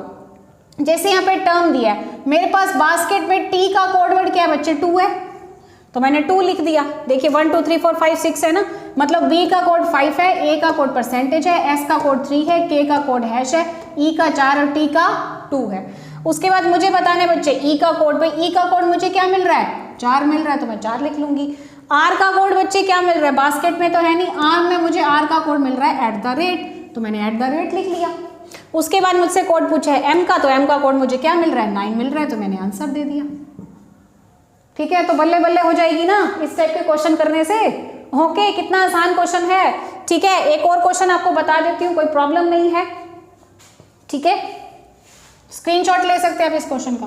जैसे यहाँ पे टर्म दिया है, मेरे पास बास्केट में टी का कोड वर्ड क्या है बच्चे, 2 है, तो मैंने 2 लिख दिया। देखिए 1 2 3 4 5 6 है ना, मतलब बी का कोड 5 है, ए का कोड % है, एस का कोड 3 है, के का कोड # है, ई का 4 और टी का 2 है। उसके बाद मुझे बताना है बच्चे ई का कोड, भाई ई का कोड मुझे क्या मिल रहा है, 4 मिल रहा है, तो मैं 4 लिख लूंगी। आर का कोड बच्चे क्या मिल रहा है, बास्केट में तो है नहीं, आर में मुझे आर का कोड मिल रहा है @ तो मैंने @ लिख लिया। उसके बाद मुझसे कोड पूछा है एम का, तो एम का कोड मुझे क्या मिल रहा है, 9 मिल रहा है, तो मैंने आंसर दे दिया। ठीक है, तो बल्ले बल्ले हो जाएगी ना इस टाइप के क्वेश्चन करने से। ओके, कितना आसान क्वेश्चन है। ठीक है, एक और क्वेश्चन आपको बता देती हूँ, कोई प्रॉब्लम नहीं है। ठीक है, स्क्रीनशॉट ले सकते हैं आप इस क्वेश्चन का।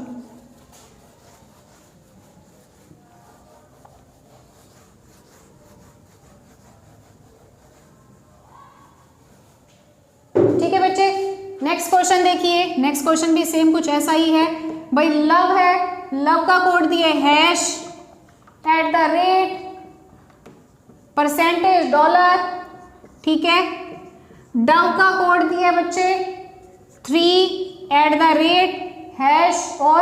ठीक है बच्चे, नेक्स्ट क्वेश्चन देखिए, नेक्स्ट क्वेश्चन भी सेम कुछ ऐसा ही है। भाई लव है, लव का कोड दिए $, ठीक है। डव का कोड दिया बच्चे 3 @ और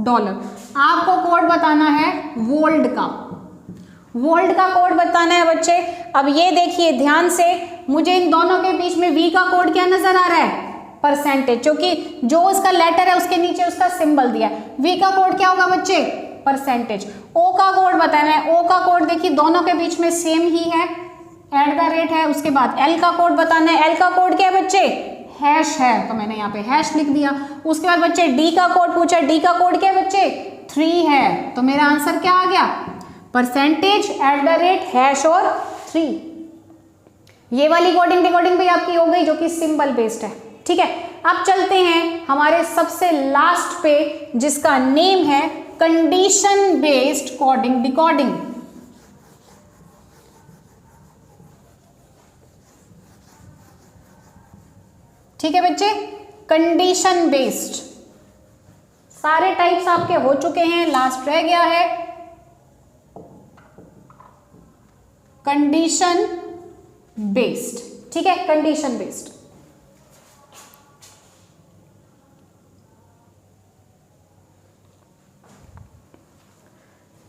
$। आपको कोड बताना है वोल्ट का, वोल्ट का कोड बताना है बच्चे। अब ये देखिए ध्यान से, मुझे इन दोनों के बीच में V का कोड क्या नजर आ रहा है, %, क्योंकि जो उसका लेटर है उसके नीचे उसका सिंबल दिया है। V का कोड क्या होगा बच्चे, %। O का कोड बताना है, O का कोड देखिए दोनों के बीच में सेम ही है, @ है। उसके बाद L का कोड बताना है, L का कोड क्या है बच्चे, # है, तो मैंने यहाँ पे # लिख दिया। उसके बाद बच्चे D का कोड पूछा, D का कोड क्या है बच्चे, 3 है, तो मेरा आंसर क्या आ गया, %, # और 3। ये वाली कोडिंग डिकोडिंग भी आपकी हो गई जो कि सिंबल बेस्ड है। ठीक है, अब चलते हैं हमारे सबसे लास्ट पे जिसका नेम है कंडीशन बेस्ड कोडिंग डिकोडिंग। ठीक है बच्चे, कंडीशन बेस्ड सारे टाइप्स आपके हो चुके हैं, लास्ट रह गया है कंडीशन बेस्ड। ठीक है, कंडीशन बेस्ड।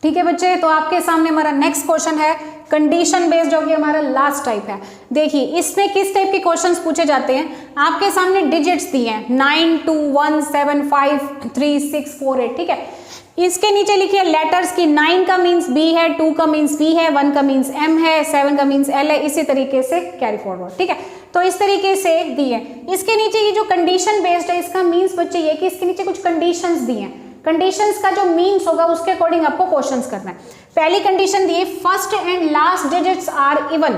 ठीक है बच्चे, तो आपके सामने हमारा नेक्स्ट क्वेश्चन है कंडीशन बेस्ड, जो कि हमारा लास्ट टाइप है। देखिए इसमें किस टाइप के क्वेश्चंस पूछे जाते हैं। आपके सामने डिजिट्स दिए हैं 9 2 1 7 5 3 6 4 8। ठीक है, इसके नीचे लिखिए लेटर्स की, 9 का मीन्स B है, 2 का मीन्स B है, 1 का मीन्स M है, 7 का मीन्स L है, इसी तरीके से कैरी फॉरवर्ड। ठीक है, तो इस तरीके से दिए। इसके नीचे ये जो कंडीशन बेस्ड है, इसका मीन्स बच्चे ये कि इसके नीचे कुछ कंडीशंस दिए हैं। कंडीशंस का जो मीन्स होगा उसके अकॉर्डिंग आपको क्वेश्चंस करना है। पहली कंडीशन दी, first and last digits are even.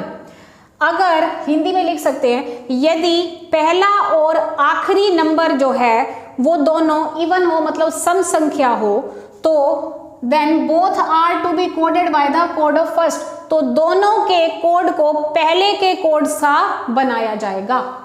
अगर हिंदी में लिख सकते हैं, यदि पहला और आखिरी नंबर जो है वो दोनों इवन हो, मतलब सम संख्या हो, तो then both are to be coded by the code of first, तो दोनों के कोड को पहले के कोड सा बनाया जाएगा।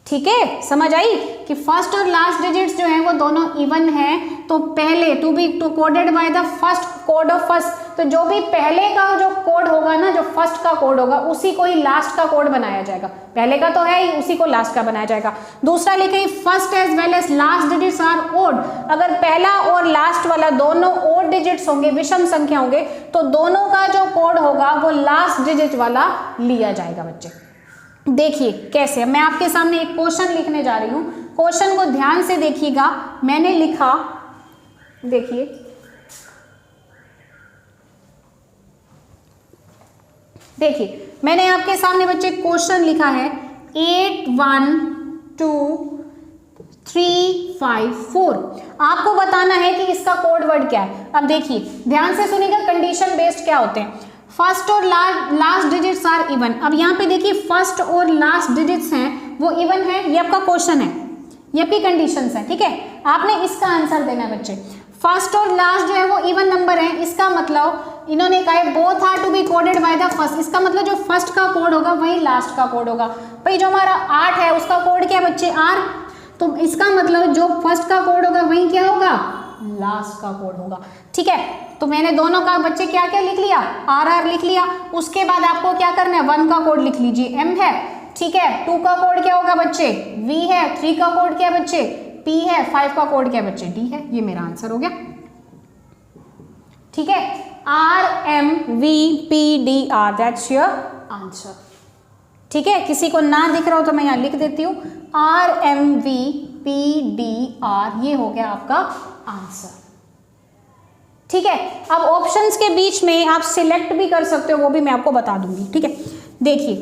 ठीक है, समझ आई कि फर्स्ट और लास्ट डिजिट्स जो हैं वो दोनों इवन हैं, तो पहले to be coded by the first code of first, तो जो भी पहले का जो कोड होगा ना, जो फर्स्ट का कोड होगा, उसी को ही लास्ट का कोड बनाया जाएगा। पहले का तो है ही, उसी को लास्ट का बनाया जाएगा। दूसरा लिखे first as well as last digits are odd. अगर पहला और लास्ट वाला दोनों ओड डिजिट्स होंगे, विषम संख्या होंगे, तो दोनों का जो कोड होगा वो लास्ट डिजिट वाला लिया जाएगा। बच्चे देखिए कैसे, मैं आपके सामने एक क्वेश्चन लिखने जा रही हूं, क्वेश्चन को ध्यान से देखिएगा। मैंने लिखा, देखिए देखिए मैंने आपके सामने बच्चे क्वेश्चन लिखा है 812354। आपको बताना है कि इसका कोड वर्ड क्या है। अब देखिए ध्यान से सुनिएगा, कंडीशन बेस्ड क्या होते हैं, फर्स्ट और लास्ट डिजिट्स आर इवन। अब यहाँ पे देखिए फर्स्ट और लास्ट डिजिट्स हैं वो इवन है, ये आपका क्वेश्चन है, ये आपकी कंडीशंस है, ठीक है। आपने इसका आंसर देना है बच्चे। फर्स्ट और लास्ट जो है वो इवन नंबर है, इसका मतलब इन्होंने कहा है both are to be coded by the first, इसका मतलब जो फर्स्ट का कोड होगा वही लास्ट का कोड होगा। भाई जो हमारा 8 है उसका कोड क्या है बच्चे, आर, तो इसका मतलब जो फर्स्ट का कोड होगा वही क्या होगा, लास्ट का कोड होगा, ठीक है। तो मैंने दोनों का बच्चे क्या क्या लिख लिया, आर आर लिख लिया। उसके बाद आपको क्या करना है, 1 का कोड लिख लीजिए, एम है, ठीक है। 2 का कोड क्या होगा बच्चे, वी है। 3 का कोड क्या है बच्चे, पी है। 5 का कोड क्या है बच्चे, डी है। ये मेरा आंसर हो गया, ठीक है। R M V P D R, that's your answer, ठीक है। किसी को ना दिख रहा हो तो मैं यहाँ लिख देती हूँ, R M V P D R, ये हो गया आपका आंसर, ठीक है। अब ऑप्शंस के बीच में आप सिलेक्ट भी कर सकते हो, वो भी मैं आपको बता दूंगी, ठीक है। देखिए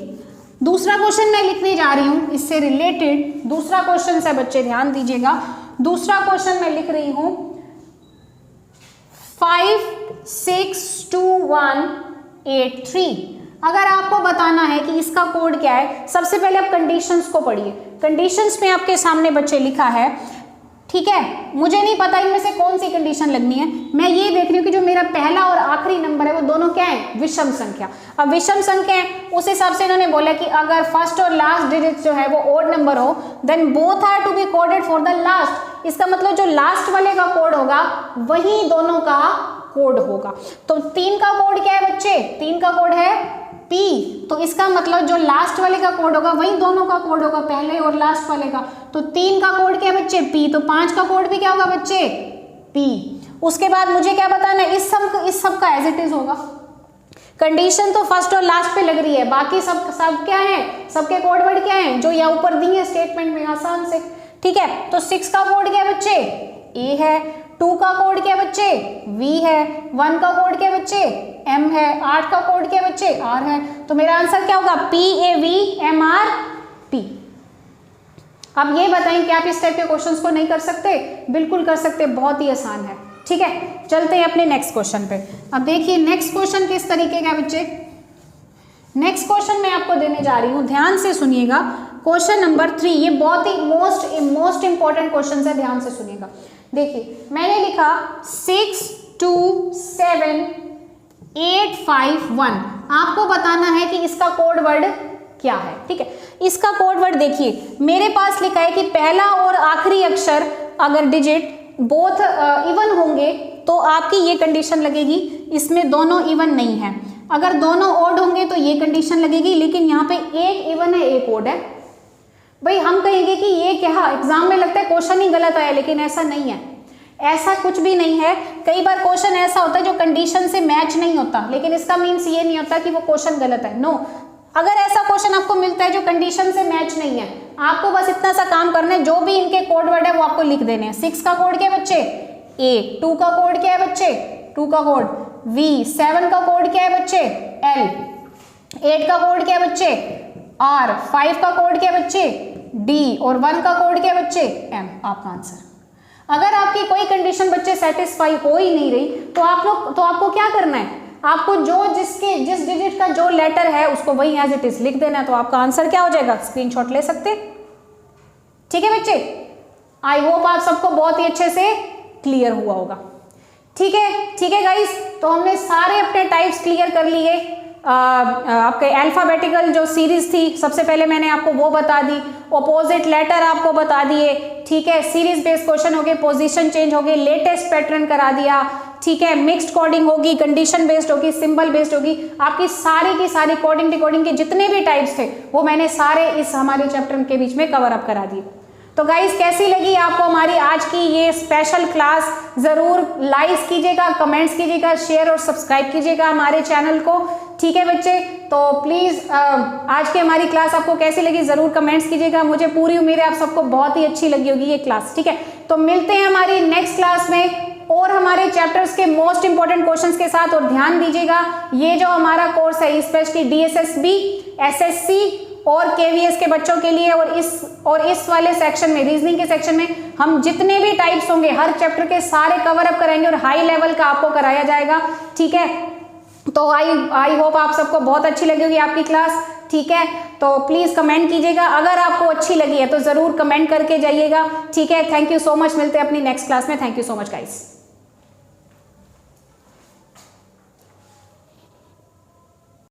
दूसरा क्वेश्चन मैं लिखने जा रही हूं, इससे रिलेटेड दूसरा क्वेश्चन है बच्चे, ध्यान दीजिएगा। दूसरा क्वेश्चन मैं लिख रही हूं 562183। अगर आपको बताना है कि इसका कोड क्या है, सबसे पहले आप कंडीशंस को पढ़िए। कंडीशंस में आपके सामने बच्चे लिखा है, ठीक है। मुझे नहीं पता इनमें से कौन सी कंडीशन लगनी है, मैं ये देख रही हूँ कि जो मेरा पहला और आखिरी नंबर है वो दोनों क्या है, विषम संख्या। अब विषम संख्या है, उस हिसाब से इन्होंने बोला कि अगर फर्स्ट और लास्ट डिजिट जो है वो ओड नंबर हो, then both are to be coded for the last. इसका मतलब जो लास्ट वाले का कोड होगा वही दोनों का कोड होगा। तो 3 का कोड क्या है बच्चे, 3 का कोड है P, तो इसका मतलब जो लास्ट वाले का कोड होगा वही दोनों का कोड होगा, पहले और लास्ट वाले का। तो 3 का कोड क्या है बच्चे, P, तो 5 का कोड भी क्या होगा बच्चे, P। उसके बाद मुझे क्या बताना है, इस सब का एज इट इज होगा। कंडीशन तो फर्स्ट और लास्ट पे लग रही है, बाकी सब क्या है, सबके कोड वर्ड क्या है जो यहाँ ऊपर दी है स्टेटमेंट में आसान से, ठीक है। तो 6 का कोड क्या है बच्चे, A है। 2 का कोड क्या है बच्चे, V है। 1 का कोड क्या है बच्चे, M है। 8 का कोड क्या है बच्चे, R है। तो मेरा आंसर क्या होगा, PAVMRP। अब ये बताएं कि आप इस टाइप के क्वेश्चंस को नहीं कर सकते, बिल्कुल कर सकते, बहुत ही आसान है, ठीक है। चलते हैं अपने नेक्स्ट क्वेश्चन पे। अब देखिए नेक्स्ट क्वेश्चन किस तरीके का बच्चे, नेक्स्ट क्वेश्चन मैं आपको देने जा रही हूँ, ध्यान से सुनिएगा। क्वेश्चन नंबर 3, ये बहुत ही मोस्ट इंपॉर्टेंट क्वेश्चन है, ध्यान से सुनिएगा। देखिए मैंने लिखा 627851, आपको बताना है कि इसका कोड वर्ड क्या है, ठीक है। इसका कोड वर्ड देखिए मेरे पास लिखा है कि पहला और आखिरी अक्षर अगर डिजिट बोथ इवन होंगे तो आपकी ये कंडीशन लगेगी, इसमें दोनों इवन नहीं है। अगर दोनों ओड होंगे तो ये कंडीशन लगेगी, लेकिन यहाँ पे एक इवन है एक ओड है। भाई हम कहेंगे कि ये क्या, एग्जाम में लगता है क्वेश्चन ही गलत आया, लेकिन ऐसा नहीं है, ऐसा कुछ भी नहीं है। कई बार क्वेश्चन ऐसा होता है जो कंडीशन से मैच नहीं होता, लेकिन इसका मीन्स ये नहीं होता कि वो क्वेश्चन गलत है, नो। अगर ऐसा क्वेश्चन आपको मिलता है जो कंडीशन से मैच नहीं है, आपको बस इतना सा काम करना है, जो भी इनके कोड वर्ड है वो आपको लिख देने हैं। 6 का कोड क्या है बच्चे, A। 2 का कोड क्या है बच्चे, 2 का कोड V। 7 का कोड क्या है बच्चे, L। 8 का कोड क्या है बच्चे, R। 5 का कोड क्या है बच्चे, D। और 1 का कोड क्या है बच्चे, M। आपका आंसर। अगर आपकी कोई कंडीशन बच्चे सेटिस्फाई हो ही नहीं रही तो आपको क्या करना है, आपको जिस डिजिट का जो लेटर है उसको वही एज इट इज लिख देना है, तो आपका आंसर क्या हो जाएगा, स्क्रीनशॉट ले सकते, ठीक है बच्चे। आई होप आप सबको बहुत ही अच्छे से क्लियर हुआ होगा, ठीक है गाइस। तो हमने सारे अपने टाइप्स क्लियर कर लिए। आपके अल्फाबेटिकल जो सीरीज थी, सबसे पहले मैंने आपको वो बता दी, ऑपोजिट लेटर आपको बता दिए, ठीक है। सीरीज बेस्ड क्वेश्चन हो गए, पोजीशन चेंज हो गई, लेटेस्ट पैटर्न करा दिया, ठीक है। मिक्स्ड कोडिंग होगी, कंडीशन बेस्ड होगी, सिंबल बेस्ड होगी, आपकी सारी की सारी कोडिंग डिकोडिंग के जितने भी टाइप्स थे वो मैंने सारे इस हमारे चैप्टर के बीच में कवर अप करा दिए। तो गाइस कैसी लगी आपको हमारी आज की ये स्पेशल क्लास, जरूर लाइक कीजिएगा, कमेंट्स कीजिएगा, शेयर और सब्सक्राइब कीजिएगा हमारे चैनल को, ठीक है बच्चे। तो प्लीज आज की हमारी क्लास आपको कैसी लगी जरूर कमेंट्स कीजिएगा, मुझे पूरी उम्मीद है आप सबको बहुत ही अच्छी लगी होगी ये क्लास, ठीक है। तो मिलते हैं हमारी नेक्स्ट क्लास में और हमारे चैप्टर्स के मोस्ट इंपॉर्टेंट क्वेश्चंस के साथ। और ध्यान दीजिएगा ये जो हमारा कोर्स है स्पेशली DSSB, SSC और केवीएस के बच्चों के लिए, और इस वाले सेक्शन में, रीजनिंग के सेक्शन में हम जितने भी टाइप्स होंगे हर चैप्टर के सारे कवर अप कराएंगे और हाई लेवल का आपको कराया जाएगा। ठीक है, तो आई होप आप सबको बहुत अच्छी लगी होगी आपकी क्लास। ठीक है, तो प्लीज कमेंट कीजिएगा, अगर आपको अच्छी लगी है तो जरूर कमेंट करके जाइएगा। ठीक है, थैंक यू सो मच, मिलते हैं अपनी नेक्स्ट क्लास में। Thank you so much guys.